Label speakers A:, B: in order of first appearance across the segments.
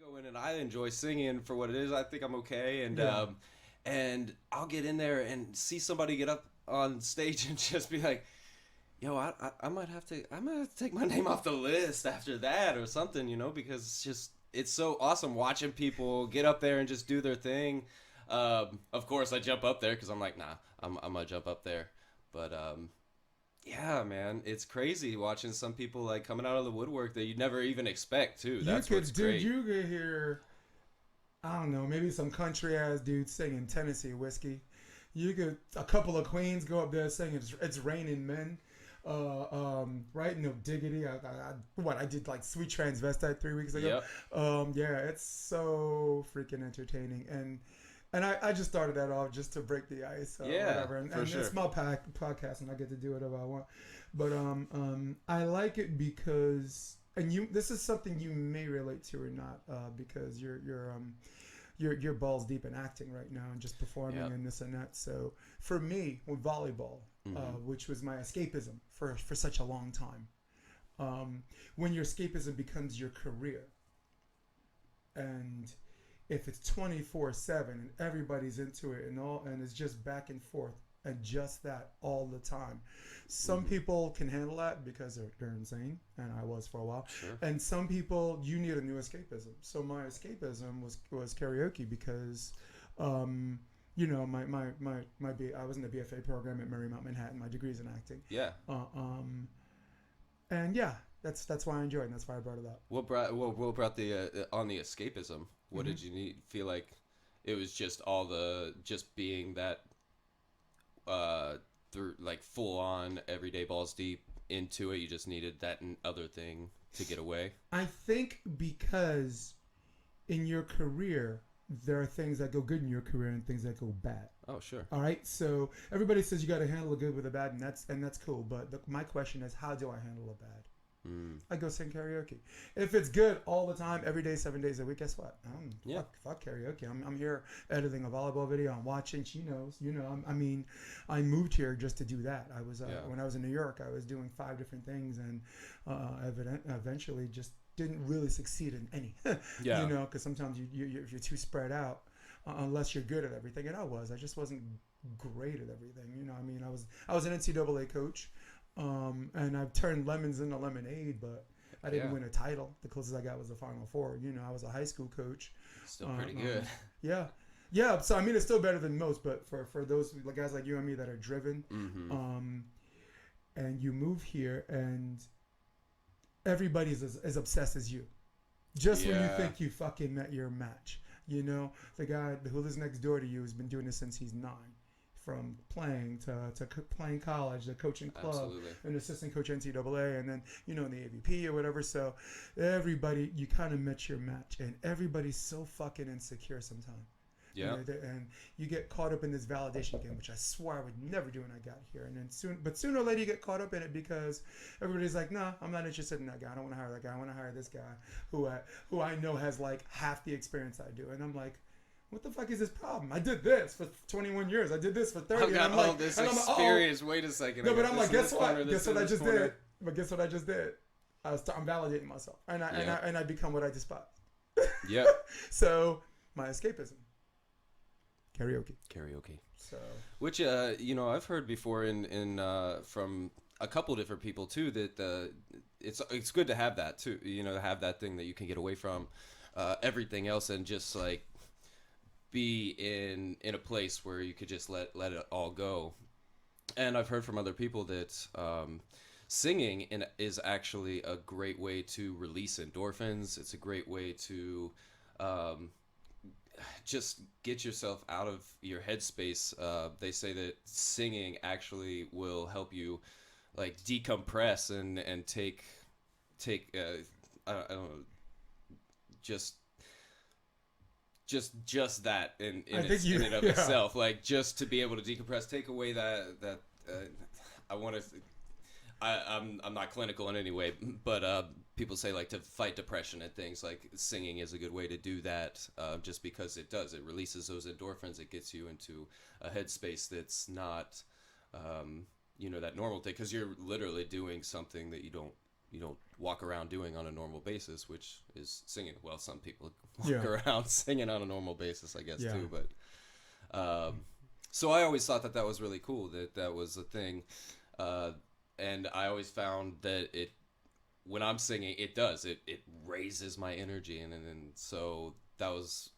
A: go in and I enjoy singing for what it is. I think I'm okay,
B: Yeah.
A: and I'll get in there and see somebody get up on stage and just be like, "Yo, I I might have to take my name off the list after that or something," because it's so awesome watching people get up there and just do their thing. Of course, I jump up there because I'm like, nah, I'm gonna jump up there, but yeah, man, it's crazy watching some people like coming out of the woodwork that you never even expect too.
B: You
A: That's
B: could,
A: what's
B: dude,
A: great.
B: you could hear, I don't know, maybe some country ass dude singing Tennessee whiskey. You could, a couple of queens go up there singing It's Raining Men. Right? No diggity. I did like Sweet Transvestite 3 weeks ago.
A: Yep.
B: Yeah, it's so freaking entertaining. And I just started that off just to break the ice,
A: Yeah,
B: whatever. And
A: for sure.
B: it's my podcast, and I get to do whatever I want. But I like it because, and this is something you may relate to or not, because you're balls deep in acting right now and just performing
A: Yep.
B: and this and that. So for me, with volleyball, which was my escapism for such a long time, when your escapism becomes your career, and if it's 24/7 and everybody's into it and it's just back and forth and just that all the time. Some people can handle that because they're insane, and I was for a while.
A: Sure.
B: And some people, you need a new escapism. So my escapism was karaoke because, I was in the BFA program at Marymount Manhattan. My degree's in acting.
A: Yeah.
B: And yeah, that's why I enjoyed it. And that's why I brought it up.
A: What brought the on the escapism? What did you feel like? It was just being that through like full on everyday balls deep into it. You just needed that other thing to get away.
B: I think because in your career, there are things that go good in your career and things that go bad.
A: Oh, sure.
B: All right, so everybody says you got to handle the good with the bad, and that's cool. But my question is, how do I handle the bad? I go sing karaoke. If it's good all the time, every day, 7 days a week, guess what? Fuck karaoke. I'm here editing a volleyball video. I'm watching. She knows. I moved here just to do that. I was when I was in New York, I was doing 5 different things, and eventually just didn't really succeed in any.
A: Yeah.
B: Because sometimes if you're too spread out, unless you're good at everything, and I just wasn't great at everything. I was an NCAA coach. And I've turned lemons into lemonade, but I didn't win a title. The closest I got was the Final Four. I was a high school coach.
A: Still pretty good.
B: Yeah. Yeah. So, it's still better than most, but for those guys like you and me that are driven, and you move here and everybody's as obsessed as you. Just when you think you fucking met your match. The guy who lives next door to you has been doing this since he's 9. From playing to playing college, to coaching club,
A: Absolutely.
B: an assistant coach NCAA, and then in the AVP or whatever. So everybody, you kind of met your match, and everybody's so fucking insecure sometimes.
A: Yeah.
B: And you get caught up in this validation game, which I swore I would never do when I got here. And then sooner or later you get caught up in it because everybody's like, "No, I'm not interested in that guy. I don't want to hire that guy. I want to hire this guy who I know has like half the experience I do." And I'm like, what the fuck is this problem? I did this for 21 years. I did this for 30.
A: I've got
B: and I'm
A: all
B: like,
A: this
B: and I'm
A: experience. Wait a second.
B: No, but I'm like, guess
A: Guess
B: what? Guess what I just did? But guess what I just did? I'm validating myself, and I become what I despise.
A: Yep.
B: So my escapism, karaoke. So
A: Which I've heard before in from a couple different people too that it's good to have that too. To have that thing that you can get away from everything else and just like be in a place where you could just let it all go. And I've heard from other people that singing is actually a great way to release endorphins. It's a great way to just get yourself out of your headspace. They say that singing actually will help you like decompress and take I don't know, just that in and of itself, like just to be able to decompress, take away that I'm not clinical in any way, but people say like to fight depression and things, like singing is a good way to do that, just because it releases those endorphins. It gets you into a headspace that's not that normal thing, because you're literally doing something that you don't you don't walk around doing on a normal basis, which is singing. Well, some people walk
B: Yeah.
A: around singing on a normal basis, I guess,
B: Yeah.
A: too. But so I always thought that was really cool, that was a thing. And I always found that when I'm singing, it raises my energy. And so that was,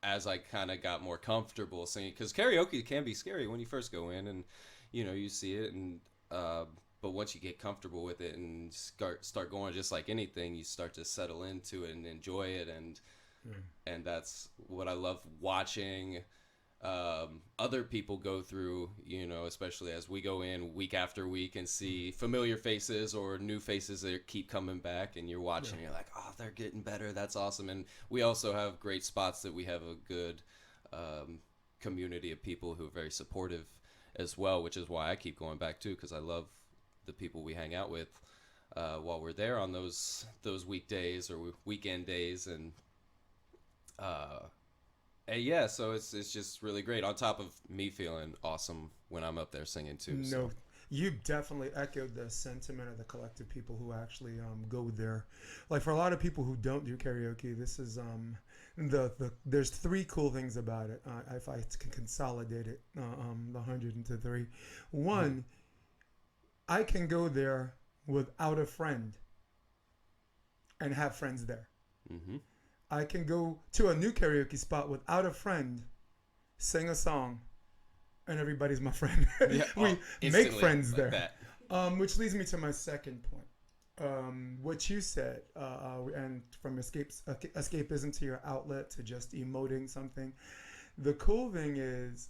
A: as I kind of got more comfortable singing, because karaoke can be scary when you first go in and, you see it. And, but once you get comfortable with it and start going, just like anything, you start to settle into it and enjoy it. And that's what I love watching other people go through, especially as we go in week after week and see familiar faces or new faces that keep coming back, and you're watching, and you're like, oh, they're getting better. That's awesome. And we also have great spots that we have a good community of people who are very supportive as well, which is why I keep going back too, because I love the people we hang out with while we're there on those weekdays or weekend days. And yeah, so it's just really great, on top of me feeling awesome when I'm up there singing too.
B: No,
A: So.
B: you definitely echoed the sentiment of the collective people who actually go there. Like, for a lot of people who don't do karaoke, this is there's three cool things about it. If I can consolidate it, the 100 into three. One, I can go there without a friend and have friends there.
A: Mm-hmm.
B: I can go to a new karaoke spot without a friend, sing a song, and everybody's my friend.
A: Yeah,
B: We make friends
A: like
B: there.
A: that.
B: Which leads me to my second point. What you said, and from escapism to your outlet to just emoting something. The cool thing is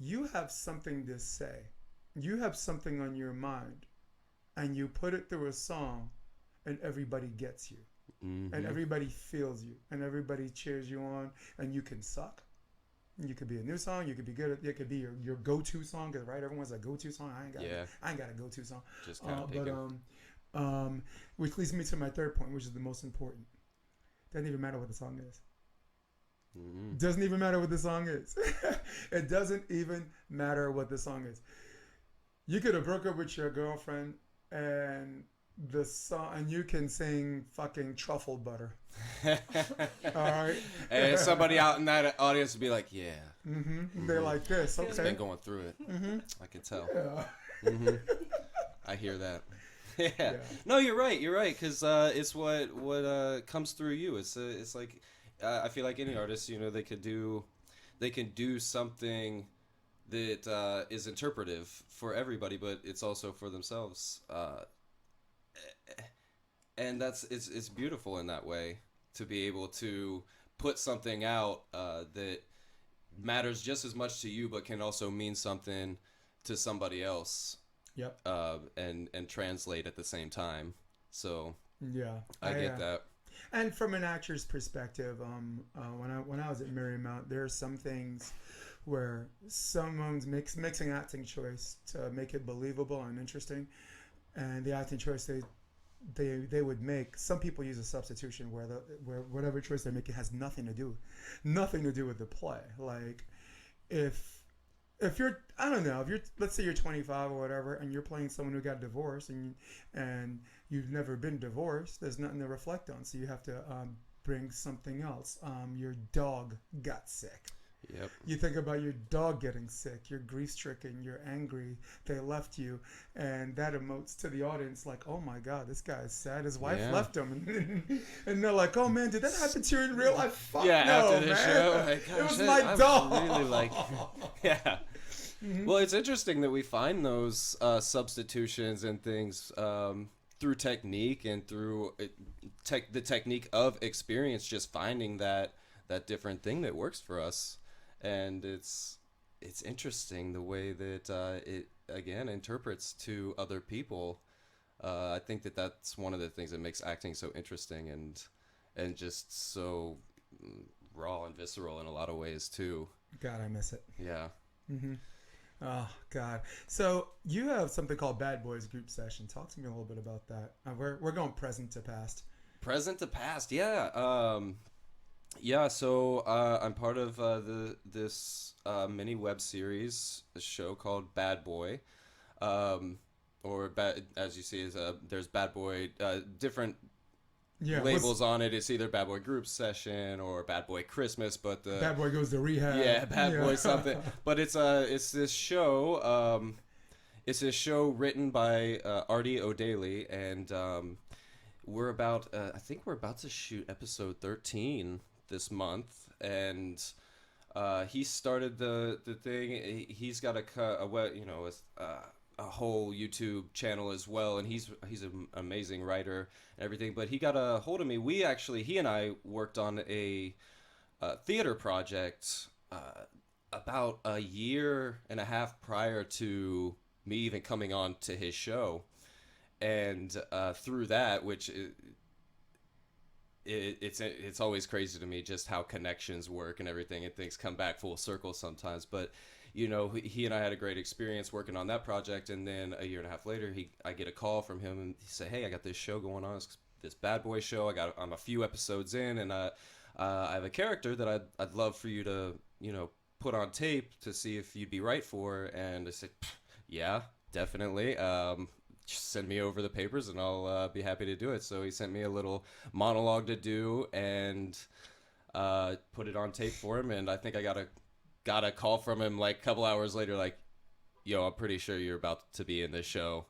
B: you have something to say. You have something on your mind, and you put it through a song, and everybody gets you.
A: Mm-hmm.
B: And everybody feels you, and everybody cheers you on, and you can suck. You could be a new song, you could be good. It could be your go-to song, cause right, everyone's a go-to song. I ain't got a go-to song.
A: Just kind of picking.
B: Which leads me to my third point, which is the most important. Doesn't even matter what the song is.
A: Mm-hmm.
B: Doesn't even matter what the song is. It doesn't even matter what the song is. You could have broke up with your girlfriend and the song, and you can sing fucking truffle butter. All right.
A: And somebody out in that audience would be like, yeah.
B: Mm-hmm. Mm-hmm. They're like this. Okay.
A: He's been going through it.
B: Mm-hmm.
A: I can tell.
B: Yeah.
A: Mm-hmm. I hear that. Yeah. No, you're right. You're right. Because it's what comes through you. It's like, I feel like any artist, they can do something that is interpretive for everybody, but it's also for themselves. And it's beautiful in that way, to be able to put something out that matters just as much to you, but can also mean something to somebody else.
B: Yep.
A: And translate at the same time. So
B: yeah,
A: I get that.
B: And from an actor's perspective, when I was at Marymount, there are some things where someone's mixing acting choice to make it believable and interesting, and the acting choice they would make. Some people use a substitution where whatever choice they're making has nothing to do with the play. Like if you're, I don't know, let's say you're 25 or whatever, and you're playing someone who got divorced, and you've never been divorced, there's nothing to reflect on, so you have to bring something else. Your dog got sick.
A: Yep.
B: You think about your dog getting sick, you're grief-stricken, you're angry, they left you, and that emotes to the audience like, oh my God, this guy is sad, his wife left him. And they're like, oh man, did that happen to you in real life? Fuck no,
A: after the
B: man.
A: show, like,
B: it was my dog.
A: Really like, yeah. Mm-hmm. Well, it's interesting that we find those substitutions and things through technique and through the technique of experience, just finding that different thing that works for us. And it's interesting the way that it, again, interprets to other people. I think that's one of the things that makes acting so interesting and just so raw and visceral in a lot of ways, too.
B: God, I miss it.
A: Yeah.
B: Mm-hmm. Oh, God. So you have something called Bad Boys Group Session. Talk to me a little bit about that. We're going present to past.
A: Present to past, yeah. Yeah, so I'm part of this mini web series, a show called Bad Boy. or as you see, is there's Bad Boy, different
B: Yeah,
A: labels on it. It's either Bad Boy Group Session or Bad Boy Christmas, but the
B: Bad Boy Goes to Rehab.
A: yeah, Bad Boy something. But it's this show. It's a show written by Artie O'Daly, and we're about I think we're about to shoot episode 13 this month, and he started the thing. He's got a whole YouTube channel as well, and he's an amazing writer and everything. But he got a hold of me. He and I worked on a theater project about a year and a half prior to me even coming on to his show, and through that, which it's always crazy to me just how connections work and everything, and things come back full circle sometimes. But he and I had a great experience working on that project, and then a year and a half later, I get a call from him, and he said, "Hey, I got this show going on, this Bad Boy show. I'm a few episodes in, and I have a character that I'd love for you to put on tape to see if you'd be right for." And I said, "Yeah, definitely. Just send me over the papers and I'll be happy to do it." So he sent me a little monologue to do, and put it on tape for him. And I think I got a call from him like a couple hours later, like, "Yo, I'm pretty sure you're about to be in this show."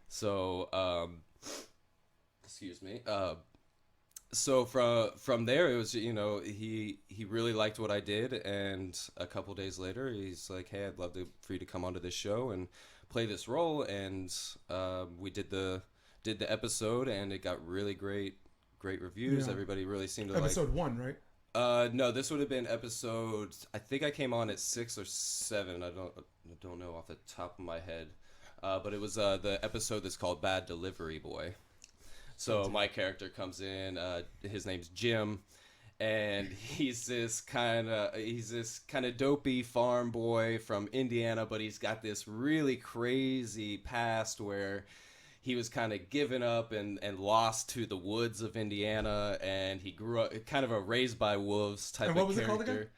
A: So, excuse me. So from there, it was, he really liked what I did, and a couple days later, he's like, "Hey, I'd love for you to come onto this show and play this role." And we did the episode, and it got really great reviews. Yeah. Everybody really seemed to
B: episode 1, right?
A: No, this would have been episode. I think I came on at 6 or 7. I don't know off the top of my head, but it was the episode that's called Bad Delivery Boy. So my character comes in. His name's Jim, and he's this kind of dopey farm boy from Indiana, but he's got this really crazy past where he was kind of given up and lost to the woods of Indiana, and he grew up kind of a raised by wolves type of character. And what was it called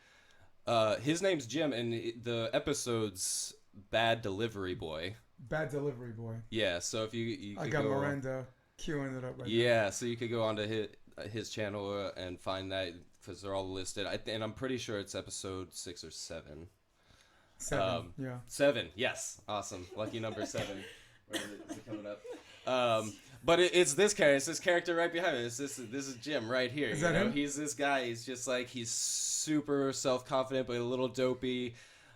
A: again? His name's Jim, and the episode's Bad Delivery Boy.
B: Bad Delivery Boy.
A: Yeah, so if you
B: I got Miranda queuing it up right now.
A: Yeah, so you could go onto his channel and find that, because they're all listed. And I'm pretty sure it's episode 6 or 7.
B: 7, yeah.
A: 7, yes. Awesome. Lucky number 7. Where is it coming up? But it's this character. It's this character right behind it. This is Jim right here.
B: Is that him?
A: He's this guy. He's just like, he's super self-confident, but a little dopey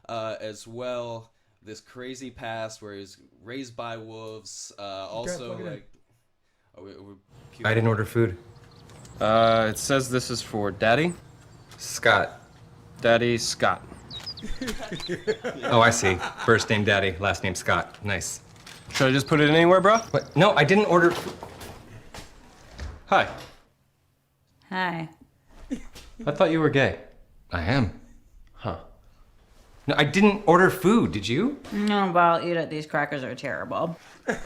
A: as well. This crazy past where he's raised by wolves. Also, like...
C: I didn't order food.
A: It says this is for Daddy.
C: Scott.
A: Daddy Scott.
C: Oh, I see. First name Daddy, last name Scott. Nice.
A: Should I just put it anywhere, bro?
C: What? No, I didn't order.
A: Hi.
D: Hi.
C: I thought you were gay. I am.
A: Huh.
C: No, I didn't order food. Did you?
D: No, but I'll eat it. These crackers are terrible.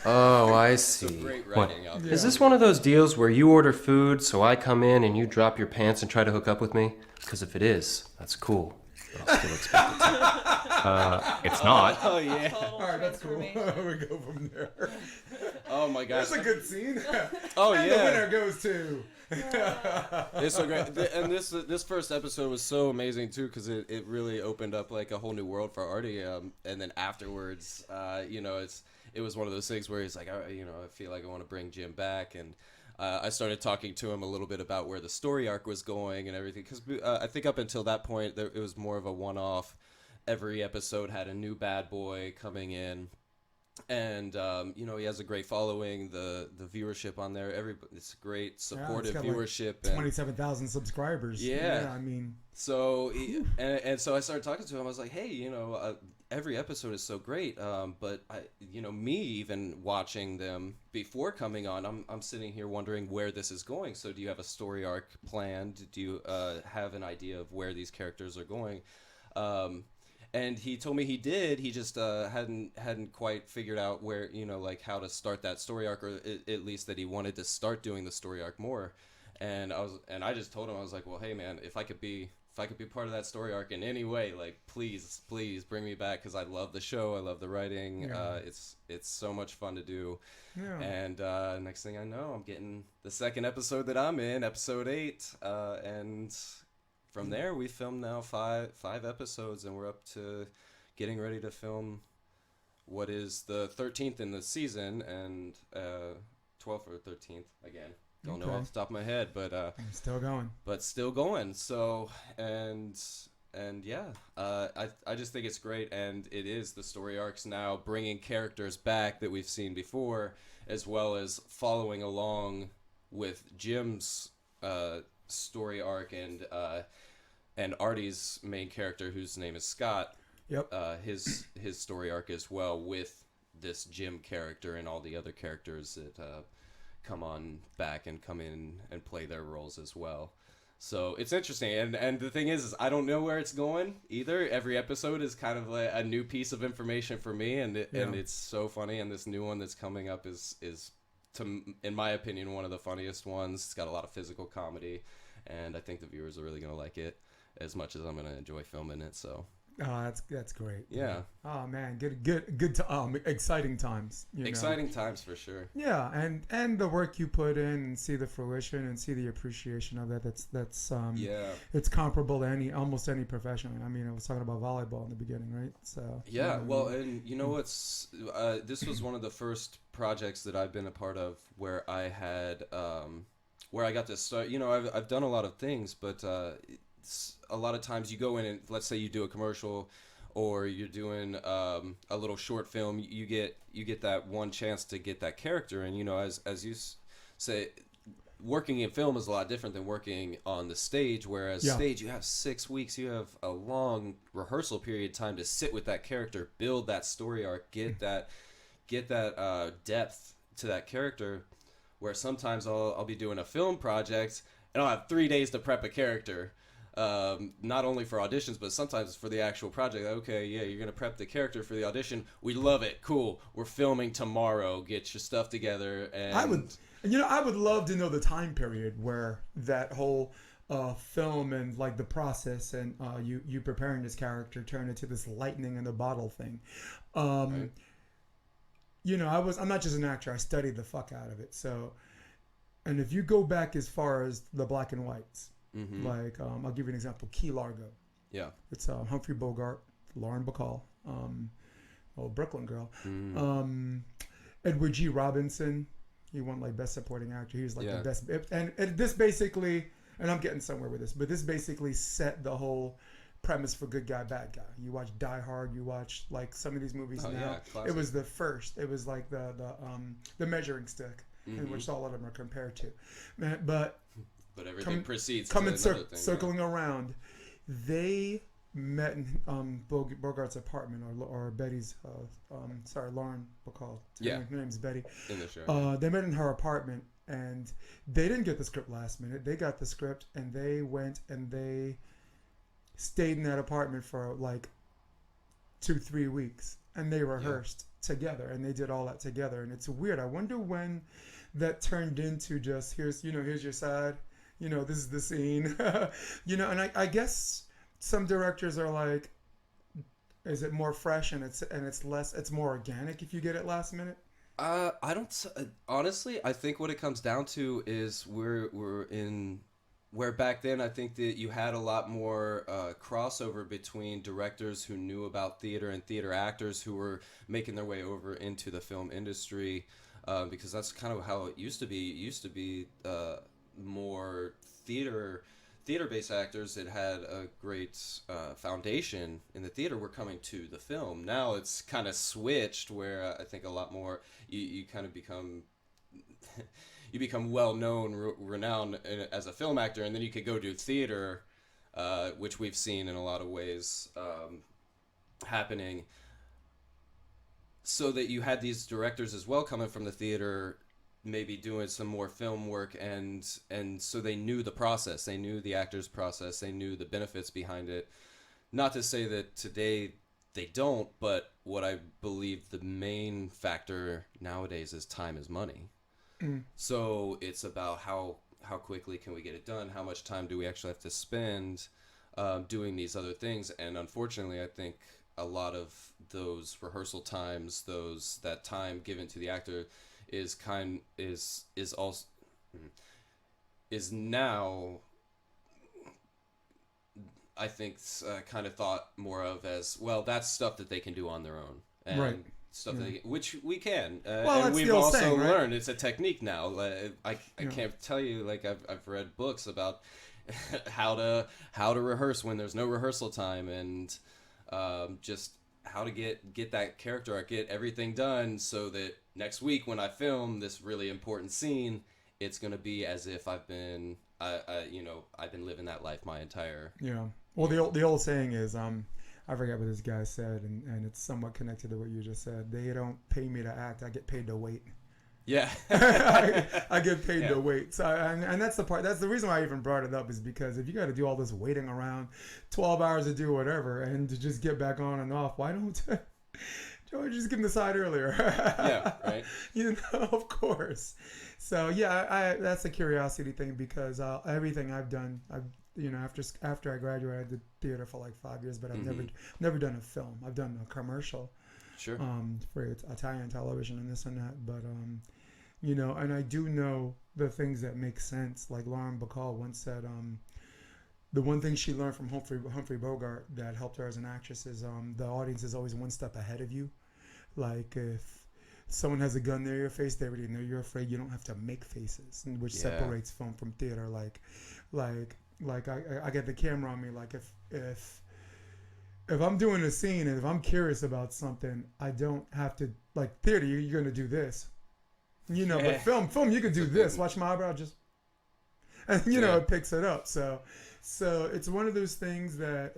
E: Oh, I see.
A: Great writing out there.
E: Is this one of those deals where you order food, so I come in and you drop your pants and try to hook up with me? Because if it is, that's cool. But I'll still expect it to.
C: It's not.
A: Oh, yeah.
B: All right, that's cool. We go from there.
A: Oh, my gosh.
B: That's a good scene.
A: Oh,
B: and
A: yeah.
B: the winner goes to...
A: It's so great. And this first episode was so amazing, too, because it really opened up, like, a whole new world for Artie. And then afterwards, it was one of those things where he's like, I feel like I want to bring Jim back. And I started talking to him a little bit about where the story arc was going and everything. Because I think up until that point, it was more of a one-off. Every episode had a new bad boy coming in. And, he has a great following. The viewership on there, it's great, supportive viewership.
B: Like 27,000 subscribers.
A: Yeah.
B: I mean.
A: So, and so I started talking to him. I was like, hey, every episode is so great. But me even watching them before coming on, I'm sitting here wondering where this is going. So do you have a story arc planned? Do you have an idea of where these characters are going? And he told me he did. He just hadn't quite figured out where, how to start that story arc, or at least that he wanted to start doing the story arc more. And I just told him, I was like, well, hey man, if I could be part of that story arc in any way, like please bring me back, because I love the show, I love the writing.
B: Yeah.
A: It's so much fun to do.
B: Yeah.
A: And next thing I know, I'm getting the second episode that I'm in, episode 8, and from there we filmed now five episodes, and we're up to getting ready to film what is the 13th in the season, and 12th or 13th again. Don't know off the top of my head, but
B: I'm still going.
A: But still going. So and yeah, I just think it's great, and it is the story arcs now, bringing characters back that we've seen before, as well as following along with Jim's story arc and Artie's main character, whose name is Scott.
B: Yep.
A: His story arc as well, with this Jim character and all the other characters that come on back and come in and play their roles as well. So it's interesting, and the thing is I don't know where it's going either. Every episode is kind of like a new piece of information for me, and it's so funny. And this new one that's coming up is in my opinion, one of the funniest ones. It's got a lot of physical comedy, and I think the viewers are really gonna like it as much as I'm gonna enjoy filming it. So.
B: Oh, that's great.
A: Yeah.
B: Oh man, exciting times.
A: Exciting times for sure.
B: Yeah, and the work you put in, and see the fruition, and see the appreciation of that. That's
A: yeah.
B: It's comparable to almost any profession. I mean, I was talking about volleyball in the beginning, right? So
A: yeah. Well, and you know what's this was one of the first projects that I've been a part of where I had where I got to start. You know, I've done a lot of things, but. A lot of times you go in and let's say you do a commercial or you're doing a little short film, you get that one chance to get that character. And, you know, as you say, working in film is a lot different than working on the stage, whereas stage you have 6 weeks, you have a long rehearsal period time to sit with that character, build that story arc, get that depth to that character, where sometimes I'll be doing a film project and I'll have 3 days to prep a character. Not only for auditions, but sometimes for the actual project. Okay, yeah, you're gonna prep the character for the audition. We love it. Cool. We're filming tomorrow. Get your stuff together. And
B: I would love to know the time period where that whole film and like the process and you preparing this character turned into this lightning in the bottle thing. Right. You know, I'm not just an actor. I studied the fuck out of it. So, and if you go back as far as the black and whites. Mm-hmm. Like, I'll give you an example. Key Largo.
A: Yeah.
B: It's Humphrey Bogart, Lauren Bacall, Brooklyn Girl. Mm. Edward G. Robinson. He won like Best Supporting Actor. He was like the best. And this basically, and I'm getting somewhere with this, but this basically set the whole premise for Good Guy, Bad Guy. You watch Die Hard. You watch like some of these movies now.
A: Yeah,
B: it was the first. It was like the measuring stick in which all of them are compared to. But
A: everything proceeds
B: circling around. They met in Bogart's apartment, or Betty's. Lauren Bacall. Her name's Betty.
A: In the show.
B: They met in her apartment, and they didn't get the script last minute. They got the script, and they went and they stayed in that apartment for like 2-3 weeks, and they rehearsed together, and they did all that together. And it's weird. I wonder when that turned into just here's your side. You know, this is the scene. You know, and I guess some directors are like, is it more fresh and it's more organic if you get it last minute?
A: I don't honestly. I think what it comes down to is where back then I think that you had a lot more crossover between directors who knew about theater and theater actors who were making their way over into the film industry, because that's kind of how it used to be. It used to be more theater-based actors that had a great foundation in the theater were coming to the film. Now it's kind of switched, where I think a lot more you kind of become you become well-known, renowned as a film actor, and then you could go do theater, which we've seen in a lot of ways happening. So that you had these directors as well coming from the theater, maybe doing some more film work, and so they knew the process, they knew the actor's process, they knew the benefits behind it. Not to say that today they don't, but what I believe the main factor nowadays is time is money. So it's about how how quickly can we get it done? How much time do we actually have to spend doing these other things? And unfortunately, I think a lot of those rehearsal times, that time given to the actor, is now, I think, kind of thought more of as, well, that's stuff that they can do on their own, and
B: Right.
A: stuff that which we can,
B: Well,
A: and
B: that's
A: we've
B: the old
A: also
B: saying, right?
A: learned it's a technique now. I can't tell you, like, I've read books about how to rehearse when there's no rehearsal time, and just how to get that character arc, get everything done, so that next week when I film this really important scene, it's gonna be as if I've been living that life my entire.
B: Yeah. Well, the old saying is, I forget what this guy said, and it's somewhat connected to what you just said. They don't pay me to act; I get paid to wait.
A: Yeah.
B: I get paid to wait. So, and that's the part. That's the reason why I even brought it up, is because if you got to do all this waiting around, 12 hours to do whatever, and to just get back on and off, why don't Joey just give him the side earlier?
A: Yeah. Right.
B: Of course. So yeah, that's a curiosity thing, because everything I've done, after I graduated, I did theater for like 5 years, but I've never done a film. I've done a commercial.
A: Sure.
B: For Italian television and this and that, but and I do know the things that make sense. Like Lauren Bacall once said, the one thing she learned from Humphrey Bogart that helped her as an actress is the audience is always one step ahead of you. Like, if someone has a gun near your face, they already know you're afraid. You don't have to make faces, which separates film from theater. Like I get the camera on me. Like, if I'm doing a scene and if I'm curious about something, I don't have to, like, theater, you're going to do this. But film, you can do this. Watch my eyebrow, just, and, it picks it up. So it's one of those things that,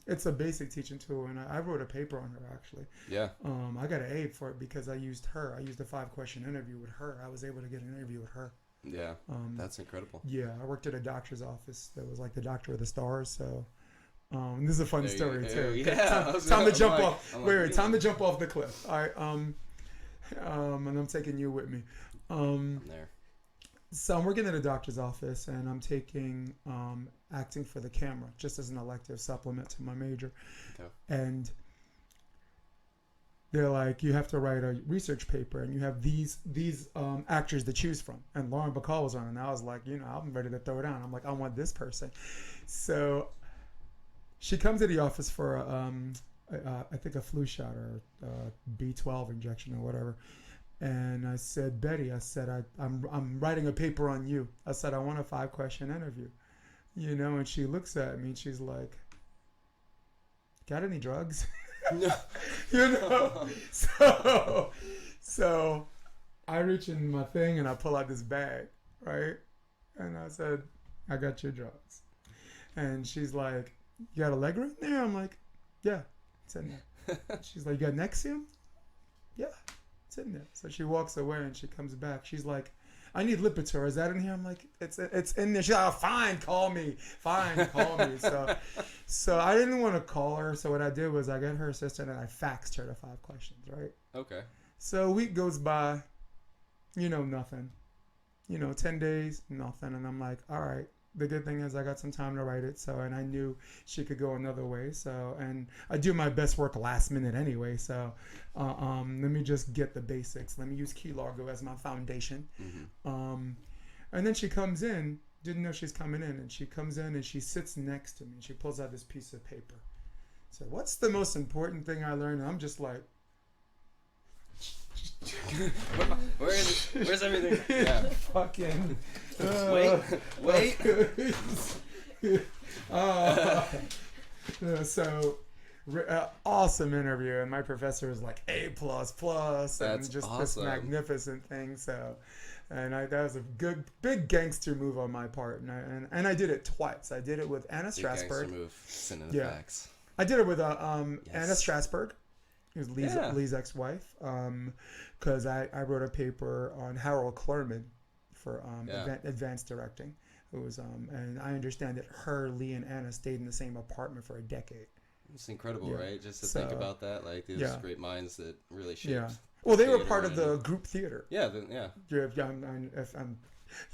B: it's a basic teaching tool. And I wrote a paper on her, actually.
A: Yeah.
B: I got an A for it because I used her. I used a 5-question interview with her. I was able to get an interview with her.
A: Yeah. That's incredible.
B: Yeah. I worked at a doctor's office that was like the doctor of the stars. So, this is a fun story too.
A: Yeah,
B: time to jump off. Wait, time to jump off the cliff. All right. And I'm taking you with me.
A: I'm there.
B: So I'm working at a doctor's office, and I'm taking acting for the camera just as an elective supplement to my major.
A: Okay.
B: And they're like, you have to write a research paper, and you have these actors to choose from. And Lauren Bacall was on, and I was like, I'm ready to throw it down. I'm like, I want this person. So she comes to the office for I think a flu shot or a B12 injection or whatever. And I said, Betty, I'm writing a paper on you. I said, I want a 5-question interview. And she looks at me and she's like, got any drugs? So I reach in my thing and I pull out this bag, right? And I said, I got your drugs. And she's like, you got Allegra in there? I'm like, yeah, it's in there. She's like, you got Nexium? Yeah, it's in there. So she walks away and she comes back. She's like, I need Lipitor. Is that in here? I'm like, it's in there. She's like, oh, fine, call me. So I didn't want to call her. So what I did was I got her assistant and I faxed her the 5 questions, right?
A: Okay.
B: So a week goes by, nothing. 10 days, nothing. And I'm like, all right. The good thing is I got some time to write it. So, and I knew she could go another way. So, and I do my best work last minute anyway. So, let me just get the basics. Let me use Key Largo as my foundation. Mm-hmm. And then she comes in, didn't know she's coming in. And she comes in and she sits next to me. And she pulls out this piece of paper. So, what's the most important thing I learned? And I'm just like,
A: Where's everything? Yeah.
B: Fucking.
A: Wait.
B: So, awesome interview, and my professor was like A++, and
A: That's
B: just
A: awesome.
B: this magnificent thing. So, and that was a big gangster move on my part, and I did it twice. I did it with Anna Strasberg.
A: Move. Sending the facts.
B: I did it with Anna Strasberg. It was Lee's ex-wife, because I wrote a paper on Harold Clurman for advanced directing. It was and I understand that Lee and Anna stayed in the same apartment for a decade.
A: It's incredible,
B: Yeah.
A: right? Just to
B: So,
A: think about that, like these
B: yeah.
A: great minds that really shaped.
B: Yeah. Well, they were
A: theater
B: part of the
A: and-
B: group theater.
A: Yeah, yeah.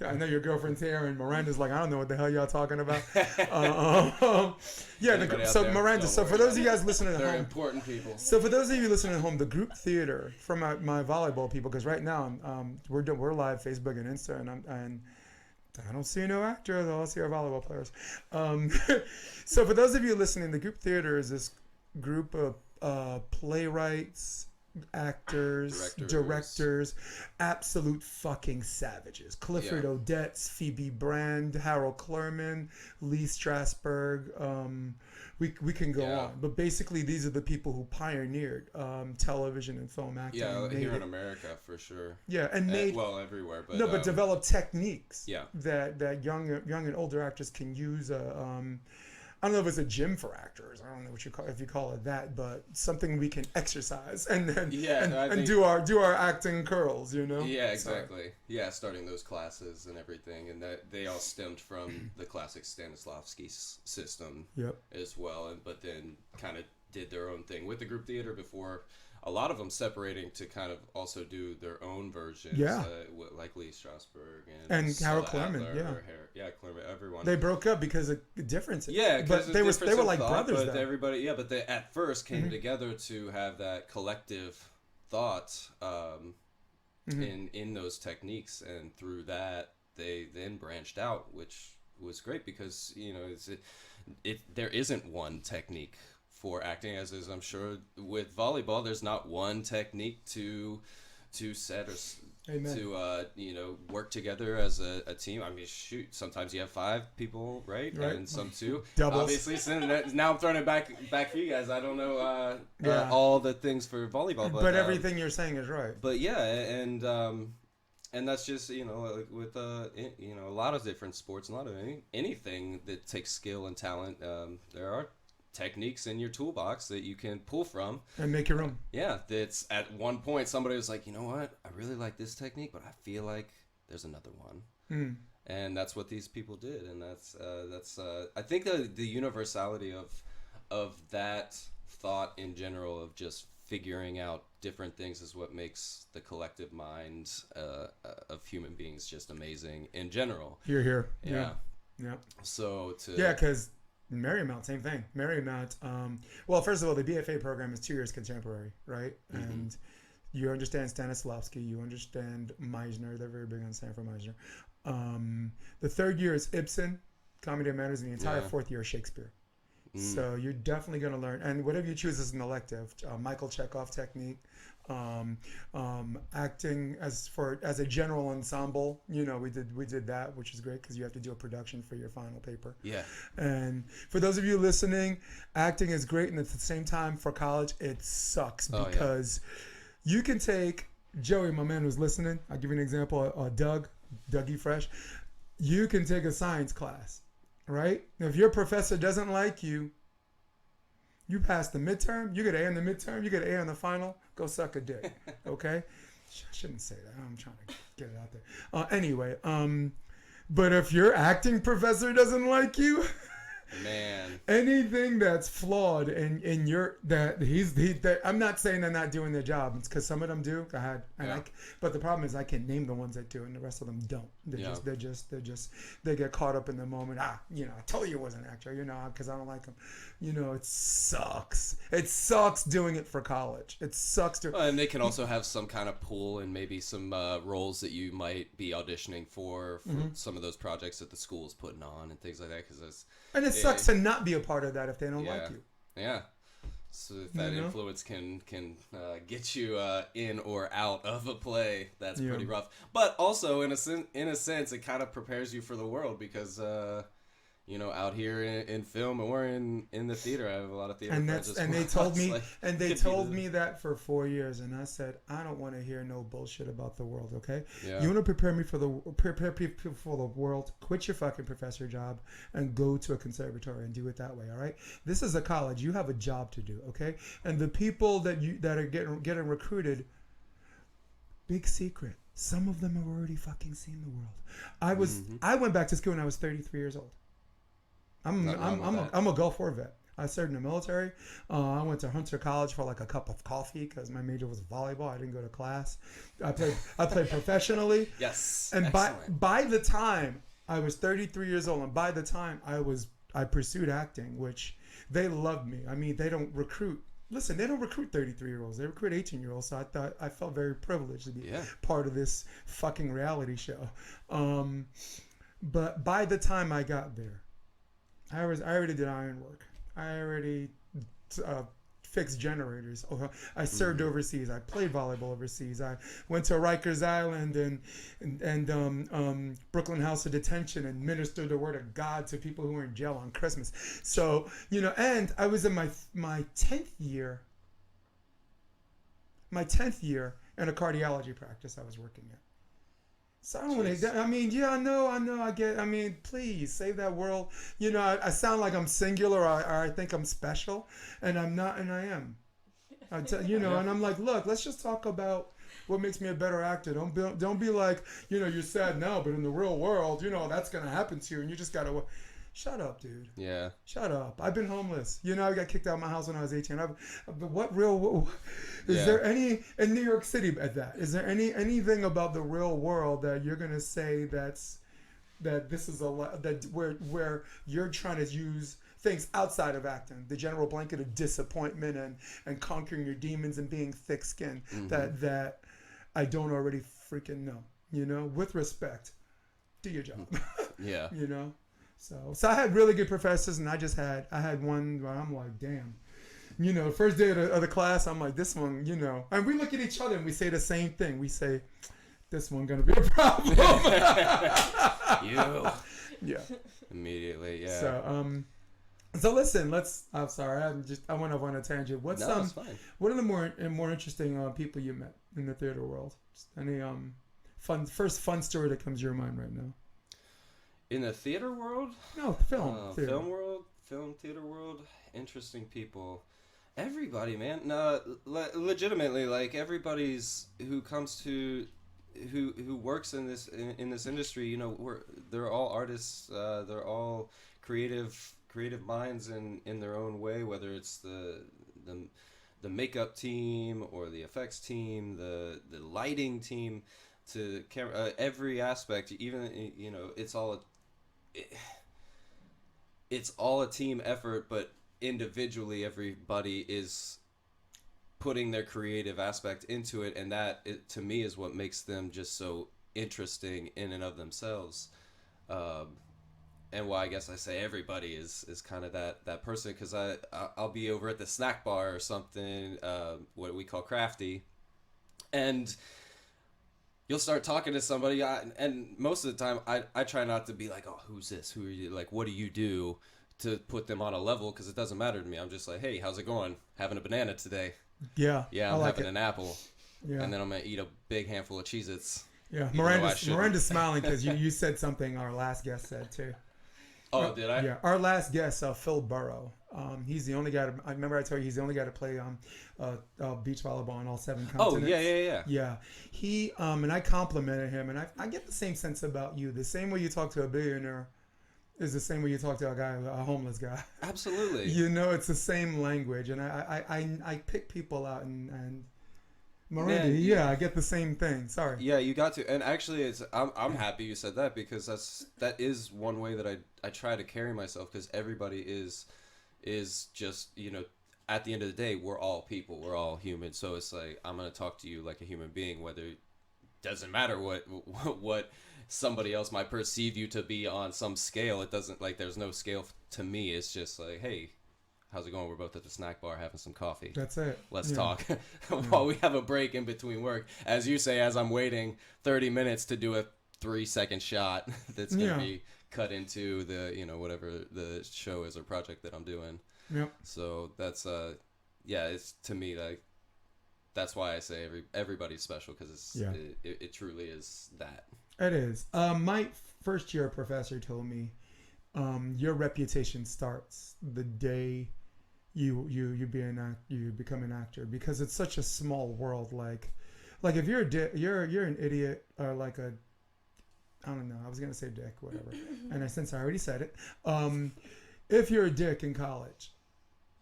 B: I know your girlfriend's here, and Miranda's like, I don't know what the hell y'all talking about. Yeah,
A: Anybody out
B: so
A: there?
B: Miranda.
A: Don't
B: So
A: worry
B: for those
A: about
B: of you guys listening at
A: They're
B: home,
A: important people.
B: so for those of you listening at home, the group theater from my volleyball people, because right now we're live Facebook and Insta, and I don't see no actors. All I see are volleyball players. So for those of you listening, the group theater is this group of playwrights, actors, directors, absolute fucking savages. Clifford Odets, Phoebe Brand, Harold Clurman, Lee Strasberg. We can go on, but basically these are the people who pioneered television and film acting.
A: Yeah, here in America for sure.
B: Yeah, and made
A: well everywhere, but
B: but developed techniques.
A: Yeah.
B: That young and older actors can use. I don't know if it's a gym for actors. I don't know what you call if you call it that, but something we can exercise and do our acting curls. You know.
A: Yeah, exactly. So. Yeah, starting those classes and everything, and that they all stemmed from the classic Stanislavski system.
B: Yep.
A: As well, but then kind of did their own thing with the group theater before. A lot of them separating to kind of also do their own versions.
B: Yeah.
A: Like Lee Strasberg
B: and Harold Clurman.
A: Yeah, Clurman. Everyone.
B: They broke up because of differences.
A: Yeah,
B: but they were like brothers.
A: But everybody, but they at first came together to have that collective thought in those techniques, and through that they then branched out, which was great because there isn't one technique for acting, as is I'm sure with volleyball. There's not one technique to set or
B: Amen.
A: To work together as a team. I mean, shoot, sometimes you have 5 people, right? And some 2.
B: Doubles.
A: Obviously, so now I'm throwing it back for you guys. I don't know all the things for volleyball,
B: but everything you're saying is right.
A: But yeah, and that's just like with a lot of different sports, a lot of anything that takes skill and talent. There are techniques in your toolbox that you can pull from
B: and make your own.
A: Yeah, that's at one point somebody was like, you know what, I really like this technique, but I feel like there's another one. And that's what these people did, and that's I think the universality of that thought in general of just figuring out different things is what makes the collective mind of human beings just amazing in general.
B: Here.
A: Yeah.
B: Yeah.
A: So
B: because Marymount, same thing. Marymount, well, first of all, the BFA program is 2 years contemporary, right? And you understand Stanislavski, you understand Meisner. They're very big on Sanford Meisner. The 3rd year is Ibsen, Comedy of Manners, and the entire 4th year is Shakespeare. So you're definitely going to learn, and whatever you choose as an elective, Michael Chekhov technique, acting as a general ensemble. We did that, which is great because you have to do a production for your final paper.
A: Yeah.
B: And for those of you listening, acting is great, and at the same time for college it sucks because you can take Joey, my man who's listening. I'll give you an example. Dougie Fresh. You can take a science class. Right? If your professor doesn't like you, you pass the midterm, you get an A in the midterm, you get an A on the final, go suck a dick. Okay? I shouldn't say that. I'm trying to get it out there. Anyway, but if your acting professor doesn't like you,
A: man,
B: anything that's flawed in your I'm not saying they're not doing their job. It's because some of them do. But the problem is I can name the ones that do, and the rest of them don't. They get caught up in the moment. I told you it was an actor. Because I don't like him. It sucks. It sucks doing it for college. It sucks
A: and they can also have some kind of pool and maybe some roles that you might be auditioning for some of those projects that the school is putting on and things like that.
B: And it sucks to not be a part of that if they don't like you.
A: Yeah. So if that influence can get you in or out of a play, that's pretty rough. But also, in a sense, it kind of prepares you for the world because, out here in film or in the theater, I have a lot of theater friends.
B: They told me that for 4 years, and I said, I don't want to hear no bullshit about the world. Okay, you want to prepare people for the world. Quit your fucking professor job and go to a conservatory and do it that way. All right, this is a college. You have a job to do. Okay, and the people that are getting recruited, big secret. Some of them have already fucking seen the world. I went back to school when I was 33 years old. I'm a Gulf War vet. I served in the military. I went to Hunter College for like a cup of coffee because my major was volleyball. I didn't go to class. I played professionally.
A: Yes.
B: And
A: excellent.
B: by the time I was 33 years old, and by the time I pursued acting, which they loved me. I mean, they don't recruit. Listen, they don't recruit 33-year-olds. They recruit 18-year-olds. So I felt very privileged to be part of this fucking reality show. But by the time I got there, I already did ironwork. I already fixed generators. I served overseas. I played volleyball overseas. I went to Rikers Island and Brooklyn House of Detention and ministered the word of God to people who were in jail on Christmas. So, and I was in my 10th year. My 10th year in a cardiology practice I was working at. So I don't want to. I mean, yeah, I know. I get. I mean, please save that world. I sound like I'm singular, or I think I'm special, and I'm not, and I am. And I'm like, look, let's just talk about what makes me a better actor. Don't be like, you're sad now, but in the real world, that's gonna happen to you, and you just gotta. Shut up, dude.
A: Yeah.
B: Shut up. I've been homeless. I got kicked out of my house when I was 18. Is there any in New York City at that? Is there anything about the real world that you're gonna say that this is where you're trying to use things outside of acting, the general blanket of disappointment and conquering your demons and being thick-skinned that I don't already freaking know. With respect, do your job.
A: Yeah.
B: So I had really good professors, and I had one where I'm like, damn. The first day of the class, I'm like, this one, and we look at each other and we say the same thing. We say, this one gonna be a problem.
A: You.
B: Yeah.
A: Immediately, yeah.
B: So listen, I'm sorry, I went off on a tangent.
A: It's fine.
B: What are the more interesting people you met in the theater world? Any fun story that comes to your mind right now?
A: In the theater world?
B: No, film.
A: Theater world. Interesting people. Everybody, man. No, legitimately, like everybody's who works in this industry. They're all artists. They're all creative minds in their own way. Whether it's the makeup team or the effects team, the lighting team, to camera, every aspect. Even it's all a team effort, but individually everybody is putting their creative aspect into it, and that to me is what makes them just so interesting in and of themselves. And why I guess I say everybody is kind of that person, because I'll be over at the snack bar or something, what we call crafty, and you'll start talking to somebody, and most of the time I try not to be like, oh, who's this? Who are you? Like, what do you do? To put them on a level, because it doesn't matter to me. I'm just like, hey, how's it going? Having a banana today?
B: Yeah.
A: Yeah, I'm
B: like
A: having an apple.
B: Yeah.
A: And then I'm going to eat a big handful of Cheez-Its.
B: Yeah, Miranda's smiling because you said something our last guest said too.
A: Oh, did I?
B: Yeah, our last guest, Phil Burrow. He's the only guy. I remember I told you he's the only guy to play beach volleyball on all 7 continents.
A: Oh, yeah.
B: Yeah, he and I complimented him, and I get the same sense about you. The same way you talk to a billionaire is the same way you talk to a homeless guy.
A: Absolutely.
B: It's the same language, and I pick people out and. Miranda, I get the same thing. Sorry.
A: Yeah, you got to, and actually, I'm happy you said that, because that is one way that I try to carry myself, because everybody is just at the end of the day, we're all people, we're all human, so it's like I'm gonna talk to you like a human being, whether doesn't matter what somebody else might perceive you to be on some scale. It doesn't, like, there's no scale to me. It's just like, hey, how's it going? We're both at the snack bar having some coffee.
B: That's it.
A: Let's talk while we have a break in between work. As you say, as I'm waiting 30 minutes to do a 3-second shot that's going to be cut into the, whatever the show is or project that I'm doing.
B: Yep.
A: So that's, it's to me, like, that's why I say everybody's special, because it truly is that.
B: It is. My first year professor told me, your reputation starts the day you become an actor, because it's such a small world. Like if you're you're an idiot, or like I don't know, I was gonna say dick, whatever, and since I already said it, if you're a dick in college,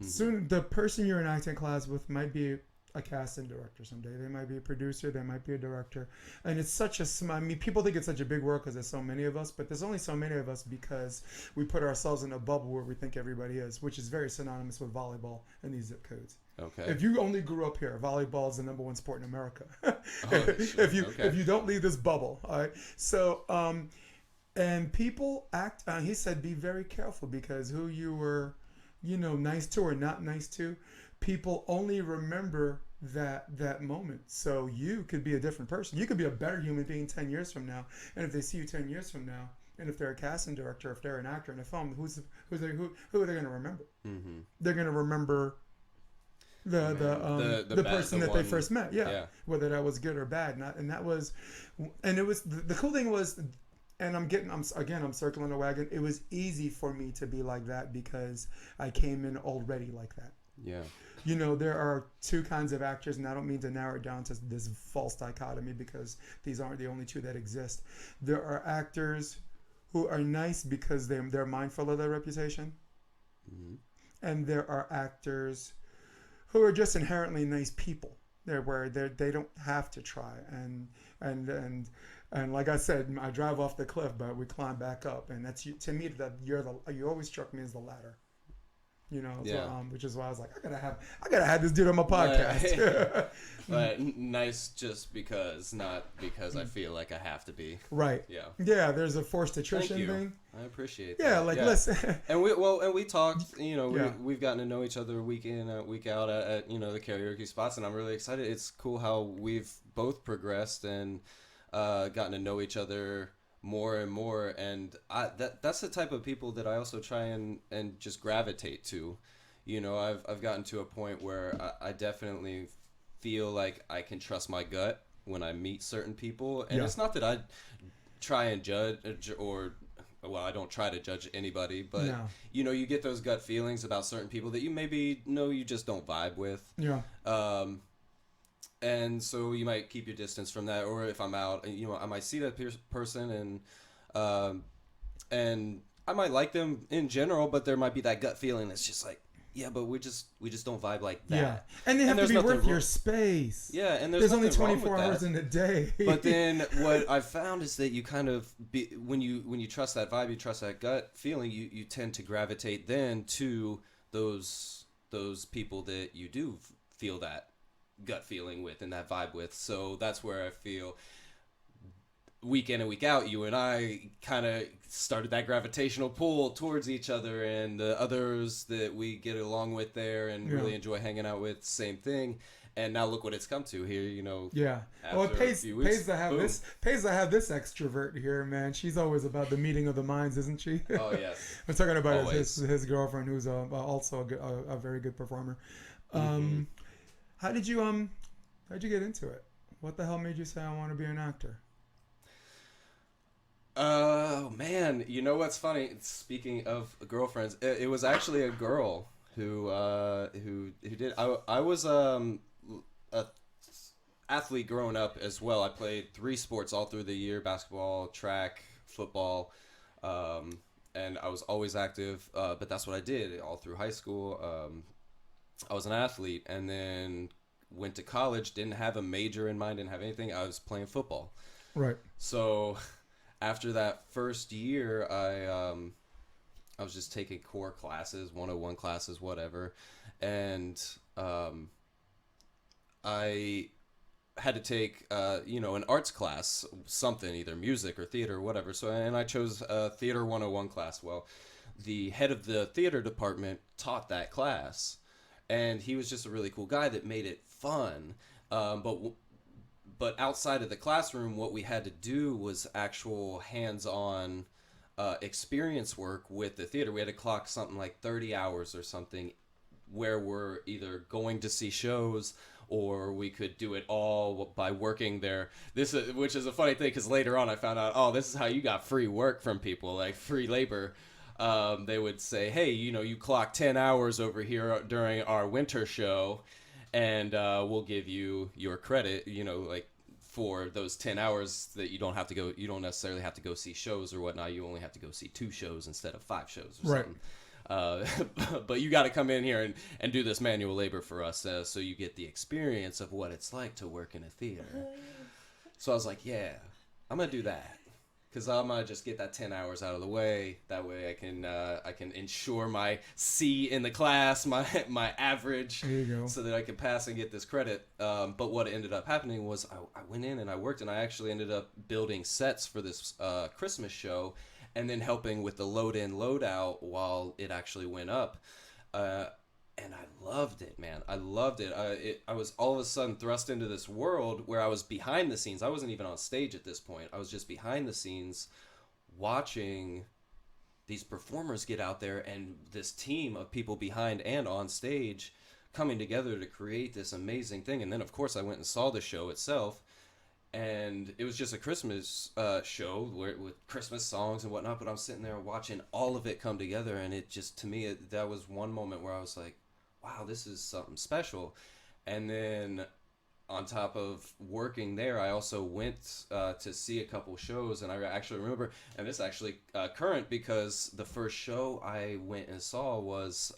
B: Soon, the person you're in acting class with might be a casting director someday. They might be a producer. They might be a director. And it's such a small. I mean, people think it's such a big world because there's so many of us, but there's only so many of us because we put ourselves in a bubble where we think everybody is, which is very synonymous with volleyball and these zip codes.
A: Okay.
B: If you only grew up here, volleyball is the number one sport in America.
A: Sure.
B: If you don't leave this bubble, all right. So, and people act. He said, be very careful because who you were, nice to or not nice to, people only remember that moment. So you could be a different person. You could be a better human being 10 years from now. And if they see you 10 years from now, and if they're a casting director, if they're an actor in a film, who are they going to remember? Mm-hmm. They're going to remember the person that they first met. Yeah. Whether that was good or bad. It was the cool thing was, and I'm circling the wagon. It was easy for me to be like that because I came in already like that.
A: Yeah.
B: There are two kinds of actors, and I don't mean to narrow it down to this false dichotomy because these aren't the only two that exist. There are actors who are nice because they're mindful of their reputation. Mm-hmm. And there are actors who are just inherently nice people. They don't have to try. And like I said, I drive off the cliff, but we climb back up. And that's to me that you always struck me as the latter. Which is why I was like, I gotta have this dude on my podcast.
A: But nice just because, not because I feel like I have to be.
B: Right. Yeah. There's a forced attrition thing.
A: I appreciate
B: that. Listen.
A: And we talked. We've gotten to know each other week in, week out at the karaoke spots, and I'm really excited. It's cool how we've both progressed and gotten to know each other more and more, and that's the type of people that I also try and just gravitate to. I've gotten to a point where I definitely feel like I can trust my gut when I meet certain people, and it's not that I try and judge I don't try to judge anybody, but you get those gut feelings about certain people that you maybe know you just don't vibe with. And so you might keep your distance from that, or if I'm out, I might see that person and I might like them in general, but there might be that gut feeling that's just like, but we just don't vibe like that.
B: Yeah, and they have to be worth your space.
A: Yeah, and
B: there's only 24 hours in a day.
A: But then what I've found is that you kind of when you trust that vibe, you trust that gut feeling, you tend to gravitate then to those people that you do feel that gut feeling with and that vibe with. So that's where I feel week in and week out, you and I kind of started that gravitational pull towards each other, and the others that we get along with there and really enjoy hanging out with, same thing. And now look what it's come to here,
B: Well, it pays to have this extrovert here, man. She's always about the meeting of the minds, isn't she?
A: Oh yes.
B: I'm talking about his girlfriend, who's also a very good performer. How'd you get into it? What the hell made you say I want to be an actor?
A: Oh man, what's funny? Speaking of girlfriends, it was actually a girl who did. I was a athlete growing up as well. I played 3 sports all through the year: basketball, track, football, and I was always active. But that's what I did all through high school. I was an athlete, and then went to college, didn't have a major in mind, didn't have anything. I was playing football.
B: Right.
A: So after that first year, I was just taking core classes, 101 classes, whatever. And I had to take, an arts class, something, either music or theater or whatever. So, and I chose a theater 101 class. Well, the head of the theater department taught that class. And he was just a really cool guy that made it fun. But outside of the classroom, what we had to do was actual hands-on experience work with the theater. We had to clock something like 30 hours or something, where we're either going to see shows or we could do it all by working there. Which is a funny thing, because later on I found out, this is how you got free work from people, like free labor. They would say, hey, you clock 10 hours over here during our winter show, and we'll give you your credit, for those 10 hours that you don't necessarily have to go see shows or whatnot. You only have to go see 2 shows instead of 5 shows or something. but you got to come in here and do this manual labor for us, so you get the experience of what it's like to work in a theater. So I was like, yeah, I'm gonna do that. Because I'm gonna just get that 10 hours out of the way. That way I can ensure my C in the class, my average,
B: There you go.
A: so that I can pass and get this credit. But what ended up happening was I went in and I worked, and I actually ended up building sets for this Christmas show, and then helping with the load in, load out while it actually went up. And I loved it, man. I loved it. I was all of a sudden thrust into this world where I was behind the scenes. I wasn't even on stage at this point. I was just behind the scenes watching these performers get out there, and this team of people behind and on stage coming together to create this amazing thing. And then, of course, I went and saw the show itself. And it was just a Christmas show with Christmas songs and whatnot. But I'm sitting there watching all of it come together. And it just, to me, that was one moment where I was like, wow, this is something special. And then on top of working there, I also went to see a couple shows. And I actually remember, and this is actually current, because the first show I went and saw was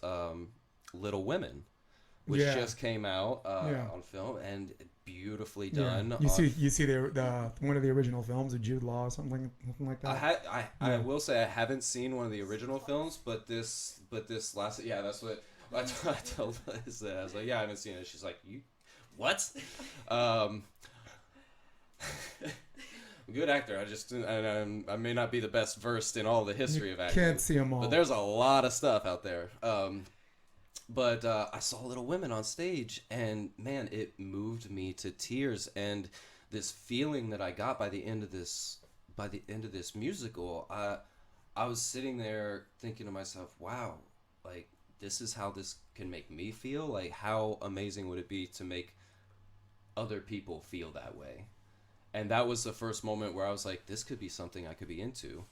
A: Little Women, which just came out on film, and beautifully done.
B: You see the one of the original films of Jude Law or something like that.
A: I will say I haven't seen one of the original films, but this last, that's what I told Liz. I was like, I haven't seen it. She's like, you what? Good actor. I may not be the best versed in all the history of acting.
B: Can't see them all.
A: But there's a lot of stuff out there. But I saw Little Women on stage, and man, it moved me to tears. And this feeling that I got by the end of this musical, I was sitting there thinking to myself, wow, like, this is how this can make me feel. Like, how amazing would it be to make other people feel that way? And that was the first moment where I was like, this could be something I could be into.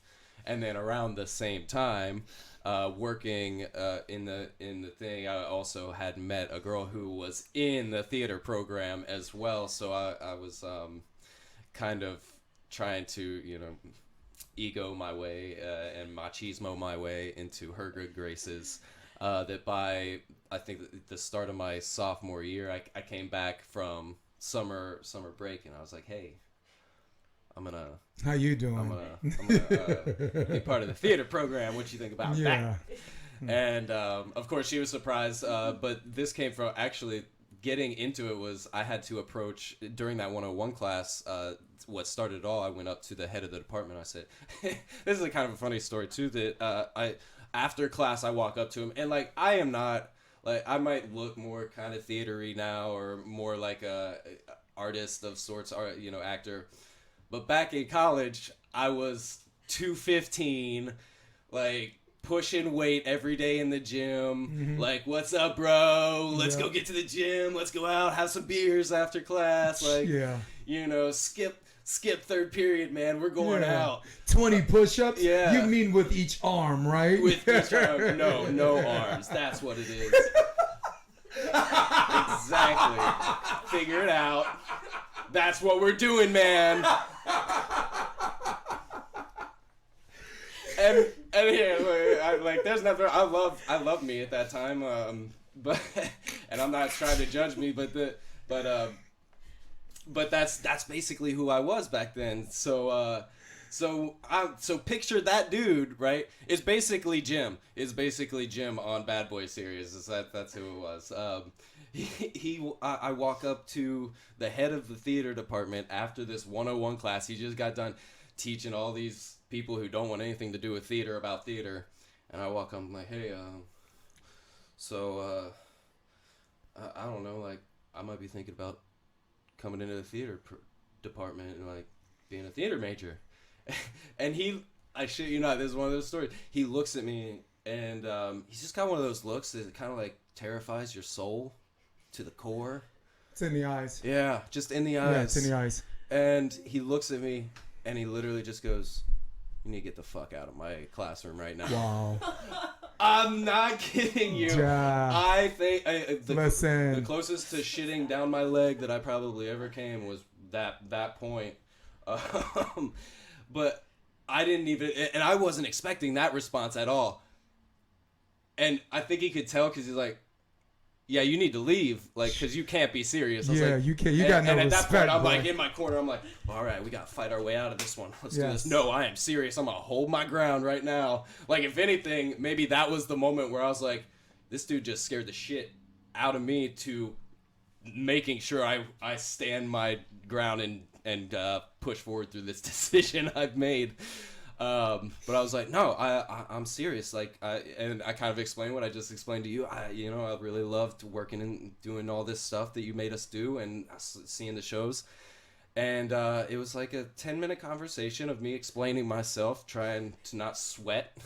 A: And then around the same time, working in the thing, I also had met a girl who was in the theater program as well. So I was kind of trying to, ego my way and machismo my way into her good graces. That by, I think, the start of my sophomore year, I came back from summer break, and I was like, hey,
B: how you doing?
A: I'm gonna be part of the theater program. What you think about that? And of course she was surprised. But this came from actually getting into it was I had to approach during that 101 class. What started it all? I went up to the head of the department. I said, "This is a kind of a funny story too." That after class I walk up to him, and like I am not like I might look more kind of theatery now or more like a artist of sorts, or actor. But back in college, I was 215, like pushing weight every day in the gym. Like, what's up, bro? Let's go get to the gym. Let's go out, have some beers after class. Like, skip third period, man. We're going out.
B: 20 push-ups?
A: Yeah.
B: You mean with each arm, right?
A: With each arm. No arms. That's what it is. Exactly. Figure it out. That's what we're doing, man. And here, like, there's nothing. I love me at that time. But and I'm not trying to judge me, but that's basically who I was back then. So picture that dude, right? It's basically Jim. It's basically Jim on Bad Boy series. That's who it was. I walk up to the head of the theater department after this 101 class. He just got done teaching all these people who don't want anything to do with theater about theater. And I walk up, I'm like, hey, I don't know, like, I might be thinking about coming into the theater department and, like, being a theater major. And I shit you not, this is one of those stories. He looks at me, and he's just got one of those looks that kind of, like, terrifies your soul to the core.
B: It's in the eyes.
A: Yeah, just in the eyes.
B: Yeah, it's in the eyes.
A: And he looks at me, and he literally just goes, you need to get the fuck out of my classroom right now.
B: Wow.
A: I'm not kidding you.
B: Yeah.
A: I think
B: Listen.
A: The closest to shitting down my leg that I probably ever came was that point. But I didn't even, and I wasn't expecting that response at all. And I think he could tell because he's like, yeah, you need to leave, like, because you can't be serious. I was like,
B: you can't. You got no respect.
A: And at that point, I'm
B: bro.
A: like in my corner. I'm like, all right, we got to fight our way out of this one. Let's do
B: Yes.
A: this. No, I am serious. I'm gonna hold my ground right now. Like, if anything, maybe that was the moment where I was like, this dude just scared the shit out of me to making sure I stand my ground and push forward through this decision I've made. But I was like, no, I'm serious. Like, and I kind of explained what I just explained to you. I really loved working and doing all this stuff that you made us do and seeing the shows. And it was like a 10-minute conversation of me explaining myself, trying to not sweat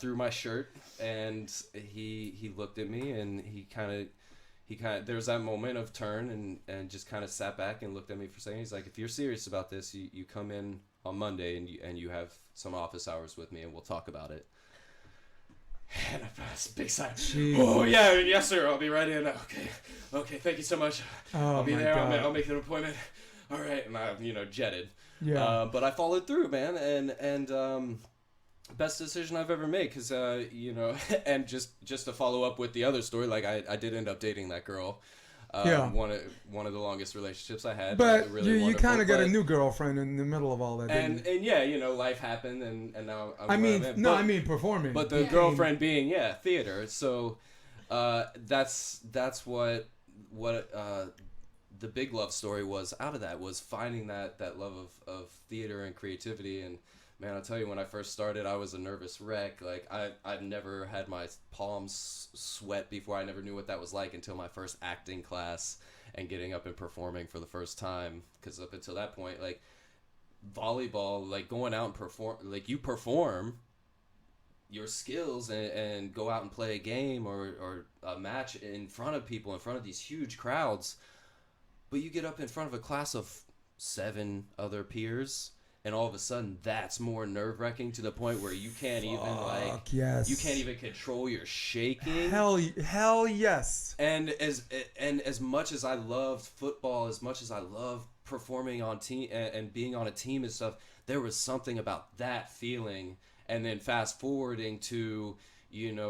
A: through my shirt. And he looked at me and he kind of there was that moment of turn and just kind of sat back and looked at me for a second. He's like, if you're serious about this, you come in on Monday and you have some office hours with me and we'll talk about it. And I pressed big sigh.
B: Jeez.
A: Oh yeah, yes sir, I'll be right in. Okay, thank you so much.
B: Oh,
A: I'll be
B: my
A: there.
B: God.
A: I'll make an appointment. All right, and I jetted.
B: Yeah.
A: But I followed through, man, and best decision I've ever made, because and just to follow up with the other story, like I did end up dating that girl.
B: Yeah.
A: One of the longest relationships I had.
B: But
A: really
B: you kind of got a
A: but-
B: new girlfriend in the middle of all that.
A: and yeah, life happened, and now I'm where I'm at.
B: I mean performing.
A: But the girlfriend being theater. So that's what the big love story was out of that, was finding that love of theater and creativity. And man, I'll tell you, when I first started, I was a nervous wreck. Like I've never had my palms sweat before. I never knew what that was like until my first acting class and getting up and performing for the first time. Because up until that point, like volleyball, like going out and perform, like you perform your skills and go out and play a game or a match in front of people, in front of these huge crowds. But you get up in front of a class of 7 other peers, and all of a sudden that's more nerve-wracking to the point where you can't you can't even control your shaking.
B: Hell yes.
A: And as much as I loved football, as much as I loved performing on team and being on a team and stuff, there was something about that feeling. And then fast forwarding to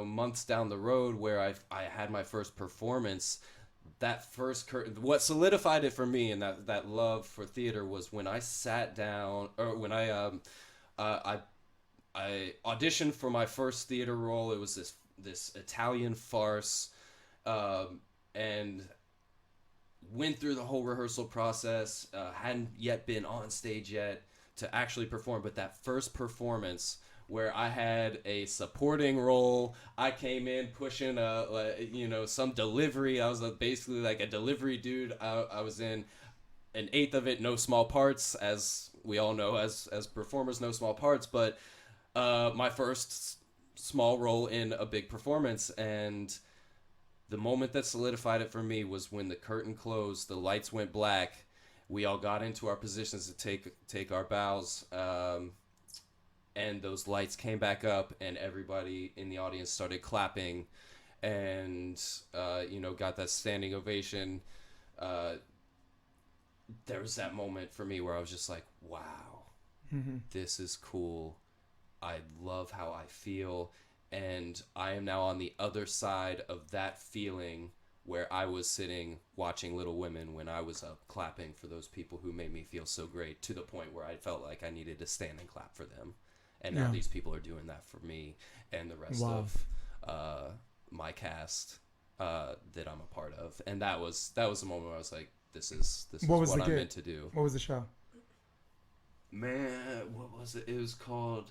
A: months down the road where I had my first performance. That first what solidified it for me, and that love for theater, was when I sat down, or when I auditioned for my first theater role. It was this Italian farce, and went through the whole rehearsal process. Hadn't yet been on stage yet to actually perform, but that first performance, where I had a supporting role, I came in pushing some delivery. I was basically like a delivery dude. I was in an eighth of it, no small parts, as we all know, as performers, no small parts. But my first small role in a big performance, and the moment that solidified it for me was when the curtain closed, the lights went black, we all got into our positions to take our bows. And those lights came back up, and everybody in the audience started clapping, and got that standing ovation. There was that moment for me where I was just like, wow, this is cool. I love how I feel, and I am now on the other side of that feeling where I was sitting watching Little Women when I was up clapping for those people who made me feel so great, to the point where I felt like I needed to stand and clap for them. And now these people are doing that for me and the rest of my cast that I'm a part of. And that was the moment where I was like, this is what I'm meant to do.
B: What was the show?
A: Man, what was it? It was called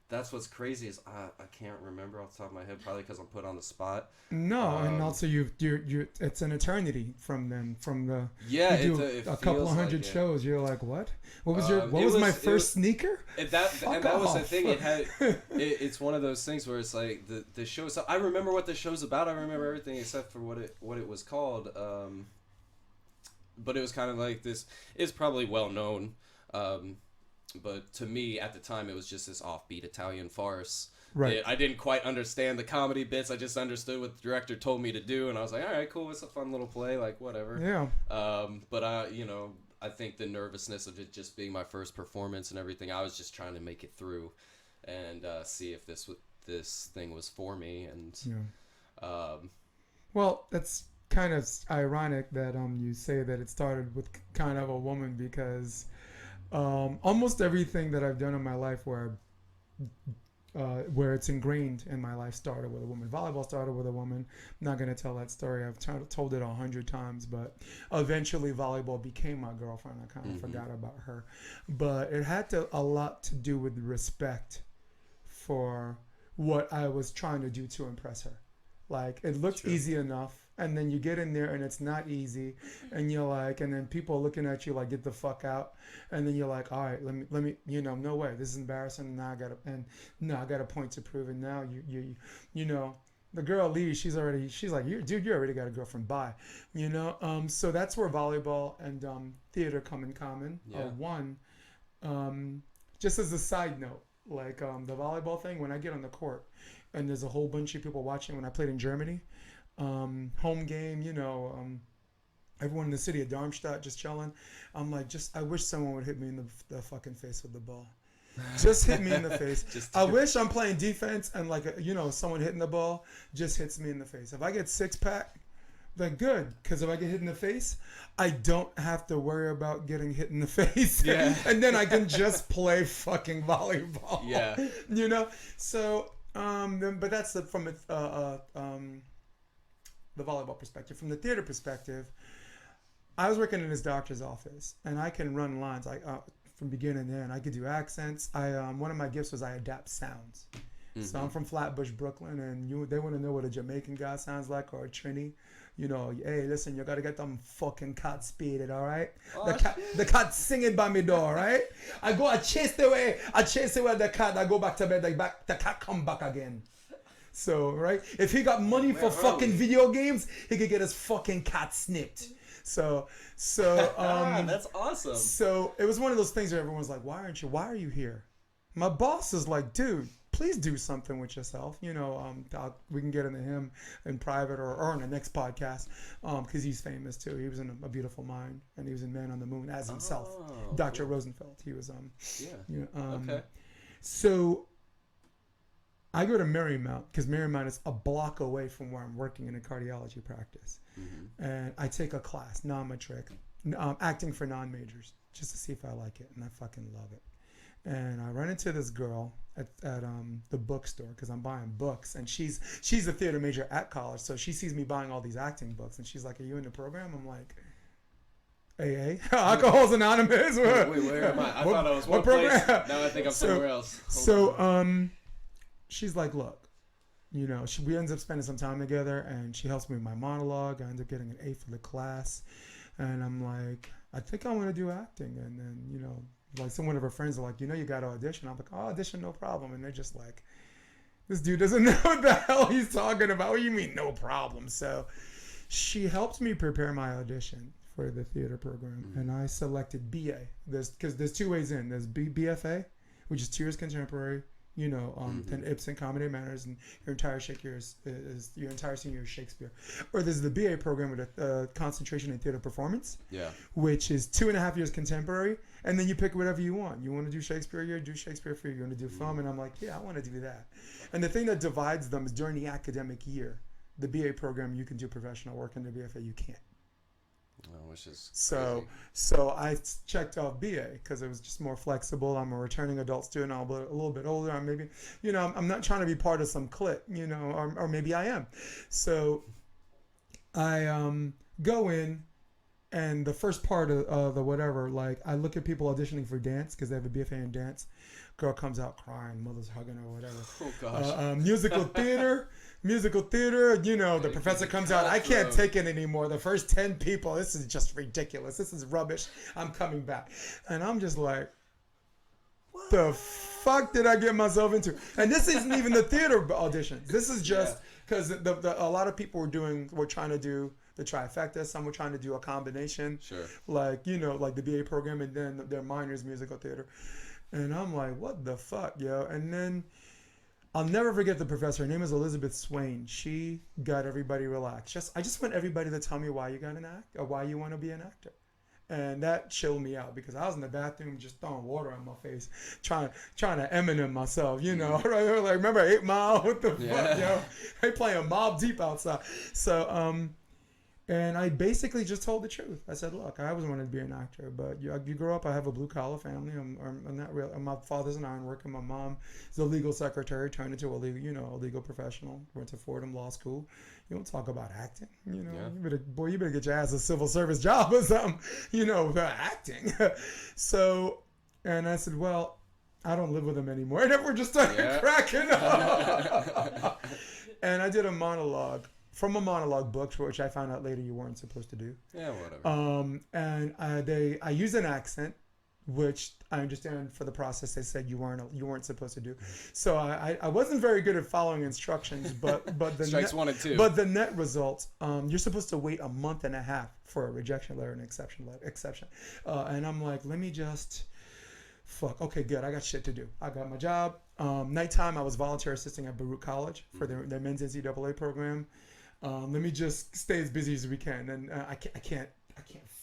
A: that's what's crazy is I can't remember off the top of my head, probably because I'm put on the spot.
B: No, and also you're it's an eternity from then, from the you do
A: it
B: a couple of
A: feels
B: hundred
A: like it.
B: shows. You're like, what was my first sneaker?
A: That was the thing. It had it's one of those things where it's like the show. So I remember what the show's about. I remember everything except for what it was called. But it was kind of like this. It's probably well known. But to me, at the time, it was just this offbeat Italian farce.
B: Right.
A: I didn't quite understand the comedy bits. I just understood what the director told me to do, and I was like, all right, cool. It's a fun little play, like whatever.
B: Yeah.
A: But I think the nervousness of it just being my first performance and everything, I was just trying to make it through. and see if this thing was for me. And
B: well, that's kind of ironic that you say that it started with kind of a woman, because almost everything that I've done in my life where it's ingrained in my life started with a woman. Volleyball started with a woman. I'm not going to tell that story. I've told it 100 times, but eventually volleyball became my girlfriend. I kind of forgot about her, but it had a lot to do with respect for what I was trying to do to impress her. Like, it looked easy enough, and then you get in there and it's not easy, and you're like, and then people are looking at you like, get the fuck out, and then you're like, all right, let me, no way, this is embarrassing. Now I got a point to prove, and now you know, the girl leaves. She's like, dude, you already got a girlfriend. Bye, So that's where volleyball and theater come in common. Just as a side note, like the volleyball thing, when I get on the court and there's a whole bunch of people watching, when I played in Germany, home game, everyone in the city of Darmstadt just chilling. I'm like, I wish someone would hit me in the fucking face with the ball. Just hit me in the face. I wish I'm playing defense and someone hitting the ball just hits me in the face. If I get 6-pack, then good, because if I get hit in the face, I don't have to worry about getting hit in the face. Yeah. And then I can just play fucking volleyball. Yeah. So, but that's from the volleyball perspective. From the theater perspective, I was working in his doctor's office, and I can run lines from beginning to end. I could do accents. One of my gifts was I adapt sounds. So I'm from Flatbush, Brooklyn, and they want to know what a Jamaican guy sounds like, or a Trini. Hey, listen, you gotta get them fucking cats speeded, all right? The cat singing by me door, right? I chase away the cat. I go back to bed. The cat come back again. So, right? If he got money for fucking video games, he could get his fucking cat snipped. So
A: that's awesome.
B: So it was one of those things where everyone's like, why are you here? My boss is like, dude, please do something with yourself. We can get into him in private or on the next podcast, because he's famous too. He was in A Beautiful Mind, and he was in Man on the Moon as himself. Dr. Cool. Rosenfeld. He was okay. So I go to Marymount, because Marymount is a block away from where I'm working in a cardiology practice. And I take a class, non-matric, acting for non-majors, just to see if I like it, and I fucking love it. And I run into this girl at the bookstore, because I'm buying books, and she's a theater major at college, so she sees me buying all these acting books, and she's like, "Are you in the program?" I'm like, AA, Alcohol's Anonymous.
A: Wait, where am I? I thought I was one place. Now I think I'm somewhere else.
B: She's like, "Look, we ends up spending some time together, and she helps me with my monologue. I end up getting an A for the class, and I'm like, I think I want to do acting, and then like some one of her friends are like, you got to audition. I'm like, oh, audition, no problem. And they're just like, this dude doesn't know what the hell he's talking about. What do you mean, no problem? So she helped me prepare my audition for the theater program, and I selected BA. Because there's two ways in. There's BFA, which is 2 years contemporary, then Ibsen, Comedy of Manners, and your entire senior year is Shakespeare. Or there's the BA program with a concentration in theater performance, which is 2.5 years contemporary, and then you pick whatever you want. You want to do Shakespeare a year, do Shakespeare for a year. You want to do film, and I'm like, yeah, I want to do that. And the thing that divides them is during the academic year, the BA program, you can do professional work, and the BFA, you can't.
A: Which is
B: so I checked off BA because it was just more flexible. I'm a returning adult student. I'm a little bit older. I'm maybe, I'm not trying to be part of some clique, or maybe I am. So I go in, and the first part of the whatever, like I look at people auditioning for dance because they have a BFA in dance. Girl comes out crying, mother's hugging her, whatever.
A: Oh gosh.
B: Musical theater, the professor comes out. I can't take it anymore. The first 10 people, this is just ridiculous. This is rubbish. I'm coming back. And I'm just like, what the fuck did I get myself into? And this isn't even the theater auditions. This is just because a lot of people were trying to do the trifecta. Some were trying to do a combination.
A: Sure.
B: Like the BA program, and then their minors musical theater. And I'm like, what the fuck, yo? And then I'll never forget the professor. Her name is Elizabeth Swain. She got everybody relaxed. I just want everybody to tell me why you got an act, or why you want to be an actor. And that chilled me out because I was in the bathroom just throwing water on my face, trying to Eminem myself, you know. Like, remember 8 Mile? What the fuck, yo? They playing Mobb Deep outside. So, and I basically just told the truth. I said, look, I always wanted to be an actor, but you grow up, I have a blue-collar family. I'm not real. My father's an ironworker. My mom is a legal secretary, turned into a legal professional. Went to Fordham Law School. You don't talk about acting, you know. Yeah. You better get your ass a civil service job or something, you know, about acting. So, and I said, well, I don't live with him anymore. And everyone just started cracking up. And I did a monologue from a monologue book, which I found out later you weren't supposed to do.
A: Yeah, whatever.
B: And I used an accent, which I understand for the process they said you weren't supposed to do. So I wasn't very good at following instructions, but the
A: strikes 1 and 2.
B: But the net result, you're supposed to wait a month and a half for a rejection letter and exception. And I'm like, let me just. Fuck. Okay, good. I got shit to do. I got my job. Nighttime, I was volunteer assisting at Baruch College for their men's NCAA program. Let me just stay as busy as we can. And I can't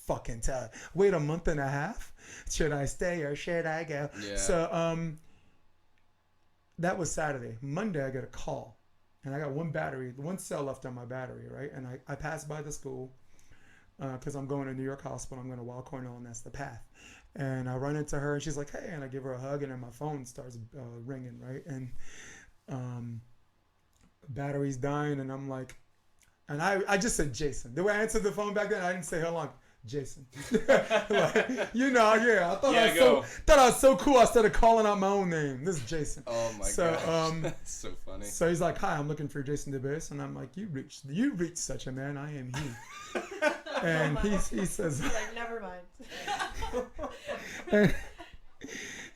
B: fucking tell. Wait a month and a half? Should I stay or should I go?
A: Yeah.
B: So that was Saturday. Monday, I got a call. And I got one cell left on my battery, right? And I passed by the school because I'm going to New York Hospital. I'm going to Weill Cornell, and that's the path. And I run into her, and she's like, hey, and I give her a hug, and then my phone starts ringing, right? And battery's dying, and I'm like, and I just said Jason. The way I answered the phone back then, I didn't say how long. Jason. Like, you know, I thought I was so cool, I started calling out my own name. This is Jason.
A: Oh my gosh. That's so funny.
B: So he's like, hi, I'm looking for Jason DeBase. And I'm like, you reached such a man, I am he. And he says,
F: he's like, never mind.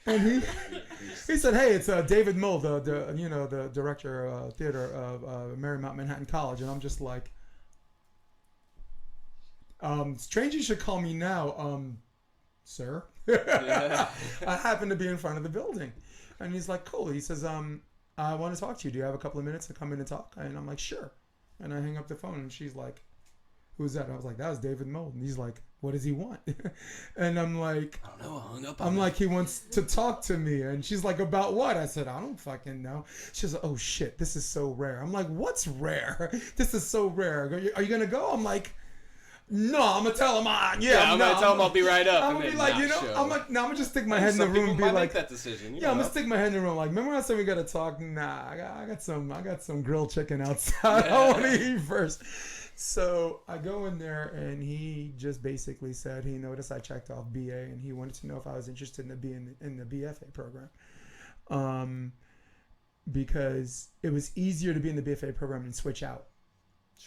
B: and he said, hey, it's David Mull, the director of theater of Marymount Manhattan College. And I'm just like, strange you should call me now, sir. I happen to be in front of the building. And he's like, cool. He says, I want to talk to you. Do you have a couple of minutes to come in and talk? And I'm like, sure. And I hang up the phone, and she's like, who's that? And I was like, that was David Moe. And he's like, what does he want? And I'm like,
A: I don't know. I hung up
B: I'm like, he wants to talk to me. And she's like, about what? I said, I don't fucking know. She's like, oh shit, this is so rare. I'm like, what's rare? This is so rare. Are you going to go? I'm like, no, I'm going to tell him, I'm going to tell him I'll be right up. I'm going to be like, I'm like, no, I'm going to just stick my head in the room and be like,
A: make that decision.
B: I'm going to stick my head in the room. Like, remember I said we got to talk? Nah, I got some grilled chicken outside. I want to eat first. So I go in there, and he just basically said he noticed I checked off BA, and he wanted to know if I was interested in the BFA program, because it was easier to be in the BFA program and switch out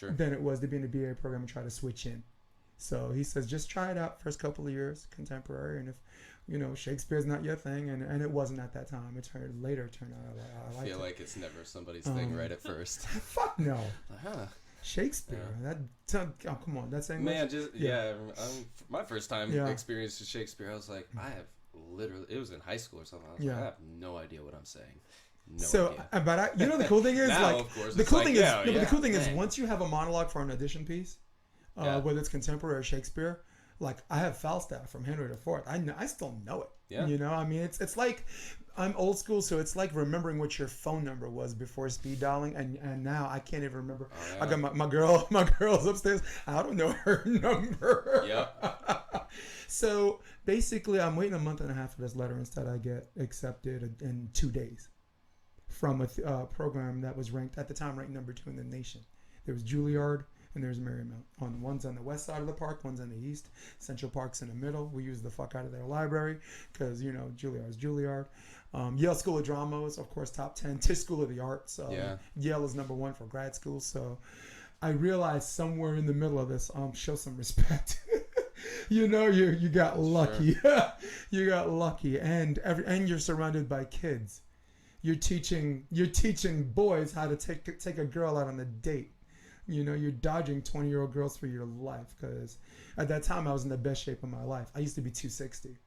B: than it was to be in the BA program and try to switch in. So he says, just try it out first couple of years, contemporary, and if Shakespeare's not your thing, and it wasn't at that time. It turned out I
A: feel like it's never somebody's thing right at first.
B: Fuck no. Shakespeare. Come on, that's English.
A: Man, my first time experience with Shakespeare, I was like, I have literally, it was in high school or something. I was like, I have no idea what I'm saying. No idea.
B: But the cool thing is,
A: now,
B: like,
A: of course,
B: the cool thing
A: is,
B: is once you have a monologue for an audition piece, whether it's contemporary or Shakespeare, like I have Falstaff from Henry IV. I still know it. Yeah. You know, I mean, it's like, I'm old school, so it's like remembering what your phone number was before speed dialing, and now I can't even remember. Oh, yeah. I got my girl's upstairs. I don't know her number. Yeah. So basically, I'm waiting a month and a half for this letter. Instead, I get accepted in 2 days from a program that was ranked at the time ranked number 2 in the nation. There was Juilliard and there's Marymount. One's on the west side of the park, one's on the east. Central Park's in the middle. We use the fuck out of their library because Juilliard's Juilliard. Yale School of Drama is, of course, top 10. Tisch School of the Arts. Yale is number 1 for grad school. So I realized somewhere in the middle of this, show some respect. You got lucky. Sure. You got lucky, and you're surrounded by kids. You're teaching boys how to take a girl out on a date. You're dodging 20-year-old girls for your life, because at that time I was in the best shape of my life. I used to be 260,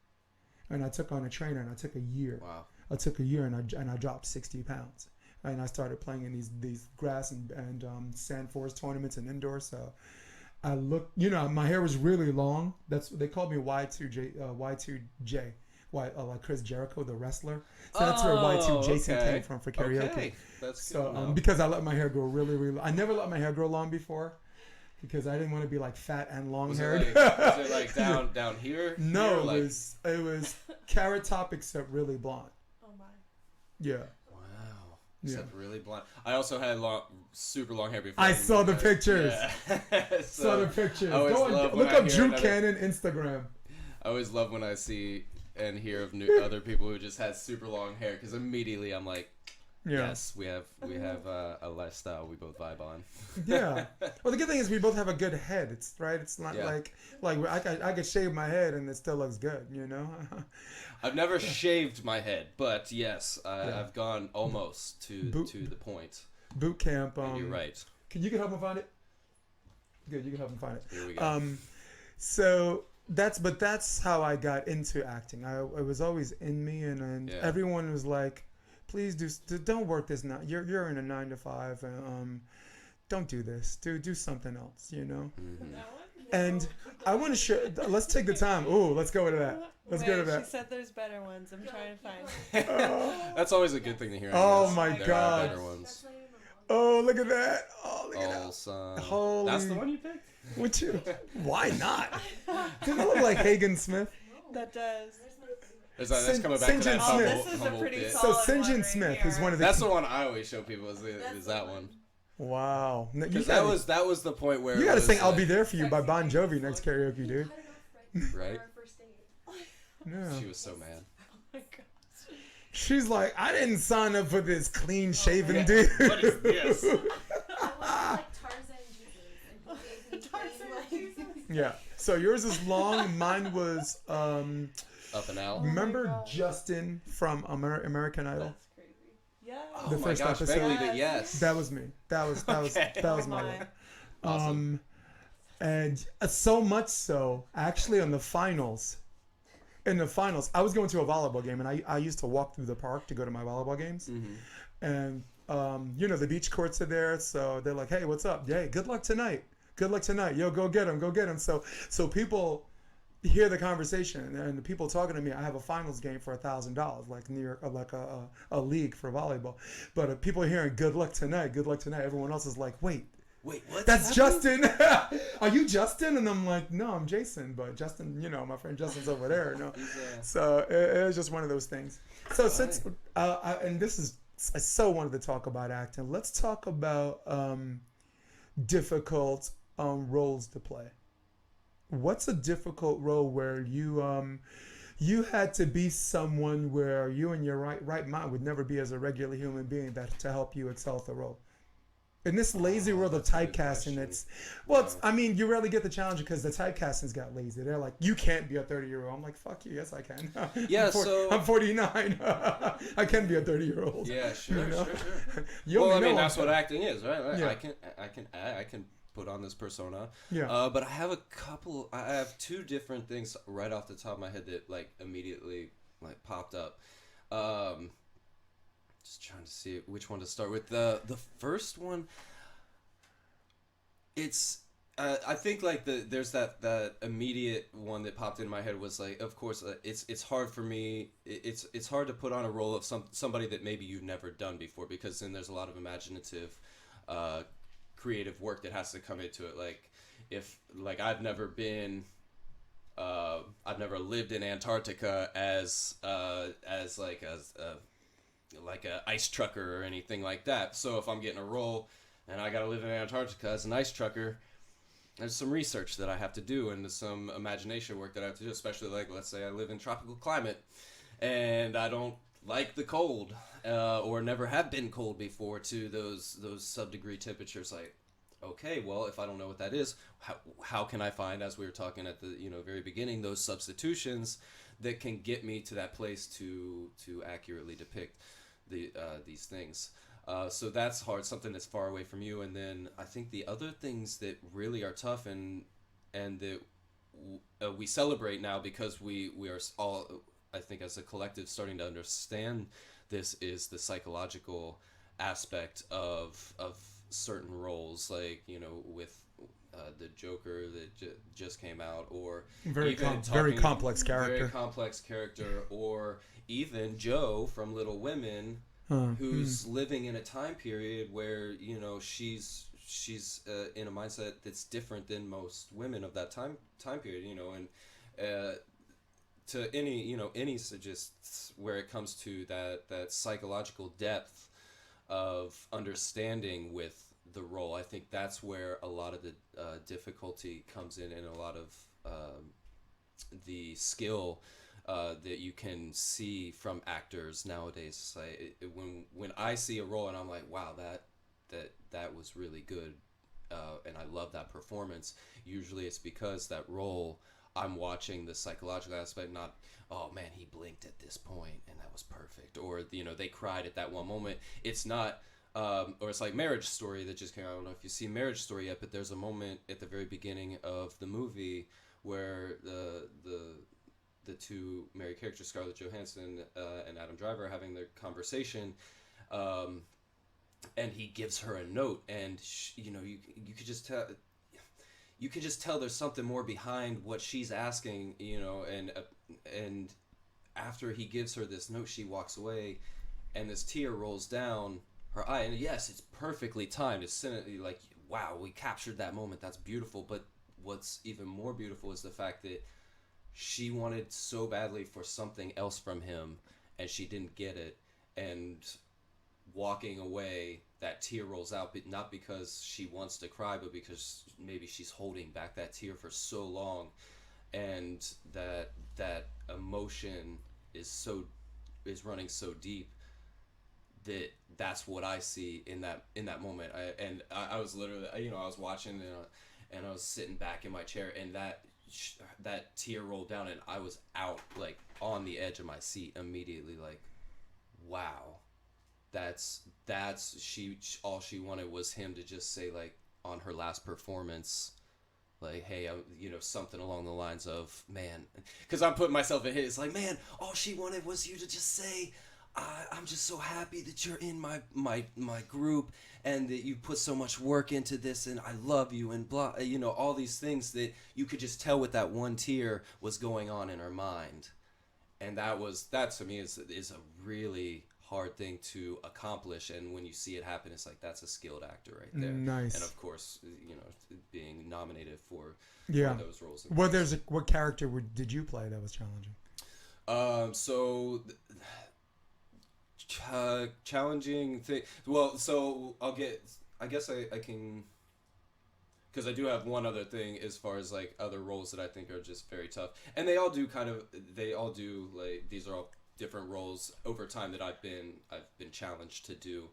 B: and I took on a trainer, and I took a year. Wow. I took a year, and I dropped 60 pounds, and I started playing in these grass and sand forest tournaments and indoors. So I look, my hair was really long. That's what they called me Y2J, like Chris Jericho, the wrestler. So that's where Y2 Jason came from for karaoke.
A: Okay. That's
B: So
A: good.
B: because I let my hair grow really, really, I never let my hair grow long before because I didn't want to be like fat and long haired.
A: Was it like down here?
B: No,
A: Here,
B: it was carrot top except really blonde.
F: Oh my.
B: Yeah.
A: Wow.
B: Yeah.
A: Except really blonde. I also had super long hair before.
B: I saw the pictures.
A: Yeah.
B: Saw the pictures.
A: I always
B: Go
A: love
B: on,
A: when
B: look
A: I
B: up
A: hear
B: Drew
A: another-
B: Canan Instagram.
A: I always love when I see and hear of other people who just had super long hair because immediately I'm like,
B: Yeah.
A: yes, we have a lifestyle we both vibe on.
B: Yeah. Well, the good thing is we both have a good head. It's right. It's not
A: Yeah.
B: like I could shave my head and it still looks good.
A: I've never shaved my head, but yes, I've gone almost to the point.
B: Boot camp.
A: And you're right.
B: You can help me find it. Good. You can help me find it.
A: Here we go.
B: So that's how I got into acting. It was always in me, and
A: Yeah.
B: everyone was like, "Please don't work this now. You're in a 9 to 5, and don't do this. Do something else.
A: Mm-hmm.
B: And I want to share. Let's take the time. Ooh, let's go to that. Let's go to that.
F: She said there's better ones. I'm trying to find.
A: That's always a good thing to hear. I
B: Oh
A: guess.
B: my
A: There
B: God.
A: are better ones.
B: Oh, look at that. Oh, look at that.
A: Awesome.
B: Holy-
A: That's the one you picked?
B: Would you? Why not? Doesn't it look like Hagen Smith?
F: That does.
A: That's coming back
B: St.
A: to that
B: John
A: humble,
B: Smith.
F: This is a
A: humble
F: pretty
A: bit.
F: solid
B: So St.
F: one
B: John
F: right
B: Smith
F: here.
B: is one of the.
A: That's the one I always show people is that one.
B: Wow. No, you
A: Because
B: gotta,
A: that was the point where
B: you
A: it
B: gotta
A: was
B: sing "I'll
A: like-
B: Be There for You" by Bon Jovi next karaoke, dude.
A: Right?
B: Yeah.
A: She was so mad.
F: Oh my god.
B: She's like, I didn't sign up for this clean shaven
A: Yeah.
B: dude.
A: What is this?
B: Yeah. So yours is long. Mine was
A: Up and out.
B: remember
F: God.
B: Justin from American Idol?
F: That's crazy. Yeah.
A: Oh
B: The
A: my
B: first
A: gosh,
B: episode.
A: Begley, but yes.
B: That was me. That was
A: Okay.
B: that was
F: Oh
B: my
F: my.
B: one.
A: Awesome.
B: And so much so, actually, on the finals. In the finals, I was going to a volleyball game, and I used to walk through the park to go to my volleyball games.
A: Mm-hmm.
B: And the beach courts are there, so they're like, "Hey, what's up? Hey, good luck tonight. Good luck tonight. Yo, go get him. So people hear the conversation, and the people talking to me. I have a finals game for $1,000, like New York, like a league for volleyball. But people are hearing "Good luck tonight. Good luck tonight." Everyone else is like, "Wait,
A: What?
B: that's Justin. Are you Justin?" And I'm like, "No, I'm Jason." But Justin, my friend Justin's over there. So it was just one of those things. So since and this is, I so wanted to talk about acting. Let's talk about difficult roles to play. What's a difficult role where you had to be someone where you in your right mind would never be as a regular human being to help you excel at the role? In this lazy world of
A: that's a good
B: typecasting,
A: question.
B: you rarely get the challenge because the typecastings got lazy. They're like, you can't be a 30-year-old. I'm like, fuck you, yes I can.
A: Yeah,
B: I'm 49. I can be a 30-year-old.
A: Yeah, sure.
B: You
A: Well,
B: only
A: I mean,
B: know
A: that's
B: I'm
A: what acting is, right?
B: Yeah.
A: I can put on this persona.
B: Yeah.
A: But I have I have two different things right off the top of my head that like immediately like popped up. Just trying to see which one to start with. The first one, it's I think like there's that immediate one that popped in my head was like, of course, it's hard for me. It's hard to put on a role of somebody that maybe you've never done before, because then there's a lot of imaginative, creative work that has to come into it. Like if like I've never lived in Antarctica as like a ice trucker or anything like that. So if I'm getting a role and I gotta live in Antarctica as an ice trucker, there's some research that I have to do and some imagination work that I have to do, especially like, let's say I live in tropical climate and I don't like the cold, or never have been cold before to those sub-degree temperatures. Like, okay, well, if I don't know what that is, how can I find, as we were talking at the very beginning, those substitutions that can get me to that place to accurately depict these things. So that's hard, something that's far away from you. And then I think the other things that really are tough and that we celebrate now because we are all, I think as a collective, starting to understand this, is the psychological aspect of certain roles, like with the Joker that just came out, or
B: Very
A: even
B: very complex character.
A: very complex character, or even Joe from Little Women, who's living in a time period where she's in a mindset that's different than most women of that time period, and to any suggests where it comes to that psychological depth of understanding with the role. I think that's where a lot of the difficulty comes in, and a lot of the skill that you can see from actors nowadays. When I see a role and I'm like, wow, that was really good, and I love that performance. Usually it's because that role, I'm watching the psychological aspect, not, oh man, he blinked at this point and that was perfect, or they cried at that one moment. It's not, or it's like Marriage Story that just came out. I don't know if you've seen Marriage Story yet, but there's a moment at the very beginning of the movie where the two married characters, Scarlett Johansson and Adam Driver, are having their conversation, and he gives her a note, and you could just tell. You can just tell there's something more behind what she's asking, and after he gives her this note, she walks away, and this tear rolls down her eye. And yes, it's perfectly timed. It's like, wow, we captured that moment. That's beautiful. But what's even more beautiful is the fact that she wanted so badly for something else from him, and she didn't get it. And walking away, that tear rolls out, but not because she wants to cry, but because maybe she's holding back that tear for so long, and that emotion is running so deep that's what I see in that moment. I was literally, I was watching, and I was sitting back in my chair, and that tear rolled down, and I was out, like, on the edge of my seat immediately, like, wow. That's all she wanted was him to just say, like, on her last performance, like, hey, something along the lines of, man, because I'm putting myself in his, like, man, all she wanted was you to just say, I'm just so happy that you're in my group, and that you put so much work into this, and I love you, and blah, all these things that you could just tell with that one tear was going on in her mind. And that to me is a really hard thing to accomplish, and when you see it happen, it's like, that's a skilled actor right there.
B: Nice.
A: And of course, being nominated for those roles.
B: What character did you play that was challenging?
A: Challenging thing. Well, so I guess I can, because I do have one other thing as far as, like, other roles that I think are just very tough, and they all do like, these are all different roles over time that I've been challenged to do.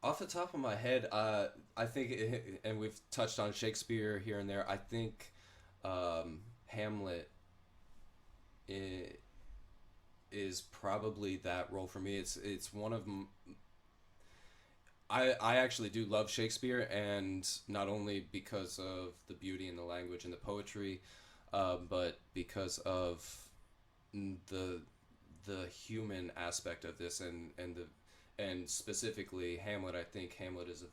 A: Off the top of my head, I think, and we've touched on Shakespeare here and there, I think Hamlet is probably that role for me. It's one of I actually do love Shakespeare, and not only because of the beauty and the language and the poetry, but because of the human aspect of this, and specifically Hamlet. I think Hamlet is a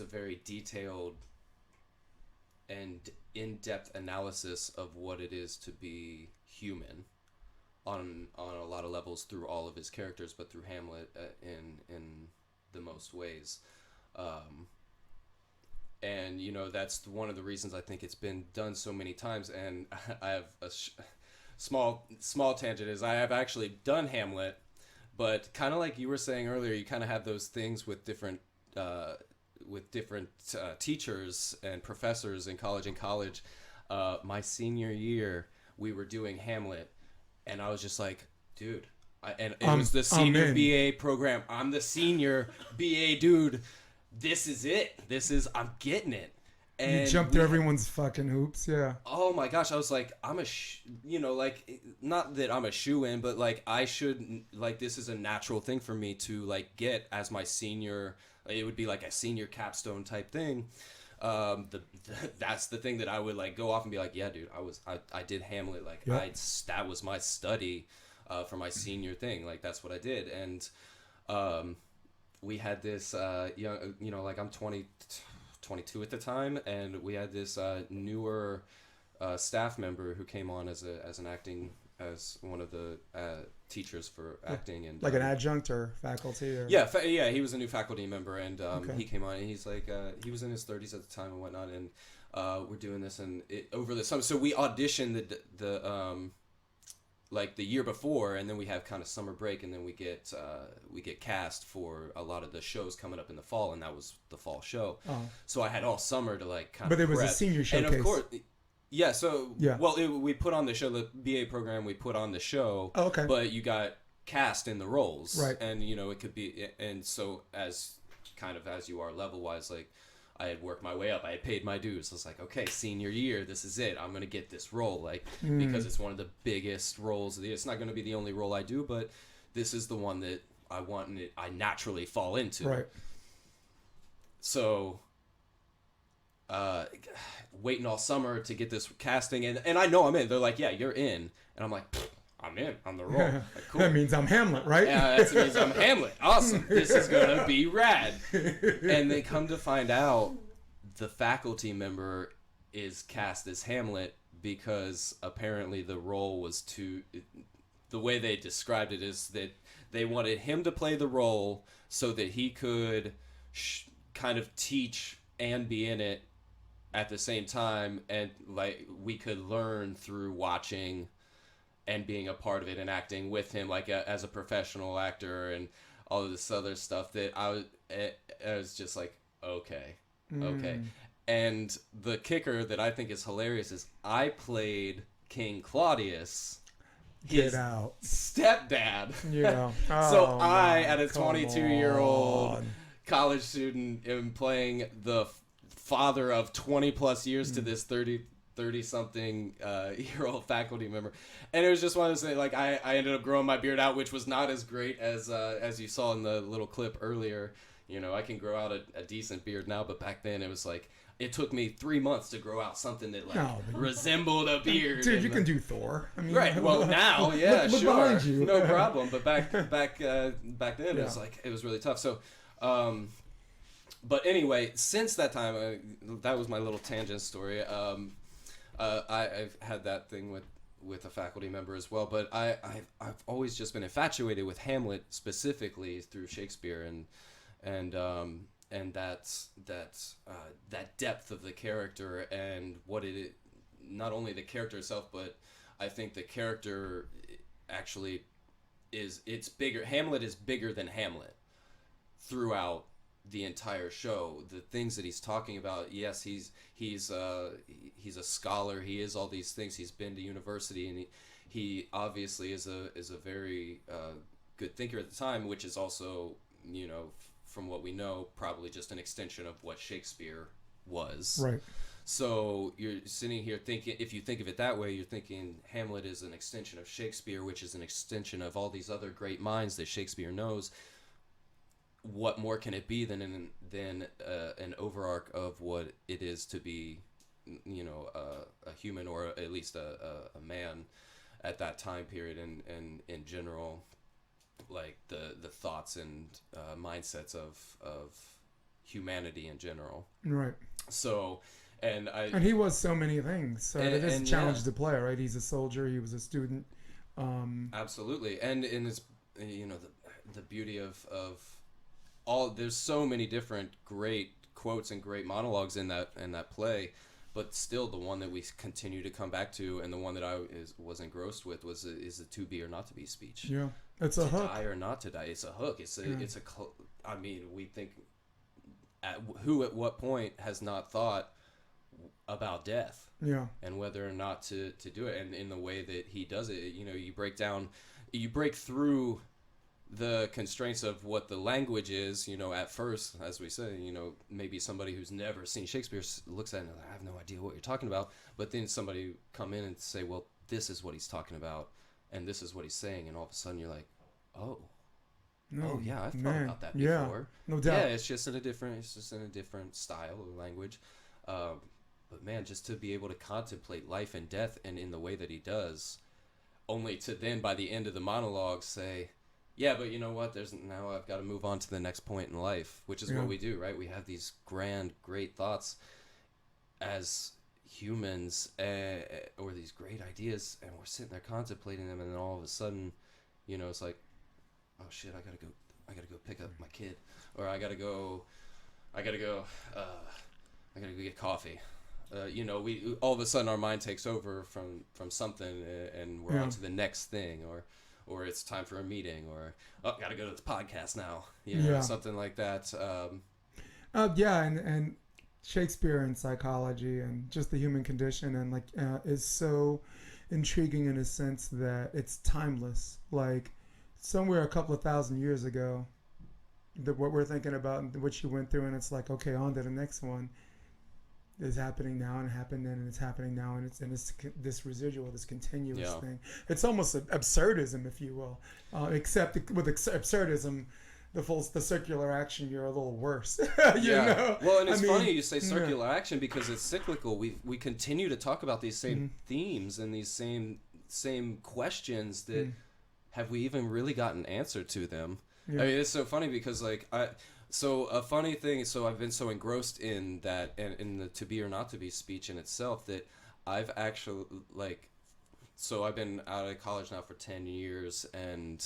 A: very detailed and in-depth analysis of what it is to be human on a lot of levels through all of his characters, but through Hamlet in the most ways. And that's one of the reasons I think it's been done so many times. And I have a small tangent, is I have actually done Hamlet, but kind of like you were saying earlier, you kind of have those things with different teachers and professors in college. My senior year, we were doing Hamlet, and I was just like, dude, it was the senior BA program. I'm the senior BA dude. This is it. I'm getting it. And
B: you jumped through everyone's fucking hoops, yeah.
A: Oh my gosh, I was like, not that I'm a shoo-in, but like, I should, like, this is a natural thing for me to, like, get as my senior. It would be like a senior capstone type thing. That's the thing that I would, like, go off and be like, yeah, dude, I did Hamlet. Like, yep. That was my study for my senior thing. Like that's what I did, and we had this young, like I'm 22 at the time, and we had this newer staff member who came on as one of the teachers for acting, and
B: like an adjunct or faculty or
A: yeah, he was a new faculty member, and
B: Okay.
A: he came on, and he's like he was in his 30s at the time and whatnot, and we're doing this, and over the summer, so we auditioned the like the year before, and then we have kind of summer break, and then we get cast for a lot of the shows coming up in the fall, and that was the fall show.
B: Oh.
A: So I had all summer to like kind
B: But
A: of
B: it was a
A: prep.
B: senior
A: and
B: showcase.
A: of course, yeah. So
B: Yeah.
A: well, we put on the show, the BA program. We put on the show.
B: Oh, okay.
A: But you got cast in the roles,
B: Right.
A: And it could be, and so as you are level wise, like I had worked my way up. I had paid my dues. I was like, okay, senior year, this is it. I'm gonna get this role, like because it's one of the biggest roles of the year. It's not gonna be the only role I do, but this is the one that I want, and I naturally fall into.
B: Right.
A: So, waiting all summer to get this casting, and I know I'm in. They're like, yeah, you're in, and I'm like, I'm in. I'm the role. Like, cool.
B: That means I'm Hamlet, right?
A: Yeah, that means I'm Hamlet. Awesome. This is gonna be rad. And they come to find out the faculty member is cast as Hamlet because apparently the role was the way they described it is that they wanted him to play the role so that he could kind of teach and be in it at the same time, and like we could learn through watching and being a part of it and acting with him, like as a professional actor and all of this other stuff that I was just like, okay. And the kicker that I think is hilarious is I played King Claudius, his
B: Get out.
A: stepdad.
B: Yeah.
A: So
B: Oh,
A: I,
B: man,
A: at a
B: come
A: 22-year-old
B: on.
A: college student, am playing the father of 20 plus years to this 30-something year old faculty member, and it was just one of those things. Like I ended up growing my beard out, which was not as great as you saw in the little clip earlier. I can grow out a decent beard now, but back then it was like it took me 3 months to grow out something that like resembled a beard.
B: Dude, you can do Thor. I mean,
A: Right. Well, now, yeah,
B: look
A: sure,
B: behind you.
A: no problem. But back then, it was like it was really tough. So, but anyway, since that time, that was my little tangent story. I've had that thing with a faculty member as well, but I've always just been infatuated with Hamlet specifically through Shakespeare and that depth of the character and what it, not only the character itself, but I think the character actually it's bigger. Hamlet is bigger than Hamlet throughout the entire show. The things that he's talking about, yes, he's a scholar, he is all these things, he's been to university, and he obviously is a very good thinker at the time, which is also, from what we know, probably just an extension of what Shakespeare was.
B: Right.
A: So you're sitting here thinking, if you think of it that way, you're thinking Hamlet is an extension of Shakespeare, which is an extension of all these other great minds that Shakespeare knows. What more can it be than an overarch of what it is to be, a human, or at least a man at that time period, and in general, like the thoughts and mindsets of humanity in general.
B: Right.
A: So, and
B: he was so many things. So it is a challenge
A: yeah.
B: to play, right? He's a soldier. He was a student.
A: Absolutely, and in his, the beauty of all, there's so many different great quotes and great monologues in that play, but still the one that we continue to come back to, and the one that I was engrossed with is the to be or not to be speech.
B: Yeah, it's a hook.
A: To die or not to die. It's a hook. I mean, we think at what point has not thought about death,
B: Yeah.
A: and whether or not to do it, and in the way that he does it, you break through the constraints of what the language is, at first, as we say, maybe somebody who's never seen Shakespeare looks at it and I have no idea what you're talking about, but then somebody come in and say, well, this is what he's talking about, and this is what he's saying, and all of a sudden you're like, oh yeah, I've thought about that before.
B: Yeah, no doubt.
A: Yeah, it's just in a different style of language. But man, just to be able to contemplate life and death, and in the way that he does, only to then by the end of the monologue say, yeah, but you know what, now I've got to move on to the next point in life, which is what we do, right? We have these grand, great thoughts as humans, or these great ideas, and we're sitting there contemplating them, and then all of a sudden, you know, it's like, oh shit, I gotta go pick up my kid, or I gotta go get coffee. You know, we all of a sudden our mind takes over from something, and we're on to the next thing, or it's time for a meeting, or gotta go to this podcast now, you know, something like that.
B: And Shakespeare and psychology and just the human condition and like is so intriguing in a sense that it's timeless. Like somewhere a couple of thousand years ago, what we're thinking about and what you went through, and it's like, okay, on to the next one is happening now and happened then and it's happening now, and it's this residual, this continuous thing. It's almost absurdism, if you will, except with absurdism, the circular action, you're a little worse. you know?
A: Well, and it's funny you say circular action because it's cyclical. We continue to talk about these same themes and these same questions that have we even really gotten answer to them? Yeah. I mean, it's so funny because a funny thing. So I've been so engrossed in that and in the to be or not to be speech in itself that I've actually so I've been out of college now for 10 years, and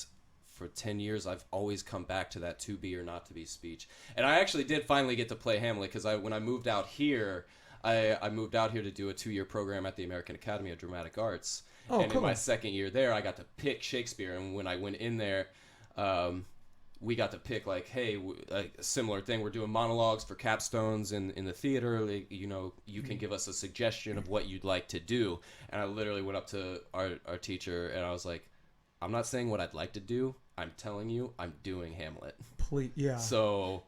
A: for 10 years I've always come back to that to be or not to be speech. And I actually did finally get to play Hamlet because when I moved out here, I moved out here to do a 2-year program at the American Academy of Dramatic Arts. And in my second year there, I got to pick Shakespeare. And when I went in there, we got to pick hey, a similar thing. We're doing monologues for capstones in the theater. You know, you can give us a suggestion of what you'd like to do. And I literally went up to our teacher and I was like, I'm not saying what I'd like to do. I'm telling you, I'm doing Hamlet.
B: Please, yeah.
A: So,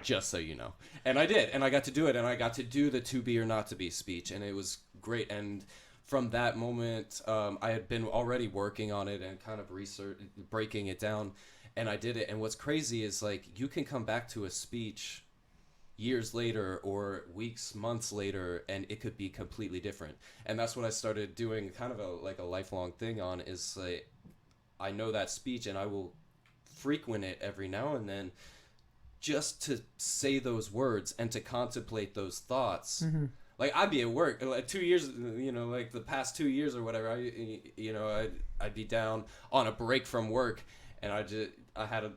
A: just so you know. And I did. And I got to do it. And I got to do the to be or not to be speech. And it was great. And from that moment, I had been already working on it and kind of breaking it down. And I did it. And what's crazy is you can come back to a speech years later or weeks, months later, and it could be completely different. And that's what I started doing kind of a lifelong thing on is I know that speech and I will frequent it every now and then just to say those words and to contemplate those thoughts. Mm-hmm. I'd be at work 2 years, you know, the past 2 years or whatever, I'd be down on a break from work and I had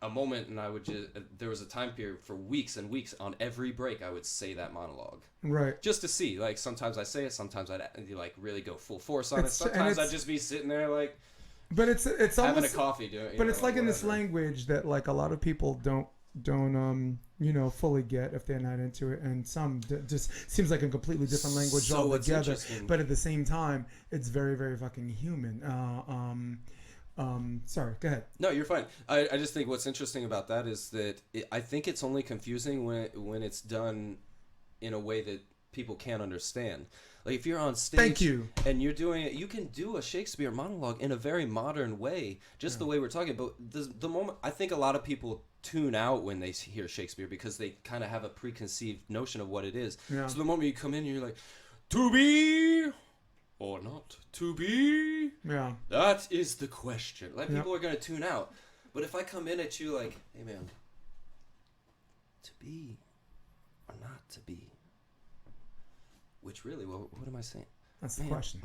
A: a moment and I would there was a time period for weeks and weeks on every break I would say that monologue.
B: Right.
A: Just to see, sometimes I say it, sometimes I'd really go full force on it. Sometimes I'd just be sitting there
B: but it's
A: having
B: almost
A: a coffee doing.
B: But it's in this language that a lot of people don't fully get if they're not into it, and some just seems like a completely different language altogether. But at the same time, it's very, very fucking human. Sorry, go ahead.
A: No, you're fine. I just think what's interesting about that is that I think it's only confusing when it's done in a way that people can't understand. If you're on stage
B: Thank you.
A: and you're doing it, you can do a Shakespeare monologue in a very modern way, just the way we're talking. But the moment, I think a lot of people tune out when they hear Shakespeare because they kind of have a preconceived notion of what it is. Yeah. So the moment you come in, you're like, to be or not to be?
B: Yeah.
A: That is the question. People are going to tune out. But if I come in at you hey man, to be or not to be? Which really, what am I saying?
B: That's the question.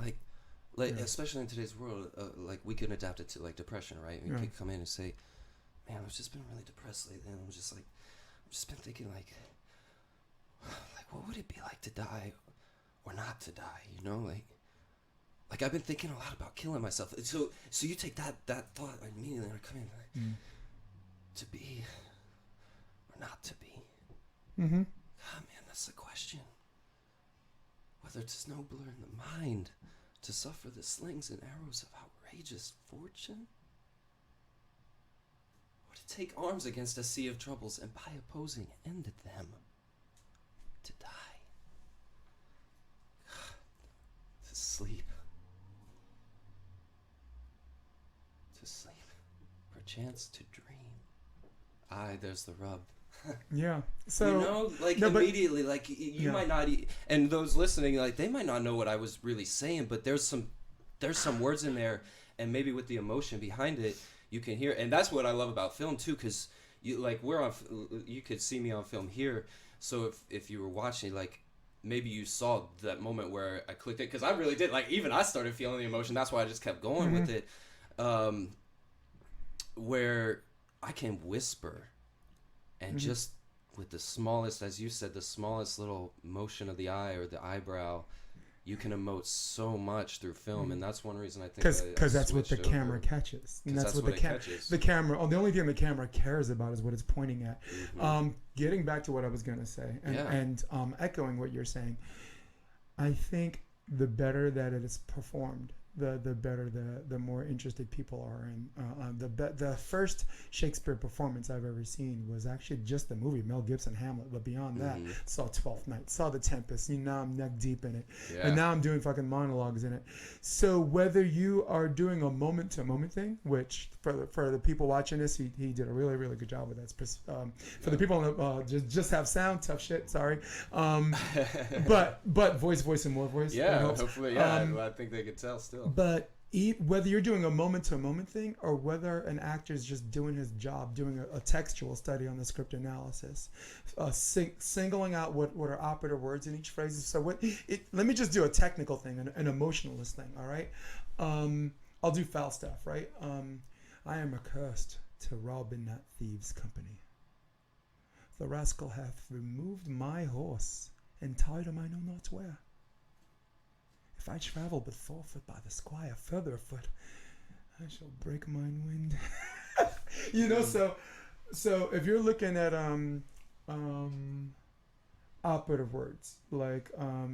A: Especially in today's world, we can adapt it to depression, right? We can come in and say, man, I've just been really depressed lately, and I'm just been thinking what would it be like to die or not to die? You know, I've been thinking a lot about killing myself. So you take that thought immediately and I come in to be or not to be.
B: Mm-hmm.
A: Ah, man, that's the question. Whether 'tis nobler in the mind to suffer the slings and arrows of outrageous fortune, or to take arms against a sea of troubles and by opposing end them, to die, to sleep, perchance to dream. Aye, there's the rub.
B: Yeah. So
A: immediately, you might not, and those listening, they might not know what I was really saying, but there's some there's some words in there, and maybe with the emotion behind it, you can hear. And that's what I love about film too, because you could see me on film here. So if you were watching, like, maybe you saw that moment where I clicked it, because I really did. Like, even I started feeling the emotion. That's why I just kept going with it. Where I can whisper, and just with the smallest, as you said, the smallest little motion of the eye or the eyebrow, you can emote so much through film, and that's one reason I think
B: because that's what the camera catches, and that's what the camera. Oh, the only thing the camera cares about is what it's pointing at. Getting back to what I was gonna say, and echoing what you're saying, I think the better that it is performed, the better the more interested people are in. The first Shakespeare performance I've ever seen was actually just the movie Mel Gibson Hamlet, but beyond that, saw Twelfth Night, saw The Tempest. Now I'm neck deep in it, and now I'm doing fucking monologues in it. So whether you are doing a moment to moment thing, which for the people watching this, he did a really really good job with that. For the people just have sound, tough shit. Sorry, but voice and more voice.
A: Yeah, hopefully, I think they could tell still.
B: But whether you're doing a moment-to-moment thing or whether an actor is just doing his job, doing a textual study on the script analysis, singling out what are operative words in each phrase. So let me just do a technical thing, an emotionalist thing, all right? I'll do Falstaff, right? I am accursed to rob in that thieves' company. The rascal hath removed my horse and tied him I know not where. If I travel but forfeit by the squire further afoot, I shall break mine wind. So if you're looking at operative words like I'll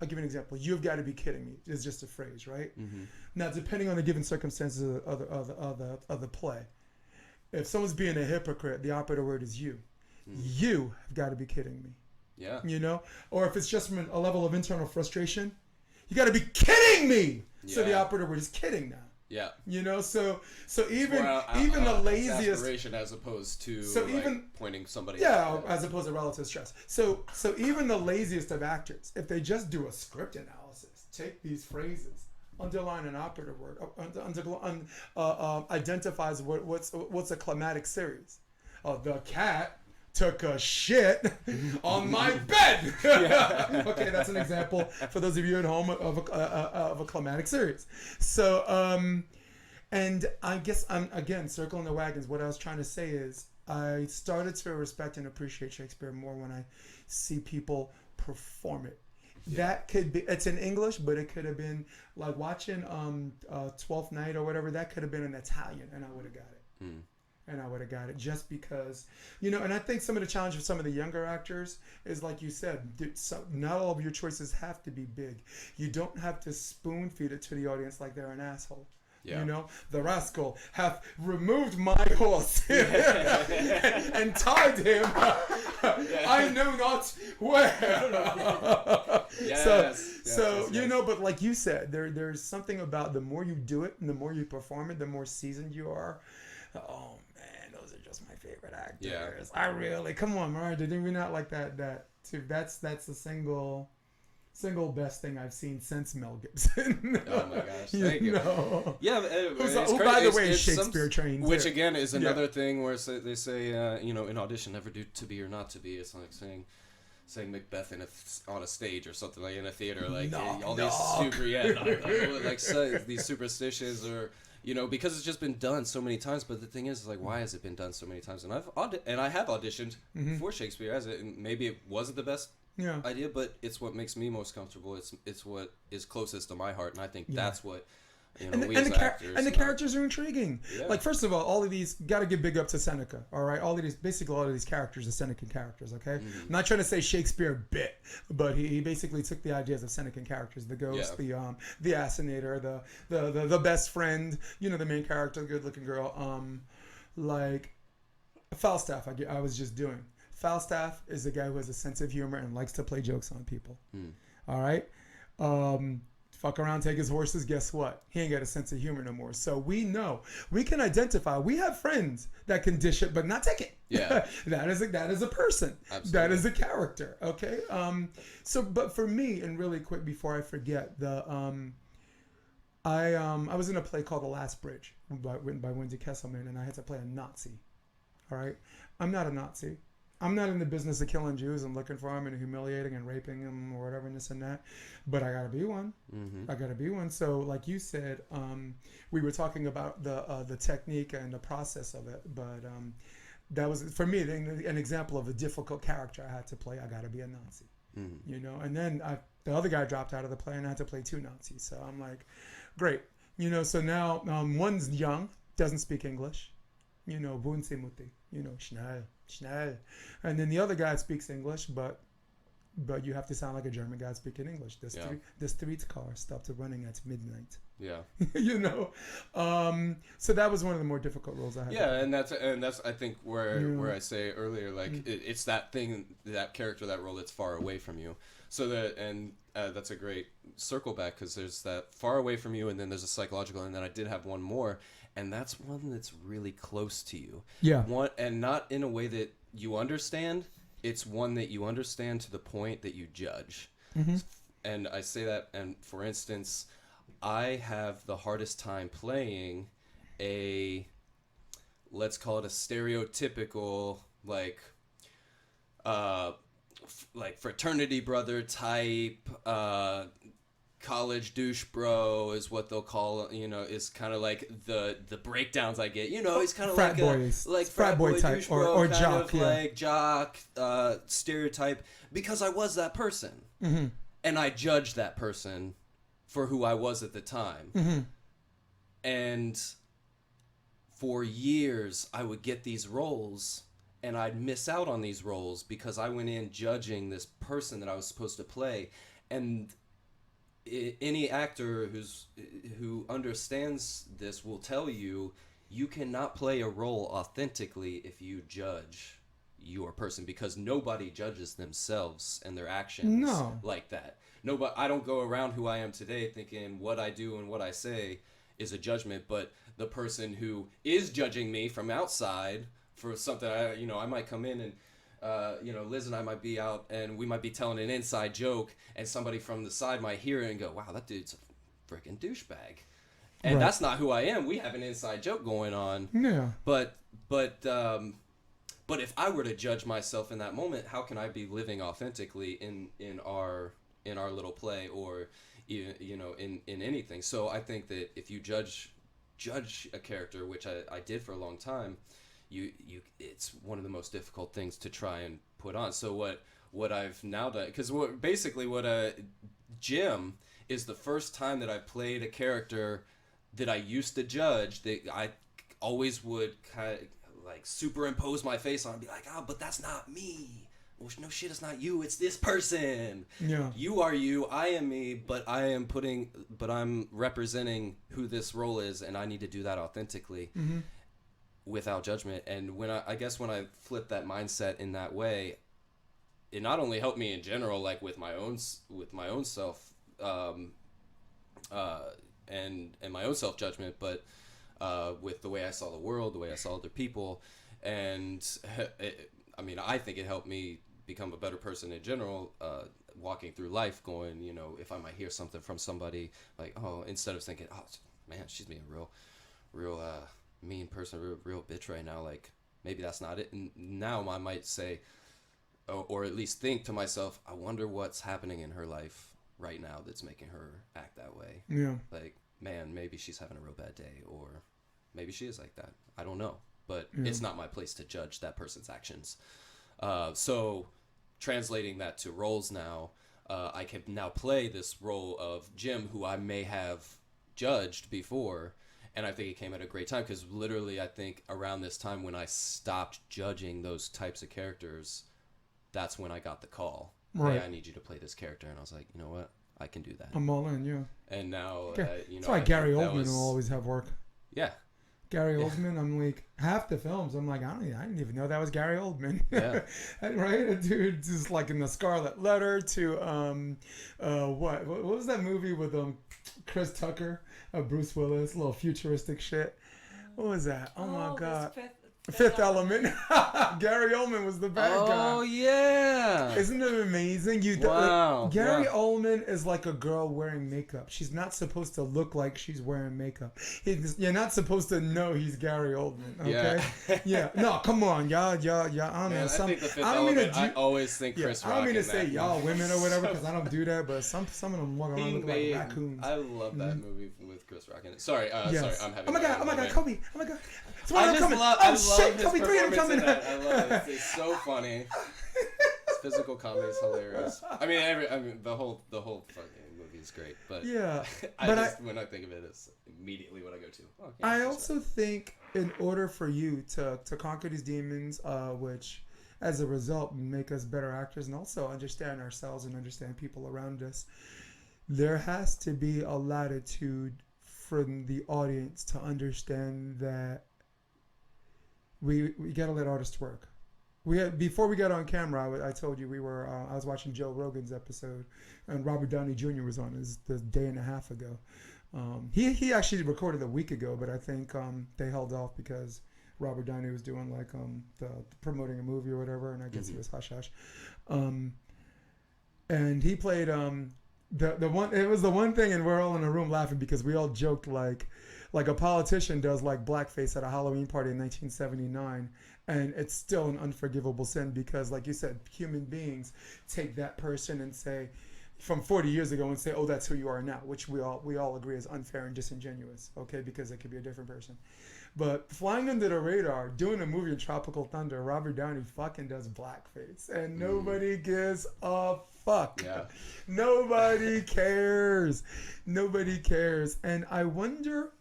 B: give you an example. You've got to be kidding me is just a phrase, right? Now, depending on the given circumstances of the play, if someone's being a hypocrite, the operative word is you. You have got to be kidding me. Yeah. Or if it's just from a level of internal frustration, you got to be kidding me. Yeah. So the operative word is kidding now. Yeah. So even the laziest
A: aspiration as opposed to pointing somebody.
B: Yeah, as opposed to relative stress. So even the laziest of actors, if they just do a script analysis, take these phrases, underline an operative word, identifies what's a climatic series. The cat took a shit on my bed. Okay, that's an example for those of you at home of a climatic series. So, and I guess I'm again circling the wagons. What I was trying to say is I started to respect and appreciate Shakespeare more when I see people perform it. That could be, it's in English, but it could have been like watching Twelfth Night or whatever. That could have been in Italian, and I would have got it. And I would have got it just because, and I think some of the challenge for some of the younger actors is, like you said, not all of your choices have to be big. You don't have to spoon feed it to the audience like they're an asshole. Yeah. The rascal hath removed my horse and tied him. I know not where. But like you said, there's something about the more you do it and the more you perform it, the more seasoned you are. Oh man, those are just my favorite actors. Yeah. I really, come on, Mariah, did we not like that too? That's the single best thing I've seen since Mel Gibson.
A: Oh my gosh, thank you. Yeah,
B: who by the way is Shakespeare trained.
A: Which again is another thing where they say, in audition, never do to be or not to be. It's like saying Macbeth on a stage or something, like in a theater, like these superstitions or. Because it's just been done so many times. But the thing is, like, why has it been done so many times? And I have auditioned for Shakespeare as it, and maybe it wasn't the best idea, but it's what makes me most comfortable. It's what is closest to my heart, and I think that's what the characters are intriguing. Yeah.
B: Like, first of all of these, got to give big up to Seneca. All right, all of these characters are Senecan characters. Okay, I'm not trying to say Shakespeare bit, but he basically took the ideas of Senecan characters: the ghost, the assassinator, the best friend. The main character, good-looking girl. Like Falstaff, I was just doing. Falstaff is a guy who has a sense of humor and likes to play jokes on people. All right. fuck around, take his horses, guess what? He ain't got a sense of humor no more. So we know, we can identify. We have friends that can dish it, but not take it.
A: Yeah.
B: that is a person.
A: Absolutely.
B: That is a character. Okay. So, but for me, and really quick before I forget, I was in a play called The Last Bridge written by Wendy Kesselman, and I had to play a Nazi. All right. I'm not a Nazi. I'm not in the business of killing Jews and looking for them and humiliating and raping them or whatever and this and that. But I gotta be one. I gotta be one. So, like you said, we were talking about the technique and the process of it. But that was for me an example of a difficult character I had to play. I gotta be a Nazi, you know. And then the other guy dropped out of the play, and I had to play 2 Nazis. So I'm like, great, you know. So now one's young, doesn't speak English. You know, Bunsimuti, you know, schnell. And then the other guy speaks English, but you have to sound like a German guy speaking English. The streetcar stopped running at midnight.
A: Yeah.
B: You know, so that was one of the more difficult roles I had.
A: Yeah, and that's I think where I say earlier, like it's that thing, that character, that role that's far away from you. So that's a great circle back, because there's that far away from you, and then there's a psychological, and then I did have one more. And that's one that's really close to you. Yeah. One, and not in a way that you understand. It's one that you understand to the point that you judge. And I say that, and for instance, I have the hardest time playing let's call it a stereotypical, like fraternity brother type, college douche bro is what they'll call it, you know, is kind of like the breakdowns I get, you know. He's kind of like frat boy type, douche bro, or kind jock, of like jock stereotype, because I was that person, and I judged that person for who I was at the time. And for years I would get these roles, and I'd miss out on these roles because I went in judging this person that I was supposed to play. And any actor who understands this will tell you, you cannot play a role authentically if you judge your person, because nobody judges themselves and their actions like that. Nobody. I don't go around who I am today thinking what I do and what I say is a judgment, but the person who is judging me from outside for something, I might come in and Liz and I might be out and we might be telling an inside joke, and somebody from the side might hear it and go, wow, that dude's a freaking douchebag. And that's not who I am. We have an inside joke going on. Yeah. But if I were to judge myself in that moment, how can I be living authentically in our little play, or even, in anything? So I think that if you judge a character, which I did for a long time, it's one of the most difficult things to try and put on. So what I've now done, because Jim is the first time that I played a character that I used to judge, that I always would kind of like superimpose my face on and be like, but that's not me. Well, no shit, it's not you, it's this person. Yeah. You are you, I am me, but I'm representing who this role is, and I need to do that authentically. Without judgment. And when I flipped that mindset in that way, it not only helped me in general, like with my own self, and my own self judgment, but with the way I saw the world, the way I saw other people, and I think it helped me become a better person in general. Walking through life, going, if I might hear something from somebody, like, instead of thinking, man, she's being real mean person, real bitch right now, like maybe that's not it. And now I might say, or at least think to myself, I wonder what's happening in her life right now that's making her act that way. Yeah. Like, man, maybe she's having a real bad day, or maybe she is like that. I don't know, but it's not my place to judge that person's actions. So translating that to roles now, I can now play this role of Jim, who I may have judged before. And I think it came at a great time, because literally I think around this time when I stopped judging those types of characters, that's when I got the call. Hey, I need you to play this character. And I was like, you know what? I can do that.
B: I'm all in, yeah.
A: And now,
B: that's why Gary Oldman will always have work.
A: Yeah.
B: Gary Oldman. I'm like, half the films, I'm like, I didn't even know that was Gary Oldman.
A: Yeah.
B: Right? A dude just like in the Scarlet Letter to what was that movie with Chris Tucker, Bruce Willis, a little futuristic shit. What was that? Oh my god. Fifth Element. Gary Oldman was the bad guy.
A: Oh yeah.
B: Isn't it amazing?
A: Wow.
B: Gary Oldman is like a girl wearing makeup. She's not supposed to look like she's wearing makeup. You're not supposed to know he's Gary Oldman. Okay. Yeah. No, come on, y'all. I don't know.
A: Man, I think the Fifth Element. I always think Chris Rock.
B: I don't mean to
A: in
B: say
A: that
B: y'all
A: movie.
B: women or whatever because I don't do that. But some of them walk around looking like raccoons.
A: I love that movie with Chris Rock in it. Sorry,
B: Yes.
A: sorry, I'm having.
B: Oh my god, Kobe. Oh my god.
A: I just love. I love
B: shit,
A: his
B: Kobe 3
A: performance
B: coming.
A: in that. I love it. It's so funny. His physical comedy is hilarious. I mean, the whole fucking movie is great. But
B: Yeah,
A: when I think of it, it's immediately what I go to. Oh, okay,
B: I also think in order for you to conquer these demons, which as a result make us better actors and also understand ourselves and understand people around us, there has to be a latitude from the audience to understand that we gotta let artists work. Before we got on camera, I told you I was watching Joe Rogan's episode, and Robert Downey Jr. was on the day and a half ago. He actually recorded a week ago, but I think they held off because Robert Downey was doing like the promoting a movie or whatever, and I guess he was hush hush. And he played the one. It was the one thing, and we're all in a room laughing because we all joked like a politician does like blackface at a Halloween party in 1979, and it's still an unforgivable sin because, like you said, human beings take that person and say from 40 years ago and say, oh, that's who you are now, which we all agree is unfair and disingenuous, okay, because it could be a different person. But flying under the radar, doing a movie in Tropical Thunder, Robert Downey fucking does blackface, and nobody gives a fuck.
A: Yeah.
B: Nobody cares. Nobody cares. And I wonder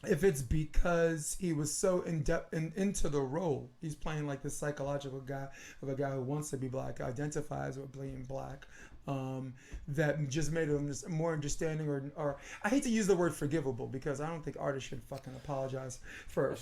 B: if it's because he was so in depth and into the role. He's playing like the psychological guy of a guy who wants to be black, identifies with being black, that just made him more understanding or I hate to use the word forgivable because I don't think artists should fucking apologize for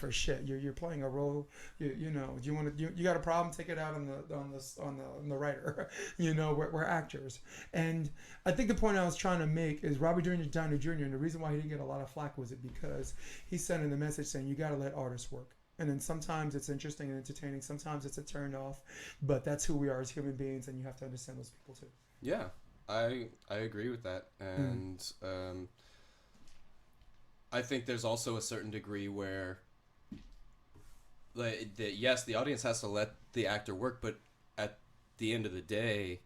B: shit. You're playing a role. You know, you got a problem, take it out on the writer. You know, we're actors. And I think the point I was trying to make is Robert Downey Jr. and the reason why he didn't get a lot of flack was because he's sending the message saying you got to let artists work. And then sometimes it's interesting and entertaining. Sometimes it's a turn off. But that's who we are as human beings, and you have to understand those people too.
A: Yeah, I agree with that, and I think there's also a certain degree where, yes, the audience has to let the actor work, but at the end of the day,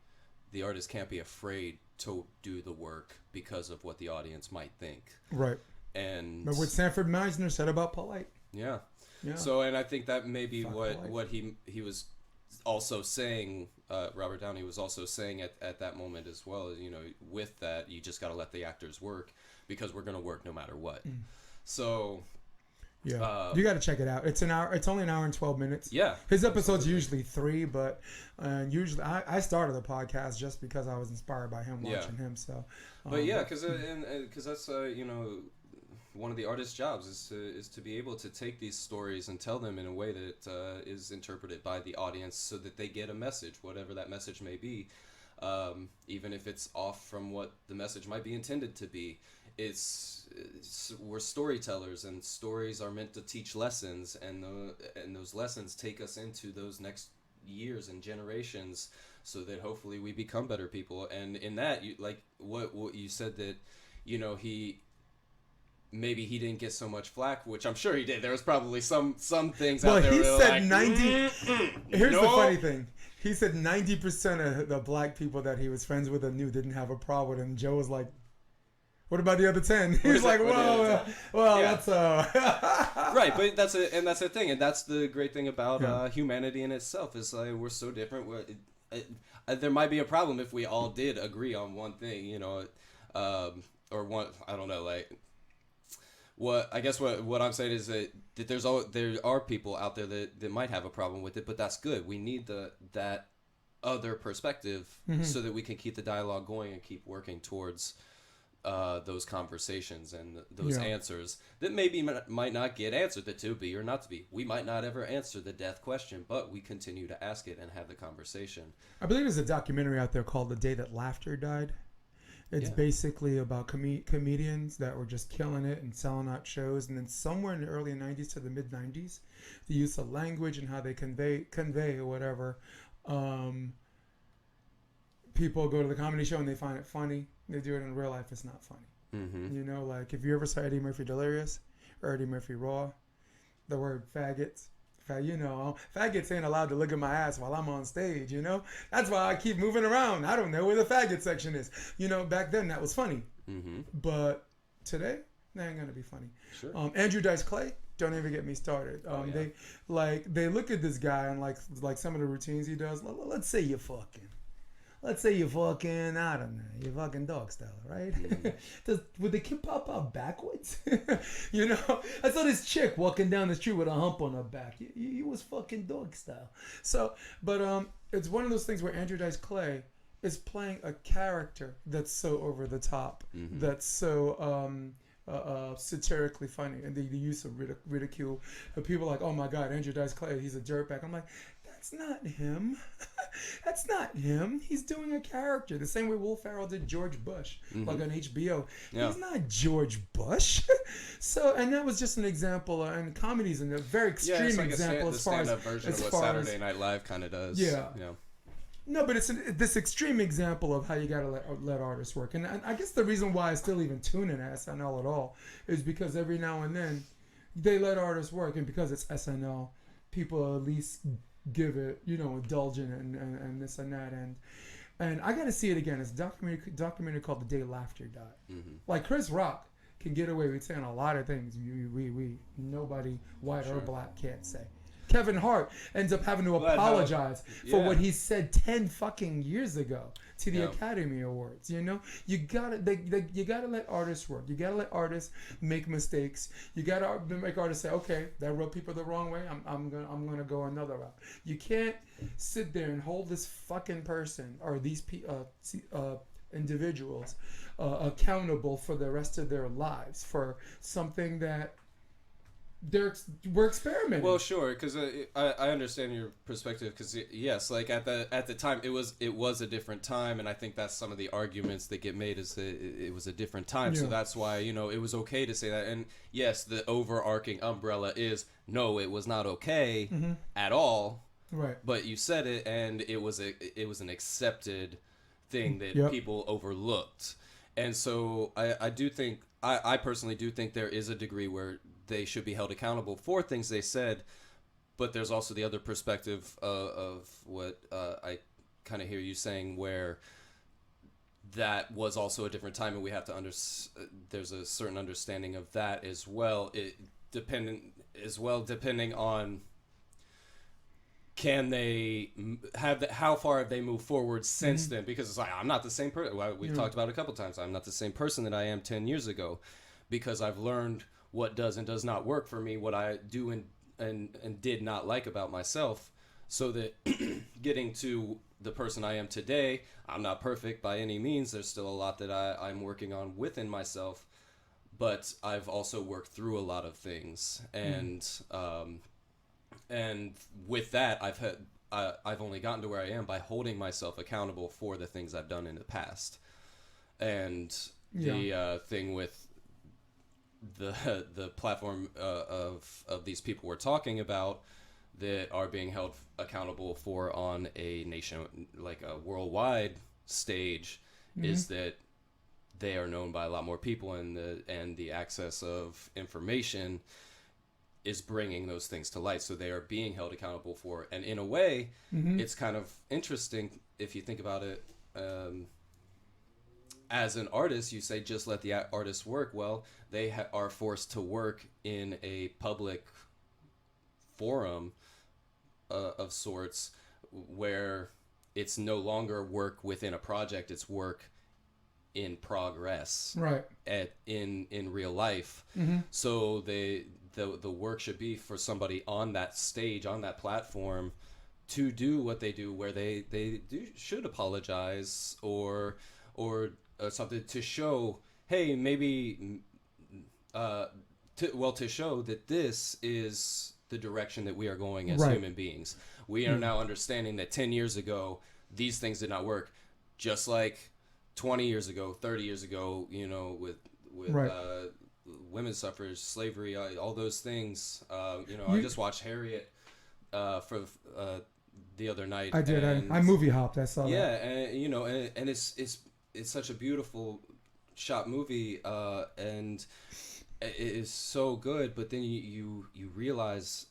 A: the artist can't be afraid to do the work because of what the audience might think.
B: Right.
A: And
B: but what Sanford Meisner said about Polite.
A: Yeah.
B: Yeah.
A: So, and I think that may be what
B: Polite.
A: he was also saying, Robert Downey was also saying at that moment as well. You know, with that, you just got to let the actors work because we're going to work no matter what. So,
B: yeah, you got to check it out. It's an hour. It's only an hour and 12 minutes.
A: Yeah,
B: his episode's usually 3, but usually I started the podcast just because I was inspired by him watching him. So,
A: but yeah, because that's you know, one of the artist's jobs is to be able to take these stories and tell them in a way that is interpreted by the audience so that they get a message, whatever that message may be, even if it's off from what the message might be intended to be. We're storytellers, and stories are meant to teach lessons, and those lessons take us into those next years and generations, so that hopefully we become better people. And in that, like what you said, that you know maybe he didn't get so much flack, which I'm sure he did. There was probably some things out there.
B: Well, he said
A: like,
B: 90. Here's the funny thing. He said 90% of the black people that he was friends with and knew didn't have a problem with him. Joe was like, what about the other 10? He was like, well,
A: yeah.
B: that's
A: right, but that's the thing, and that's the great thing about humanity in itself is like we're so different. There might be a problem if we all did agree on one thing, you know, or one. I don't know, like. What I'm saying is that there are people out there that might have a problem with it, but that's good. We need that other perspective so that we can keep the dialogue going and keep working towards those conversations and those
B: Yeah.
A: answers that maybe might not get answered, that to be or not to be. We might not ever answer the death question, but we continue to ask it and have the conversation.
B: I believe there's a documentary out there called The Day That Laughter Died. It's
A: Yeah.
B: basically about comedians that were just killing it and selling out shows. And then somewhere in the early 90s to the mid 90s, the use of language and how they convey or whatever. People go to the comedy show and they find it funny. They do it in real life. It's not funny.
A: Mm-hmm.
B: You know, like if you ever saw Eddie Murphy Delirious or Eddie Murphy Raw, the word faggots. Faggots ain't allowed to look at my ass while I'm on stage, you know? That's why I keep moving around. I don't know where the faggot section is. You know, back then that was funny.
A: Mm-hmm.
B: But today, that ain't gonna be funny.
A: Sure.
B: Andrew Dice Clay, don't even get me started.
A: Yeah.
B: They look at this guy and like some of the routines he does. Let's say you fucking, I don't know, you fucking dog style, right? Would the kid pop out backwards? You know, I saw this chick walking down the street with a hump on her back. You was fucking dog style. So, but it's one of those things where Andrew Dice Clay is playing a character that's so over the top, that's so satirically funny, and the use of ridicule. And people are like, oh my God, Andrew Dice Clay, he's a dirtbag. I'm like, that's not him. That's not him. He's doing a character. The same way Will Ferrell did George Bush, like on HBO.
A: Yeah.
B: He's not George Bush. So, and that was just an example, and comedy's a very extreme
A: it's like
B: example
A: the
B: as far as
A: stand-up version
B: as
A: of what
B: far
A: Saturday
B: as,
A: Night Live kind of does.
B: Yeah.
A: You know.
B: No, but it's this extreme example of how you gotta let artists work. And I guess the reason why I still even tune in SNL at all is because every now and then they let artists work, and because it's SNL, people at least give it, you know, indulge in it and this and that. And I gotta see it again. It's a documentary called The Day Laughter Died.
A: Mm-hmm.
B: Like Chris Rock can get away with saying a lot of things nobody white or black can't say. Kevin Hart ends up having to apologize for what he said 10 fucking years ago to the Academy Awards. You know, you gotta let artists work. You gotta let artists make mistakes. You gotta make artists say, okay, that rubbed people the wrong way. I'm gonna go another route. You can't sit there and hold this fucking person or these individuals accountable for the rest of their lives for something that we're experimenting.
A: Well, sure, because I understand your perspective. Because yes, like at the time, it was a different time, and I think that's some of the arguments that get made is that it was a different time.
B: Yeah.
A: So that's why, you know, it was okay to say that. And yes, the overarching umbrella is no, it was not okay at all.
B: Right.
A: But you said it, and it was an accepted thing that people overlooked. And so I do think I personally do think there is a degree where they should be held accountable for things they said, but there's also the other perspective of what I kind of hear you saying, where that was also a different time, and we have to there's a certain understanding of that as well. Depending on can they how far have they moved forward since then? Because it's like, I'm not the same person. We've talked about it a couple times. I'm not the same person that I am 10 years ago, because I've learned what does and does not work for me, what I do and did not like about myself, so that getting to the person I am today, I'm not perfect by any means. There's still a lot that I'm working on within myself, but I've also worked through a lot of things. And with that, I've only gotten to where I am by holding myself accountable for the things I've done in the past. And the thing with the platform of these people we're talking about that are being held accountable for on a like a worldwide stage is that they are known by a lot more people, and the access of information is bringing those things to light, so they are being held accountable for it. And in a way, it's kind of interesting if you think about it. As an artist, you say just let the artist work. Well, they are forced to work in a public forum of sorts, where it's no longer work within a project; it's work in progress,
B: right?
A: In real life. So the work should be for somebody on that stage, on that platform, to do what they do, where should apologize or something to show, hey, maybe to show that this is the direction that we are going as
B: Right.
A: human beings. We are now understanding that 10 years ago these things did not work, just like 20 years ago, 30 years ago, you know, with
B: Right.
A: women's suffrage, slavery, all those things. You know, I just watched Harriet for the other night.
B: I did.
A: and-
B: I movie hopped. I saw
A: yeah,
B: that.
A: and you know, and it's such a beautiful shot movie, and it is so good. But then you realize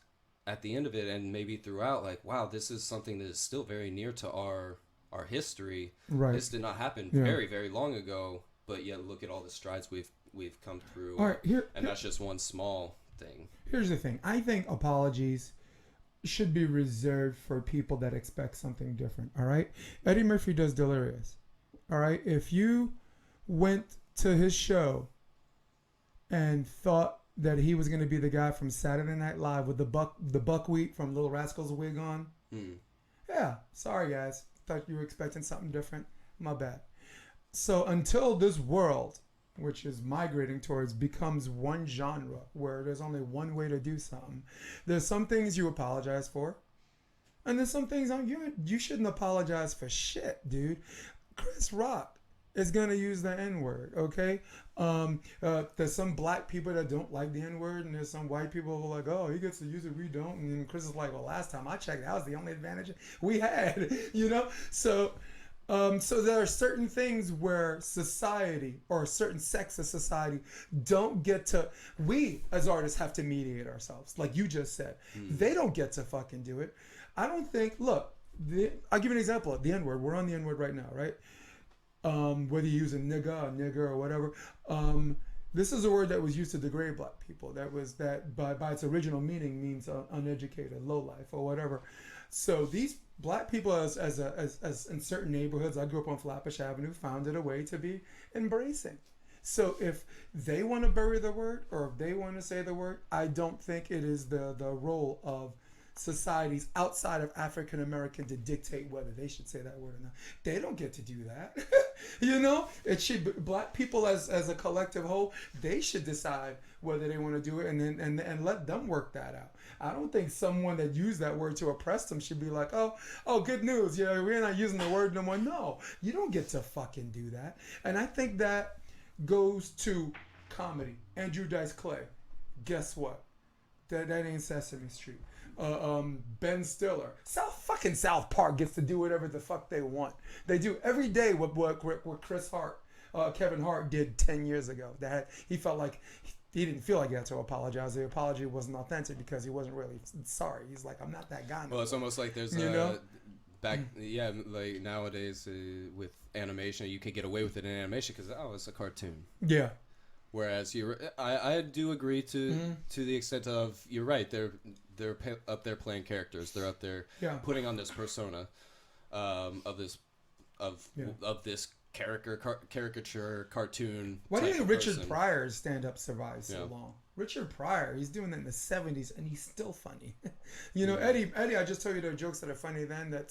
A: at the end of it, and maybe throughout, like, wow, this is something that is still very near to our history.
B: Right.
A: This did not happen
B: Yeah.
A: very, very long ago, but yet look at all the strides we've come through.
B: All right,
A: and that's just one small thing.
B: Here's the thing. I think apologies should be reserved for people that expect something different. All right. Eddie Murphy does Delirious. All right. If you went to his show and thought that he was going to be the guy from Saturday Night Live with the buckwheat from Little Rascals wig on, yeah, sorry guys. Thought you were expecting something different. My bad. So until this world, which is migrating towards, becomes one genre where there's only one way to do something, there's some things you apologize for, and there's some things you shouldn't apologize for shit, dude. Chris Rock is gonna use the N-word, okay? There's some black people that don't like the N-word, and there's some white people who are like, oh, he gets to use it, we don't. And then Chris is like, well, last time I checked, that was the only advantage we had, you know? So there are certain things where society or certain sects of society don't get to, we as artists have to mediate ourselves. Like you just said, they don't get to fucking do it. I don't think, look, I'll give you an example. The N-word, we're on the N-word right now, right? Whether you use a nigger or whatever. This is a word that was used to degrade black people. That by its original meaning means uneducated, low life, or whatever. So these black people, as in certain neighborhoods, I grew up on Flatbush Avenue, found it a way to be embracing. So if they want to bury the word, or if they want to say the word, I don't think it is the role of societies outside of African American to dictate whether they should say that word or not. They don't get to do that. You know, it should be black people as a collective whole. They should decide whether they want to do it, and let them work that out. I don't think someone that used that word to oppress them should be like, oh, good news. Yeah, we're not using the word no more. No, you don't get to fucking do that. And I think that goes to comedy. Andrew Dice Clay. Guess what? That ain't Sesame Street. Ben Stiller. South Park gets to do whatever the fuck they want. They do every day what Chris Hart, Kevin Hart did 10 years ago. He felt like he didn't feel like he had to apologize. The apology wasn't authentic because he wasn't really sorry. He's like, I'm not that guy.
A: Well, it's almost like there's like nowadays with animation, you could get away with it in animation because it's a cartoon.
B: Yeah.
A: Whereas I do agree to the extent of, you're right, they're up there playing characters. They're up there putting on this persona of this caricature cartoon.
B: Why do you think Richard
A: person.
B: Pryor's stand-up survived so long? Richard Pryor, he's doing that in the 70s, and he's still funny. You know, Eddie, I just told you there are jokes that are funny then, that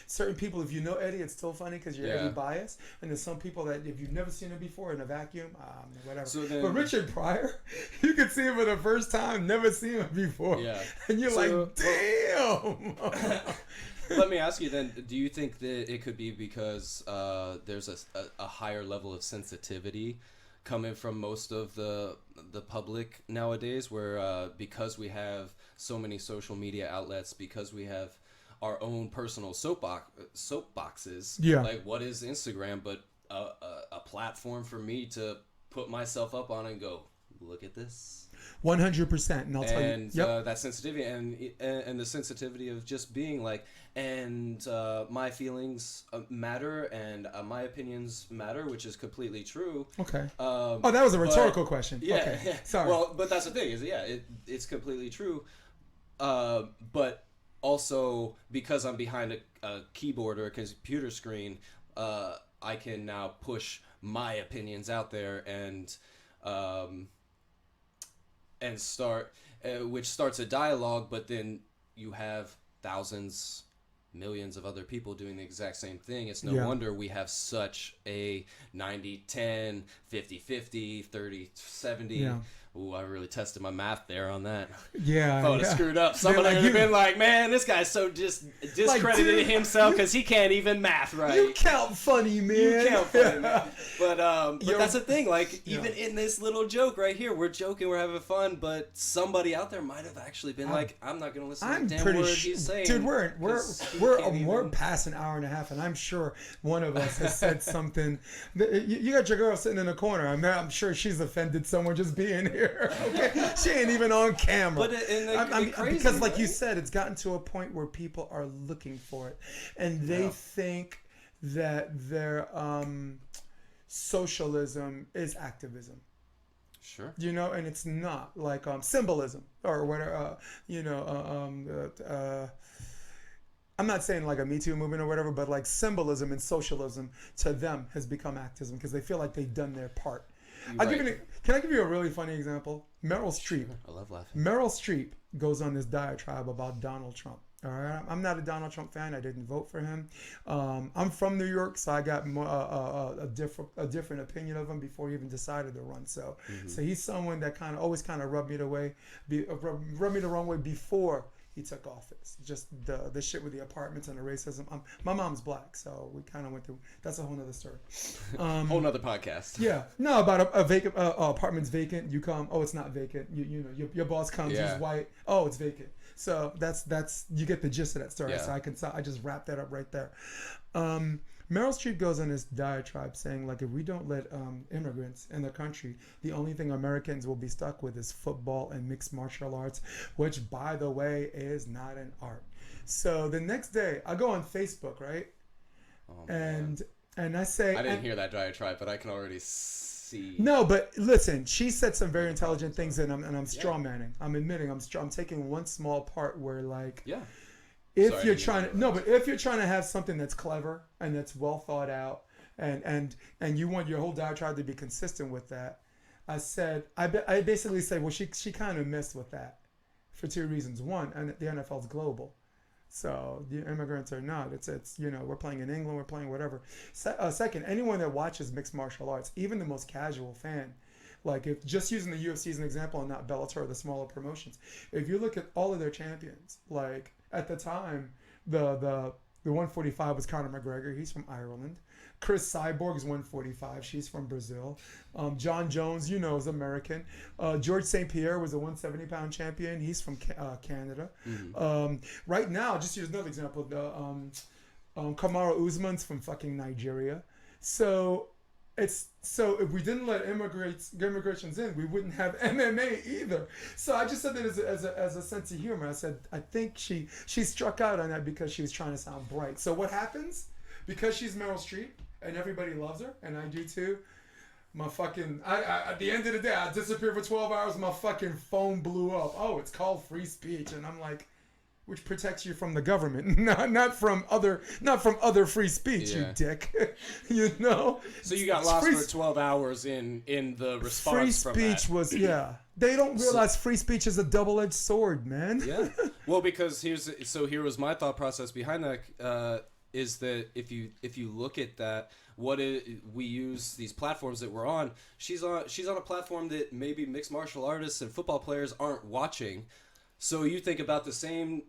B: certain people, if you know Eddie, it's still funny because you're Eddie biased. And there's some people that if you've never seen him before in a vacuum, whatever. So then, but Richard Pryor, you could see him for the first time, never seen him before. Yeah. And you're like, damn!
A: Let me ask you then, do you think that it could be because there's a higher level of sensitivity coming from most of the public nowadays, where because we have so many social media outlets, because we have our own personal soapboxes, like what is Instagram but a platform for me to put myself up on and go, look at this?
B: 100%, and I'll tell you.
A: And that sensitivity and the sensitivity of just being like, and my feelings matter, and my opinions matter, which is completely true.
B: Okay. That was a rhetorical question.
A: Yeah.
B: Okay.
A: Yeah.
B: Sorry.
A: Well, but that's the thing is, it's completely true. But also because I'm behind a keyboard or a computer screen, I can now push my opinions out there and start, which starts a dialogue, but then you have thousands millions of other people doing the exact same thing. It's no
B: Yeah.
A: wonder we have such a 90-10, 50-50, 30-70.
B: Yeah.
A: Ooh, I really tested my math there on that.
B: Yeah.
A: If I would have
B: yeah.
A: screwed up,
B: They're
A: somebody
B: like,
A: would have
B: you-
A: been like, man, this guy's so discredited
B: dude,
A: himself because he can't even math right.
B: You count funny, man.
A: You count funny, man. But
B: You're-
A: that's the thing. Like,
B: Yeah.
A: even in this little joke right here, we're joking, we're having fun, but somebody out there might have actually been like, I'm not going to listen to
B: I'm
A: the damn
B: pretty
A: word
B: sure,
A: he's saying.
B: dude. We're
A: 'cause he
B: we're
A: can't
B: we're
A: even-
B: past an hour and a half, and I'm sure one of us has said something. You got your girl sitting in the corner. I'm sure she's offended someone just being here. Okay, she ain't even on camera.
A: But it crazy,
B: because, like you
A: right?
B: said, it's gotten to a point where people are looking for it, and they
A: Yeah.
B: think that their socialism is activism.
A: Sure.
B: You know, and it's not like symbolism or whatever. I'm not saying like a Me Too movement or whatever, but like symbolism and socialism to them has become activism because they feel like they've done their part. Can I give you a really funny example? Meryl Streep.
A: I love laughing.
B: Meryl Streep goes on this diatribe about Donald Trump. All right, I'm not a Donald Trump fan. I didn't vote for him. I'm from New York, so I got a different opinion of him before he even decided to run. So, so he's someone that always rubbed me the wrong way before he took office. Just the shit with the apartments and the racism. My mom's black, so we kind of went through. That's a whole nother story.
A: Whole nother podcast.
B: Yeah, no, about a vacant apartment's vacant. You come, oh, it's not vacant. You know, your boss comes,
A: Yeah.
B: he's white. Oh, it's vacant. So that's you get the gist of that story.
A: Yeah.
B: So I just wrap that up right there. Meryl Streep goes on this diatribe saying like if we don't let immigrants in the country, the only thing Americans will be stuck with is football and mixed martial arts, which by the way is not an art. So the next day I go on Facebook, right?
A: Oh, man.
B: And I say
A: I didn't hear that diatribe, but I can already see.
B: No, but listen, she said some very intelligent things, and I'm straw manning. I'm admitting I'm taking one small part where like
A: Yeah.
B: if
A: Sorry, I
B: you're
A: didn't
B: trying
A: mean
B: to but if you're trying to have something that's clever and that's well thought out, and you want your whole diatribe to be consistent with that, I basically said, well, she kind of missed with that for two reasons. One, and the NFL's global. So the immigrants are not. It's you know, we're playing in England, we're playing whatever. Second, anyone that watches mixed martial arts, even the most casual fan, like if just using the UFC as an example and not Bellator or the smaller promotions, if you look at all of their champions, like at the time, the 145 was Conor McGregor. He's from Ireland. Chris Cyborg's 145. She's from Brazil. John Jones, you know, is American. George St. Pierre was a 170-pound champion. He's from Canada.
A: Mm-hmm.
B: Right now, just use another example. Kamaru Usman's from fucking Nigeria. So if we didn't let immigrations in, we wouldn't have MMA either. So I just said that as a sense of humor. I said I think she struck out on that because she was trying to sound bright. So what happens? Because she's Meryl Streep and everybody loves her, and I do too. My fucking at the end of the day, I disappeared for 12 hours. My fucking phone blew up. Oh, it's called free speech, and I'm like, which protects you from the government, not from other free speech,
A: Yeah.
B: you dick. You know.
A: So you got lost for 12 hours in the response
B: Free
A: from
B: speech
A: that.
B: was They don't realize free speech is a double-edged sword, man.
A: Yeah. Well, because here was my thought process behind that. Is that if you look at that, we use these platforms that we're on. She's on a platform that maybe mixed martial artists and football players aren't watching. So you think about the same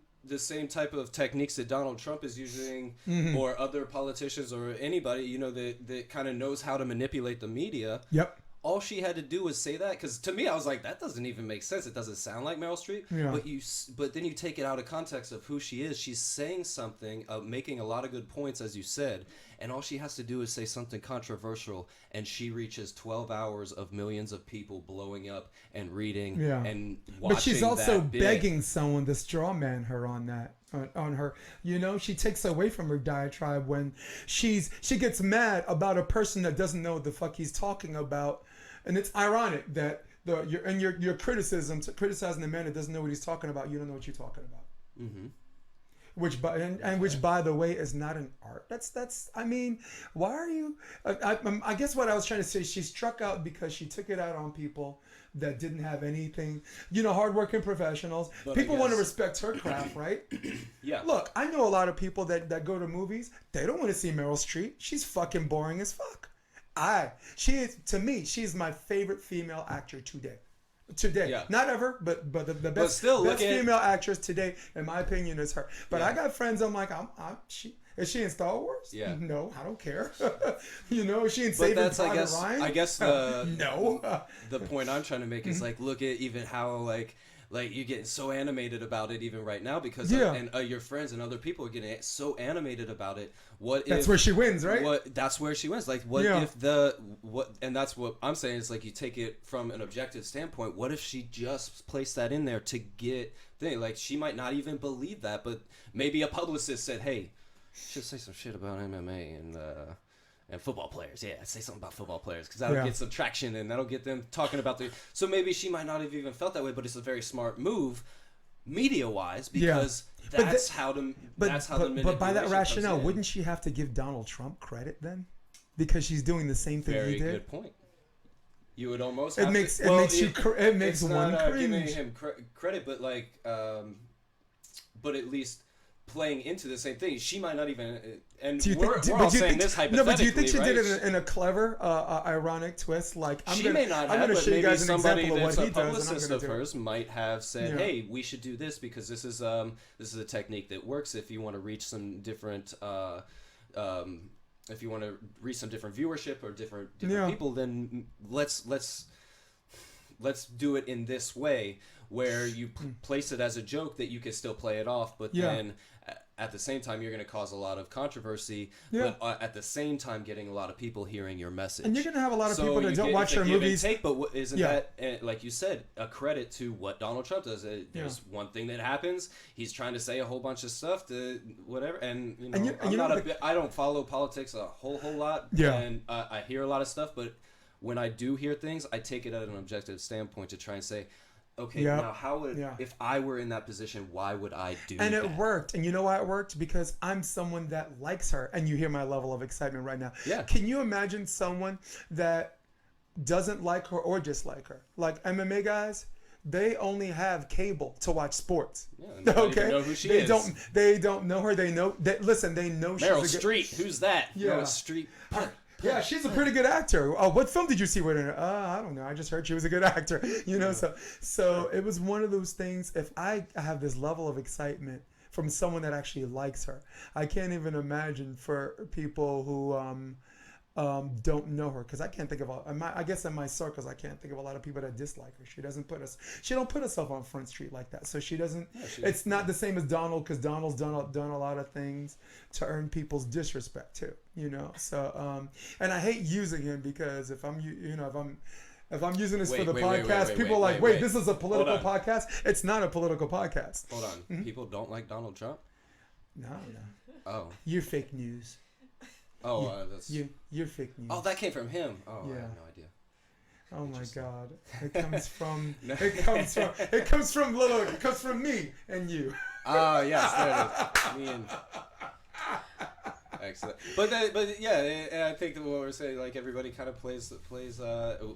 A: type of techniques that Donald Trump is using, or other politicians or anybody, you know, that kind of knows how to manipulate the media.
B: Yep.
A: All she had to do was say that, because to me I was like, that doesn't even make sense. It doesn't sound like Meryl Streep.
B: Yeah.
A: But then you take it out of context of who she is. She's saying something, making a lot of good points, as you said, and all she has to do is say something controversial, and she reaches 12 hours of millions of people blowing up and reading and watching.
B: But she's also
A: that bit.
B: begging someone to straw man her on that. On her, you know, she takes away from her diatribe when she gets mad about a person that doesn't know what the fuck he's talking about, and it's ironic that your criticizing the man that doesn't know what he's talking about. You don't know what you're talking about.
A: Mm-hmm.
B: which by the way is not an art. That's I mean, why are you? I guess what I was trying to say, she struck out because she took it out on people that didn't have anything, hardworking professionals.
A: But
B: People want to respect her craft, right?
A: Yeah.
B: Look, I know a lot of people that go to movies. They don't want to see Meryl Streep. She's fucking boring as fuck. To me, she's my favorite female actor today.
A: Yeah.
B: Not ever, but the best, best female actress today, in my opinion, is her. But I got friends. I'm like, is she in Star Wars?
A: Yeah.
B: No, I don't care. Is she in Saving Private Ryan?
A: I guess
B: no.
A: The point I'm trying to make is like, look at even how like you're getting so animated about it even right now because your friends and other people are getting so animated about it.
B: That's where she wins, right?
A: That's where she wins. Like if and that's what I'm saying is like you take it from an objective standpoint. What if she just placed that in there to get thing? Like she might not even believe that, but maybe a publicist said, "Hey, should say some shit about MMA and football players. Yeah, say something about football players because that'll get some traction and that'll get them talking about the." So maybe she might not have even felt that way, but it's a very smart move, media-wise, because that's how the manipulation
B: But by that rationale,
A: comes in.
B: wouldn't she have to give Donald Trump credit then? Because she's doing the same thing he did.
A: Very good point. You would almost.
B: It makes one cringe.
A: Giving him credit, but but at least playing into the same thing. She might not even. And we're all saying this hypothetically,
B: no, but do you think she
A: right?
B: did it in a clever, ironic twist? Like
A: I'm gonna show you guys an example of what he does. A publicist of
B: do
A: hers might have said, "Hey, we should do this because this is a technique that works if you want to reach some different." If you want to reach some different viewership or different people, then let's do it in this way where you place it as a joke that you can still play it off, but then at the same time you're going to cause a lot of controversy, but at the same time getting a lot of people hearing your message.
B: And you're going to have a lot of people that don't watch her movies.
A: But isn't that, like you said, a credit to what Donald Trump does? There's one thing that happens. He's trying to say a whole bunch of stuff to whatever, and I don't follow politics a whole lot, and I hear a lot of stuff, but when I do hear things, I take it at an objective standpoint to try and say, okay, now how would if I were in that position, why would I do that?
B: And it worked. And you know why it worked? Because I'm someone that likes her. And you hear my level of excitement right now. Yeah. Can you imagine someone that doesn't like her or dislike her? Like MMA guys, they only have cable to watch sports.
A: Yeah, okay. Know who she is.
B: They don't know her. They know they know
A: Meryl Streep. Who's that?
B: Yeah.
A: Meryl Streep.
B: Yeah, she's a pretty good actor. What film did you see with her? I don't know. I just heard she was a good actor. So it was one of those things. If I have this level of excitement from someone that actually likes her, I can't even imagine for people who don't know her, because I can't think of I guess in my circles I can't think of a lot of people that dislike her. She don't put herself on Front Street like that, so she doesn't. It's not the same as Donald, because Donald's done a lot of things to earn people's disrespect too. So and I hate using him, because if I'm using this for the podcast, people are like, wait, this is a political podcast. It's not a political podcast.
A: Hold on, people don't like Donald Trump?
B: No.
A: Oh,
B: you're fake news.
A: Oh, that's
B: you're fake news.
A: Oh, that came from him. Oh, yeah. I have no idea.
B: Oh my God! It comes from me and you.
A: Oh yes, there it is. Me and. Excellent. But I think that what we're saying, like, everybody kind of plays.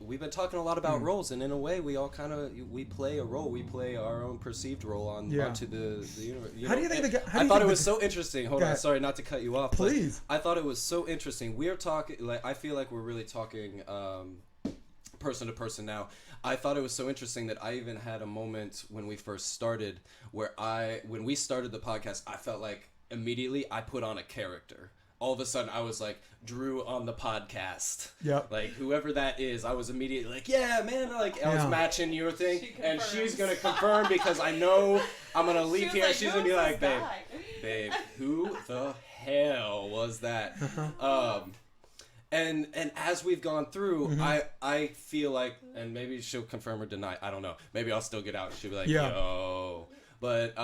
A: We've been talking a lot about roles, and in a way, we all we play a role. We play our own perceived role onto the universe.
B: How do you think
A: I thought it was so interesting. Hold on, sorry, not to cut you off.
B: Please.
A: I thought it was so interesting. We're talking, like, I feel like we're really talking person to person now. I thought it was so interesting that I even had a moment when we first started where when we started the podcast, I felt like immediately I put on a character. All of a sudden, I was like, Drew on the podcast.
B: Yep.
A: Like, whoever that is, I was immediately like, yeah, man. Like, I was matching your thing. And she's going to confirm, because I know I'm going to leave here. She's going to be like, babe, who the hell was that? And as we've gone through, I feel like, and maybe she'll confirm or deny, I don't know. Maybe I'll still get out. She'll be like, yo. But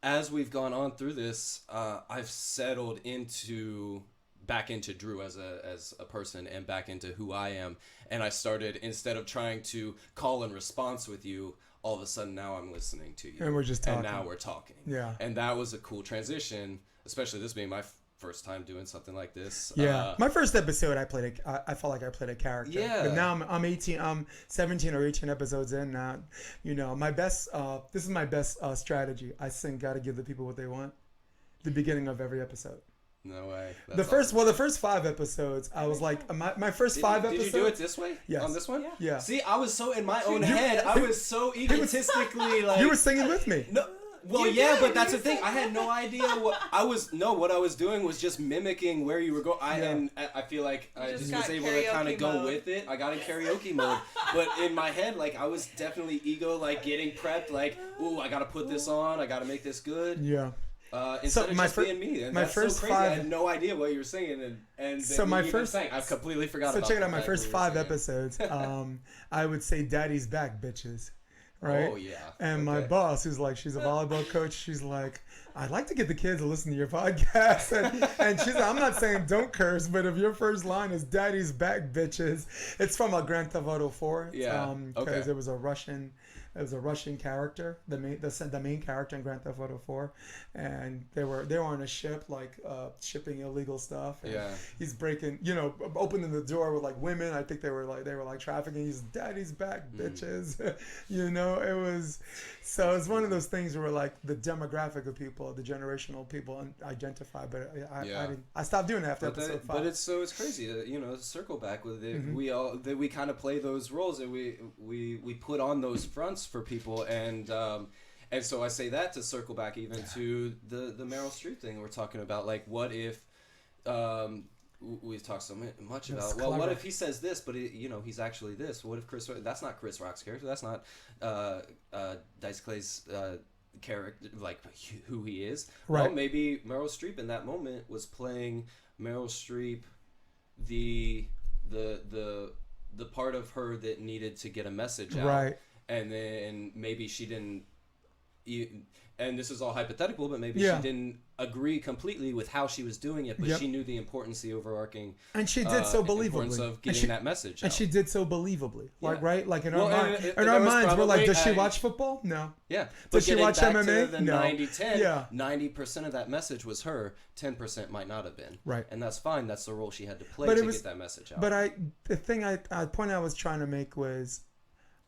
A: as we've gone on through this, I've settled into back into Drew as a person and back into who I am. And I started, instead of trying to call and response with you, all of a sudden now I'm listening to you.
B: And we're just talking.
A: And now we're talking.
B: Yeah.
A: And that was a cool transition, especially this being my first time doing something like this.
B: Yeah. My first episode, I felt like I played a character.
A: Yeah.
B: But now I'm 17 or 18 episodes in now. You know, my best, this is my best strategy. I sing Gotta Give the People What They Want, the beginning of every episode.
A: No way.
B: The first 5 episodes, I was like, my first 5 episodes.
A: Did you do it this way?
B: Yes.
A: On this one?
B: Yeah.
A: See, I was so in my own head. I was so egotistically like.
B: You were singing with me.
A: No. Well, yeah, but that's the thing. I had no idea what I was. No, what I was doing was just mimicking where you were going. And I feel like I just was able to kind of go with it. I got in karaoke mode, but in my head, like I was definitely ego, like getting prepped, like, ooh, I gotta put this on. I gotta make this good.
B: Yeah.
A: Instead of just being me, and
B: my
A: that's
B: first
A: so crazy.
B: 5
A: I had no idea what you were singing, and
B: so my first,
A: I completely forgot.
B: So
A: about
B: check it out.
A: the
B: My
A: fact
B: first
A: that we were
B: 5
A: singing.
B: episodes, I would say, "Daddy's back, bitches." Right?
A: Oh yeah.
B: And my boss, who's like, she's a volleyball coach. She's like, I'd like to get the kids to listen to your podcast. And she's like, I'm not saying don't curse, but if your first line is "Daddy's back, bitches," it's from a Grand Theft Auto 4.
A: Yeah.
B: Because it was a Russian character, the main character in Grand Theft Auto 4, and they were on a ship, like shipping illegal stuff. And he's breaking, opening the door with like women. I think they were like trafficking. He's "Daddy's back, bitches." It was, so it's one of those things where like the demographic of people, the generational people identify, but I stopped doing it after episode 5.
A: But it's crazy, circle back with it.
B: Mm-hmm.
A: We kind of play those roles, and we put on those fronts for people, and so I say that to circle back even to the Meryl Streep thing we're talking about. Like, what if we've talked so much about, well, what if he says this, but he's actually this? What if that's not Chris Rock's character, that's not Dice Clay's character, like who he is,
B: right?
A: Well, maybe Meryl Streep in that moment was playing Meryl Streep, the part of her that needed to get a message out,
B: right?
A: And then maybe she didn't, and this is all hypothetical, but maybe she didn't agree completely with how she was doing it, but she knew the importance, the overarching,
B: and she did so believably,
A: importance of getting that message out.
B: And she did so believably, right? Like in our minds, we're like, does she watch football? No.
A: Yeah.
B: Does she watch MMA?
A: No.
B: 90-10,
A: 90% of that message was her, 10% might not have been.
B: Right.
A: And that's fine. That's the role she had to play get that message out.
B: But the point I was trying to make was,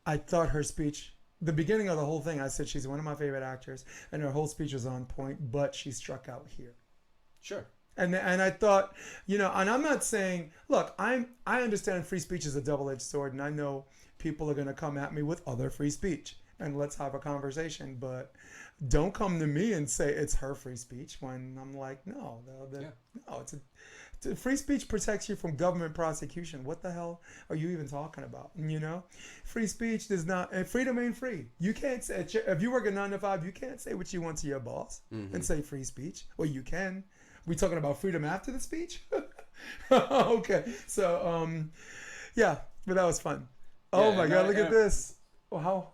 B: I thought her speech, the beginning of the whole thing, I said she's one of my favorite actors, and her whole speech was on point, but she struck out here.
A: Sure.
B: And I thought, and I'm not saying, look, I understand free speech is a double-edged sword, and I know people are going to come at me with other free speech, and let's have a conversation, but don't come to me and say it's her free speech when I'm like, no, it's free speech protects you from government prosecution. What the hell are you even talking about? Free speech does not, and freedom ain't free. You can't say, if you work a 9 to 5, you can't say what you want to your boss and say free speech. Well, you can. We talking about freedom after the speech? Okay. So, but that was fun. Oh my God, look at this. Wow.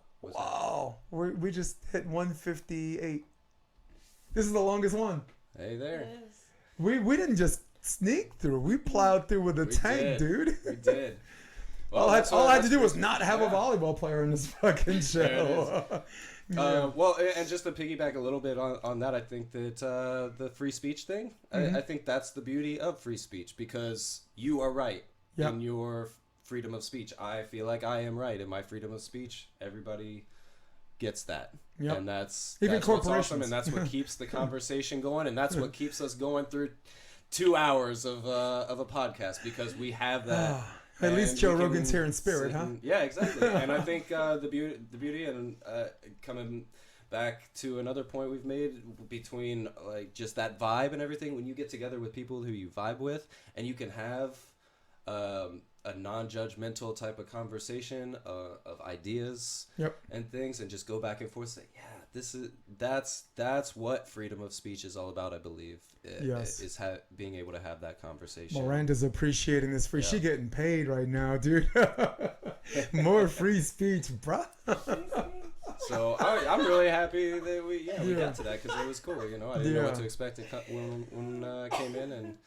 B: We just hit 158. This is the longest one.
A: Hey there.
B: We didn't just sneak through. We plowed through with a tank, dude.
A: We did. Well,
B: all I had to do was not have a volleyball player in this fucking show.
A: Well, and just to piggyback a little bit on that, I think that the free speech thing, I think that's the beauty of free speech, because you are right in your freedom of speech. I feel like I am right in my freedom of speech. Everybody gets that. Yep. And that's what's awesome, and that's what keeps the conversation going, and that's what keeps us going through 2 hours of a podcast, because we have that.
B: At least Joe Rogan's here in spirit, huh?
A: Yeah, exactly. And I think the beauty, and coming back to another point we've made between like just that vibe and everything, when you get together with people who you vibe with, and you can have a non-judgmental type of conversation of ideas and things, and just go back and forth, say, that's what freedom of speech is all about, I believe. Is being able to have that conversation.
B: Miranda's appreciating this free. She getting paid right now, dude. More free speech, bruh.
A: So I'm really happy that we got to that, because it was cool. I didn't know what to expect when I came in, and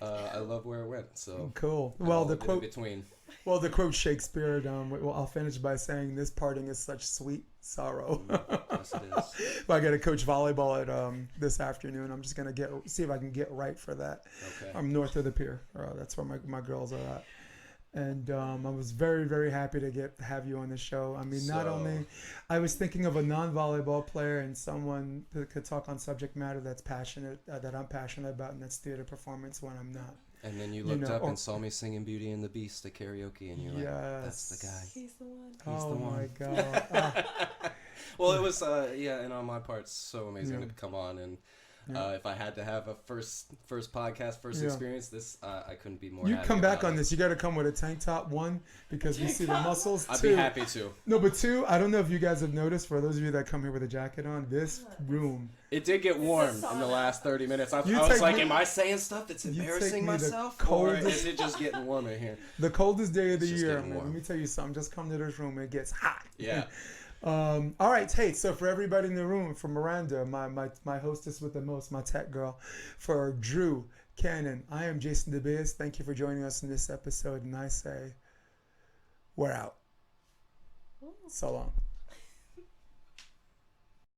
A: I love where it went. So
B: Cool.
A: and
B: Well,
A: all
B: the
A: of it in
B: quote.
A: between.
B: Well, the quote Shakespeare. Well, I'll finish by saying, "This parting is such sweet sorrow."
A: Yes, it is.
B: But I got to coach volleyball at this afternoon. I'm just gonna see if I can get right for that.
A: Okay.
B: I'm north of the pier. That's where my girls are at. And I was very, very happy to have you on the show. I mean, not only I was thinking of a non-volleyball player and someone that could talk on subject matter that's passionate, that I'm passionate about, and that's theater performance when I'm not.
A: And then you looked up and saw me singing Beauty and the Beast at karaoke, and you're like, that's the guy.
F: He's the one.
A: He's the one.
B: My God.
A: Well, it was, and on my part, so amazing to come on. And if I had to have a first podcast, experience, this, I couldn't be more
B: You
A: happy
B: come back
A: about
B: on
A: it.
B: this. You got to come with a tank top, one, because we see the muscles.
A: I'd
B: Two,
A: be happy to.
B: No, but two, I don't know if you guys have noticed, for those of you that come here with a jacket on, this room.
A: It did get warm in the last 30 minutes. I was like, am I saying stuff that's embarrassing myself? Or is it just getting warm in here?
B: The coldest day of the
A: It's just
B: year,
A: getting
B: man.
A: warm.
B: Let me tell you something. Just come to this room. It gets hot.
A: Yeah.
B: All right, hey, so for everybody in the room, for Miranda, my hostess with the most, my tech girl, for Drew, Canan, I am Jason DeBiz. Thank you for joining us in this episode, and I say, we're out. So long.